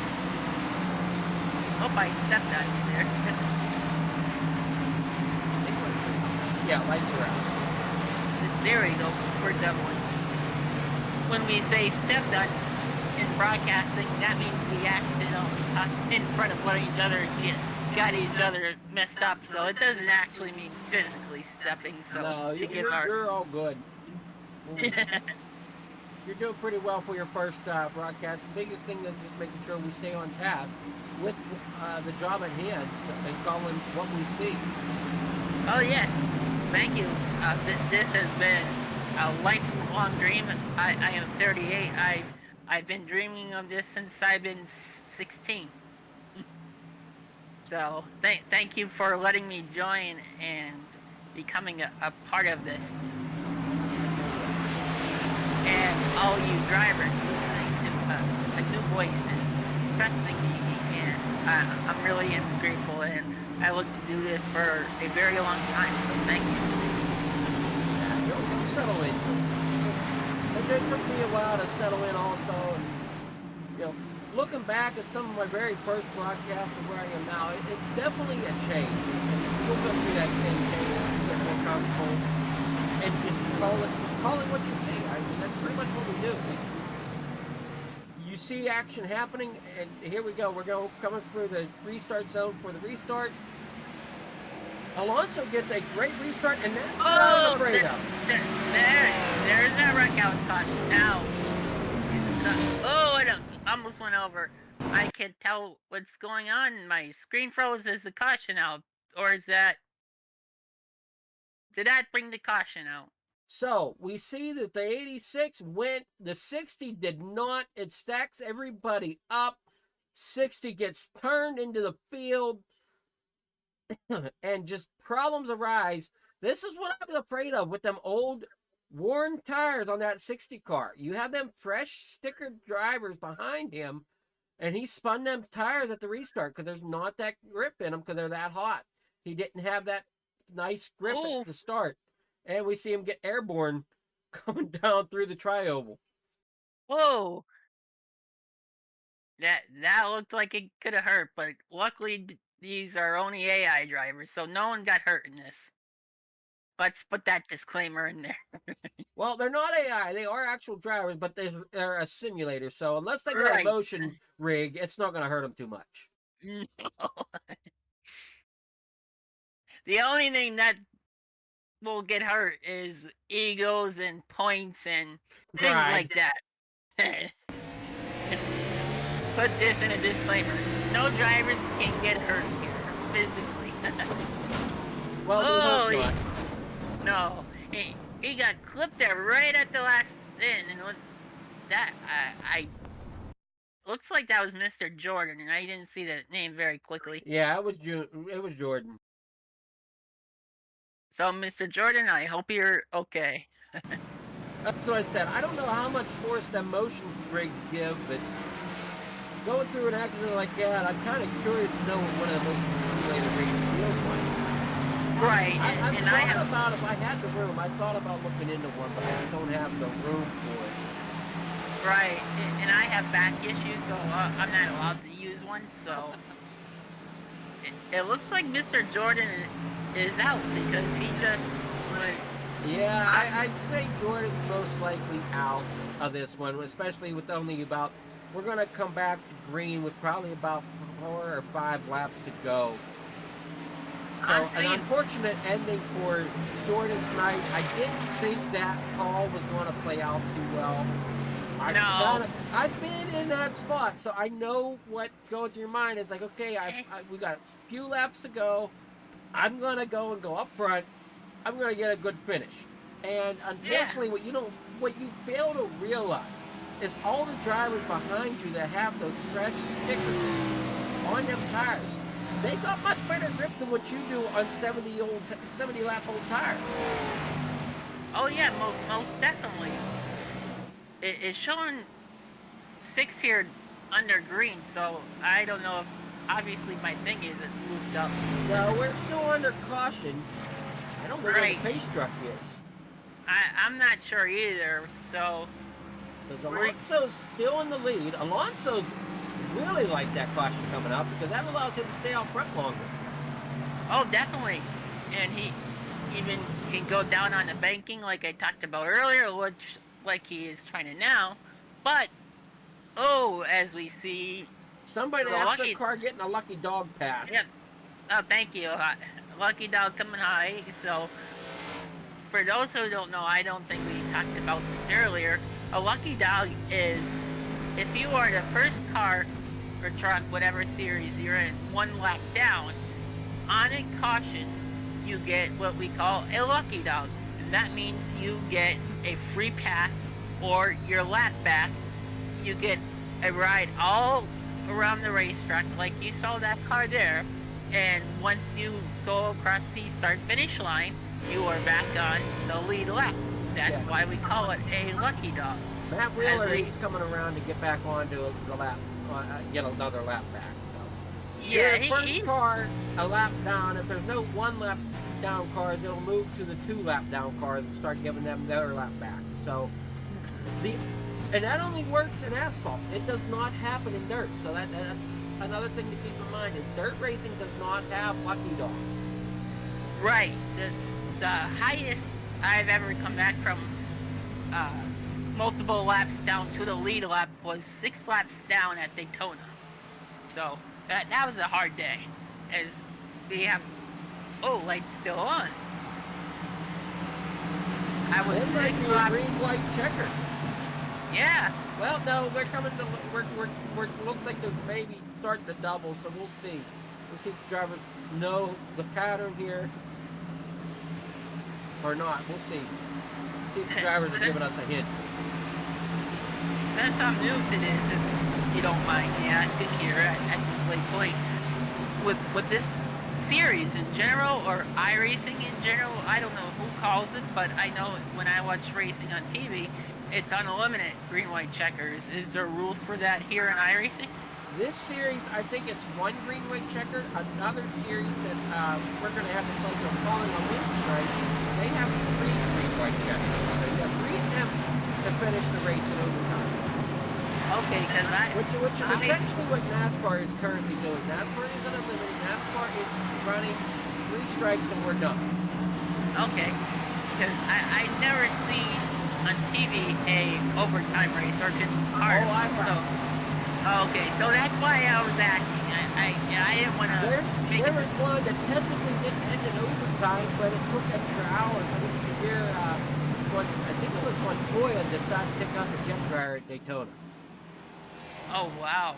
S3: I stepped on you there.
S2: Yeah, lights are out.
S3: There we go. We're doubling. When we say stepped on in broadcasting, that means we accidentally talked in front of each other, got each other messed up. So it doesn't actually mean physically stepping. So
S2: no, you're all good. You're doing pretty well for your first broadcast. The biggest thing is just making sure we stay on task with the job at hand and calling what we see.
S3: Oh yes, thank you. This has been a lifelong dream. I am 38. I've been dreaming of this since I've been 16. So thank you for letting me join and becoming a part of this. And all you drivers listening to a new voice and trusting me, and I'm really grateful, and I look to do this for a very long time. So thank you.
S2: Yeah, you'll settle in. It took me a while to settle in also. And, you know, looking back at some of my very first broadcasts to where I am now, it's definitely a change. And you'll go through that same change, you get more comfortable, and just call it what you see. I mean, that's pretty much what we do. You see action happening, and here we go. We're coming through the restart zone for the restart. Alonso gets a great restart, and that's what I was afraid of.
S3: There's that wreck I was caught. Now. Oh, it almost went over. I can't tell what's going on. My screen froze. Is the caution out? Or is that... Did that bring the caution out?
S2: So, we see that the 86 went, the 60 did not. It stacks everybody up. 60 gets turned into the field, and just problems arise. This is what I was afraid of with them old, worn tires on that 60 car. You have them fresh stickered drivers behind him, and he spun them tires at the restart because there's not that grip in them because they're that hot. He didn't have that nice grip at the start. And we see him get airborne coming down through the tri-oval.
S3: Whoa! That looked like it could have hurt, but luckily these are only AI drivers, so no one got hurt in this. Let's put that disclaimer in there.
S2: Well, they're not AI. They are actual drivers, but they're a simulator. So unless they got a motion rig, it's not going to hurt them too much.
S3: No. The only thing that will get hurt is egos and points and things like that. Put this in a disclaimer. No drivers can get hurt here, physically.
S2: Well,
S3: no. He got clipped there right at the last end, and that I looks like that was Mr. Jordan, and I didn't see the name very quickly.
S2: Yeah, it was Jordan.
S3: So, Mr. Jordan, I hope you're okay.
S2: That's what I said. I don't know how much force them motion rigs give, but going through an accident like that, I'm kind of curious to know what one of the motion simulator rigs feels like.
S3: Right.
S2: I thought about, if I had the room, I thought about looking into one, but I don't have the room for it.
S3: Right. And I have back issues, so I'm not allowed to use one, so... it looks like Mr. Jordan is out because he just went...
S2: Yeah, I'd say Jordan's most likely out of this one, especially with only about... We're going to come back to green with probably about 4 or 5 laps to go. So, an unfortunate ending for Jordan's night. I didn't think that call was going to play out too well. I've been in that spot, so I know what goes through your mind. It's like, okay, we got a few laps to go. I'm going to go up front. I'm going to get a good finish. And unfortunately, what you fail to realize is all the drivers behind you that have those fresh stickers on them tires, they got much better grip than what you do on 70-lap-old tires.
S3: Oh yeah, most definitely. It's showing 6 here under green, so I don't know if, obviously my thing isn't moved up.
S2: No, we're still under caution. I don't know where the pace truck is.
S3: I'm not sure either, so...
S2: Because Alonso's still in the lead. Alonso's really like that caution coming up because that allows him to stay out front longer.
S3: Oh, definitely. And he even can go down on the banking like I talked about earlier, which like he is trying to now. But, as we see...
S2: Somebody that's the car getting a lucky dog pass.
S3: Yep. Oh, thank you. Lucky dog coming high. So, for those who don't know, I don't think we talked about this earlier. A lucky dog is if you are the first car or truck, whatever series you're in, 1 lap down, on a caution, you get what we call a lucky dog. that means you get a free pass or your lap back. You get a ride all around the racetrack, like you saw that car there. And once you go across the start-finish line, you are back on the lead lap. That's why we call it a lucky dog.
S2: Matt Wheeler, he's coming around to get back onto the lap, get another lap back. So
S3: yeah,
S2: the first car a lap down. If there's no one lap down cars, it'll move to the 2 lap down cars and start giving them their lap back. So and that only works in asphalt. It does not happen in dirt. So that's another thing to keep in mind is dirt racing does not have lucky dogs.
S3: Right. The highest I've ever come back from multiple laps down to the lead lap was 6 laps down at Daytona. So that was a hard day, as we have lights still on. I was 6 laps.
S2: Green white checker.
S3: Yeah.
S2: Well, no, they're coming to. We're looks like they're maybe starting to double, so we'll see. We'll see if the drivers know the pattern here or not. We'll see. See if the drivers are giving us a hint.
S3: Since I'm new to this, if you don't mind me asking here at this late point, with this series in general, or iRacing in general, I don't know who calls it, but I know when I watch racing on TV, it's unlimited green-white checkers. Is there rules for that here in iRacing?
S2: This series, I think it's 1 green-white checker. Another series that we're going to have the pleasure of calling on Wednesday night, they have 3 green-white checkers. So you have 3 attempts to finish the race in overtime.
S3: Okay, because
S2: which is essentially what NASCAR is currently doing. NASCAR isn't unlimited. NASCAR is running 3 strikes and we're done.
S3: Okay, because I never see on TV a overtime race or just hard.
S2: Oh, I have.
S3: So, okay, so that's why I was asking. I didn't want to.
S2: There was one that technically didn't end in overtime, but it took extra hours. I think the year, I think it was Montoya that decided to pick out the jet dryer at Daytona.
S3: Oh wow,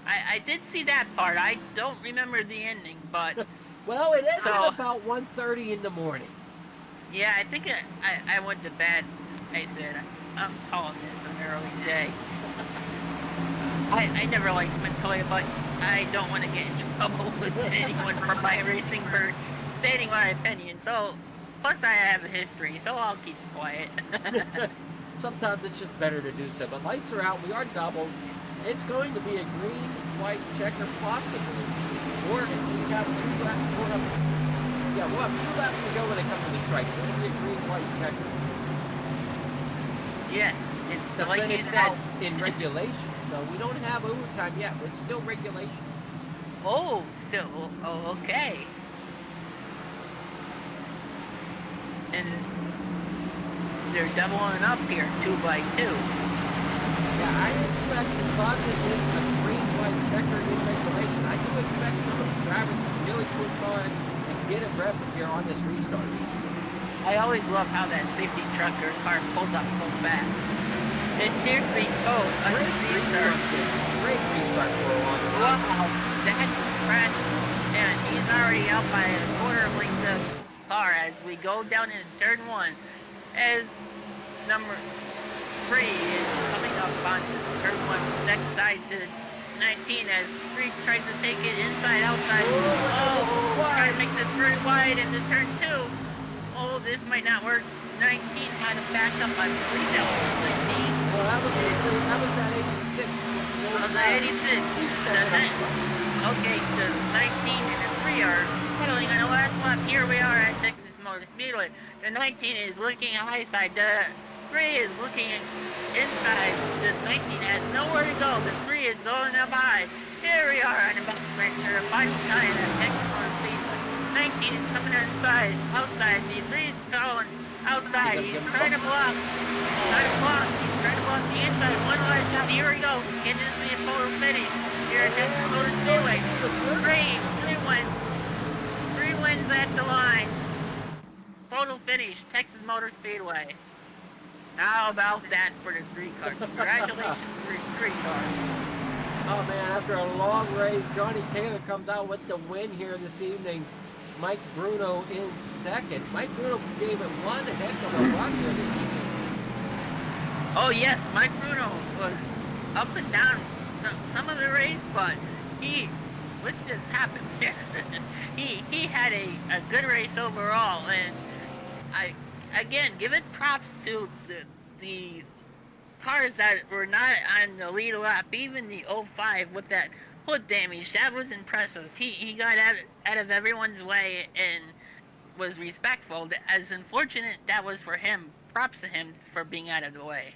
S3: I did see that part. I don't remember the ending, but
S2: well, it ended about 1:30 in the morning.
S3: Yeah, I think I went to bed. I said, I'm calling this an early day. I never liked Montoya, but I don't want to get in trouble with anyone from iRacing for stating my opinion. So, plus I have a history, so I'll keep quiet.
S2: Sometimes it's just better to do so. But lights are out. We are doubled. It's going to be a green-white checker possibly. Or we have 2 laps. We'll have 2 laps to go when they come to the strike. So it'll be a green-white checker.
S3: Yes, like you said,
S2: in regulation, so we don't have overtime yet. It's still regulation.
S3: Oh, okay. And they're doubling up here, 2 by 2.
S2: Yeah, I expect because it is a green-white checker in regulation, I do expect some of these drivers to really push hard and get aggressive here on this restart.
S3: I always love how that safety truck or car pulls up so fast. And here we go, under restart.
S2: Great restart for a long time.
S3: Wow, that's impressive. And he's already out by a quarter length of car as we go down in turn 1. As number 3 is coming up on turn 1, next side to 19 as 3 tries to take it inside, outside. Trying to make it very wide into turn 2. Oh, this might not work. 19 had to back up. I believe that was 19.
S2: Well, that was that 86.
S3: The 86. Okay, the 19 and the 3 are pedaling on the last lap. Here we are at Texas Motor Speedway. The 19 is looking high side. The 3 is looking inside. The 19 has nowhere to go. The 3 is going up high. Here we are on the back stretch for the final time at Texas Motor Speedway. 19 is coming inside, outside. The 3 is going outside. He's trying to block. He's trying to block the inside. One last shot. Here we go. It is the photo finish. Here at Texas Motor Speedway. 3 wins. 3 wins at the line. Photo finish. Texas Motor Speedway. How about that for the 3 car? Congratulations, 3 car.
S2: Oh man, after a long race, Johnny Taylor comes out with the win here this evening. Mike Bruno in second. Mike Bruno gave it one heck of a run here this evening.
S3: Oh yes, Mike Bruno was up and down some of the race, but what just happened there? he had a good race overall, and I again give it props to the cars that were not on the lead lap, even the 05 with that hood damage. That was impressive. He got out of everyone's way and was respectful. As unfortunate that was for him, props to him for being out of the way.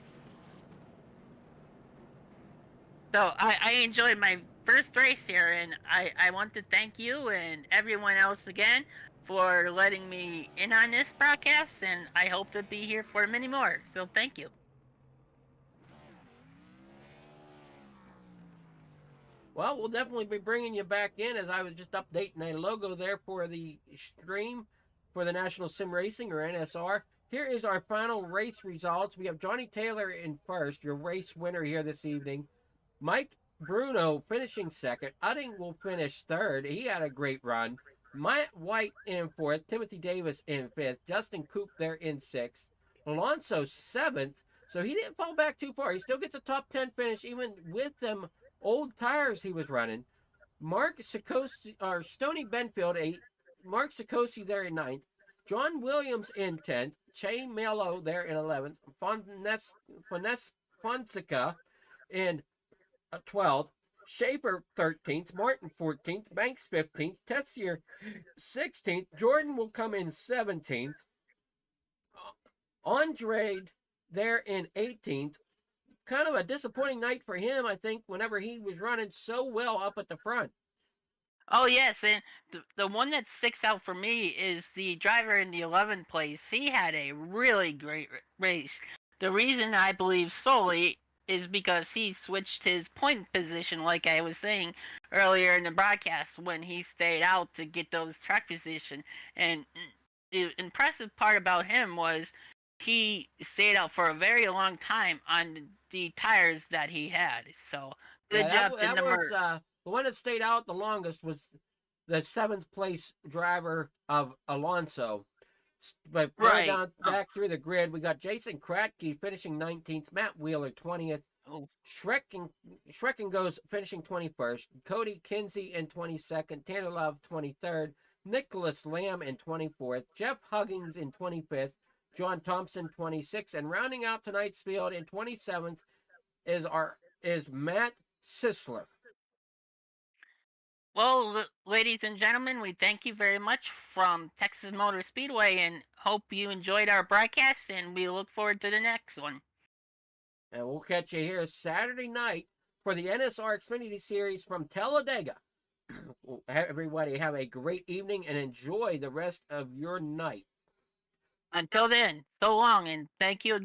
S3: So I enjoyed my first race here, and I want to thank you and everyone else again for letting me in on this broadcast, and I hope to be here for many more. So thank you.
S2: Well, we'll definitely be bringing you back in, as I was just updating a logo there for the stream for the National Sim Racing, or NSR. Here is our final race results. We have Johnny Taylor in first, your race winner here this evening. Mike Bruno finishing second. Udding will finish third. He had a great run. Matt White in fourth. Timothy Davis in fifth. Justin Coop there in sixth. Alonso seventh. So he didn't fall back too far. He still gets a top 10 finish, even with them old tires he was running. Mark Sikosi, or Stoney Benfield, eighth. Mark Sikosi there in ninth. John Williams in 10th. Che Mello there in 11th. Fonseca in 12th. Schaefer 13th. Martin 14th. Banks 15th. Tessier 16th. Jordan will come in 17th. Andrade there in 18th. Kind of a disappointing night for him, I think, whenever he was running so well up at the front.
S3: Oh yes, and the one that sticks out for me is the driver in the 11th place. He had a really great race. The reason I believe solely is because he switched his point position, like I was saying earlier in the broadcast, when he stayed out to get those track position. And the impressive part about him was he stayed out for a very long time on the tires that he had. So good
S2: Yeah,
S3: job to
S2: that was
S3: number.
S2: the one that stayed out the longest was the 7th place driver of Alonso. But going
S3: Right.
S2: down back through the grid, we got Jason Kratke finishing 19th, Matt Wheeler 20th,
S3: Oh,
S2: Schrecken goes finishing 21st, Cody Kinsey in 22nd, Tanner Love 23rd, Nicholas Lamb in 24th, Jeff Huggins in 25th, John Thompson 26th, and rounding out tonight's field in 27th is Matt Sisler.
S3: well, ladies and gentlemen, we thank you very much from Texas Motor Speedway and hope you enjoyed our broadcast, and we look forward to the next one.
S2: And we'll catch you here Saturday night for the NSR Xfinity Series from Talladega. Everybody have a great evening and enjoy the rest of your night.
S3: Until then, so long, and thank you again.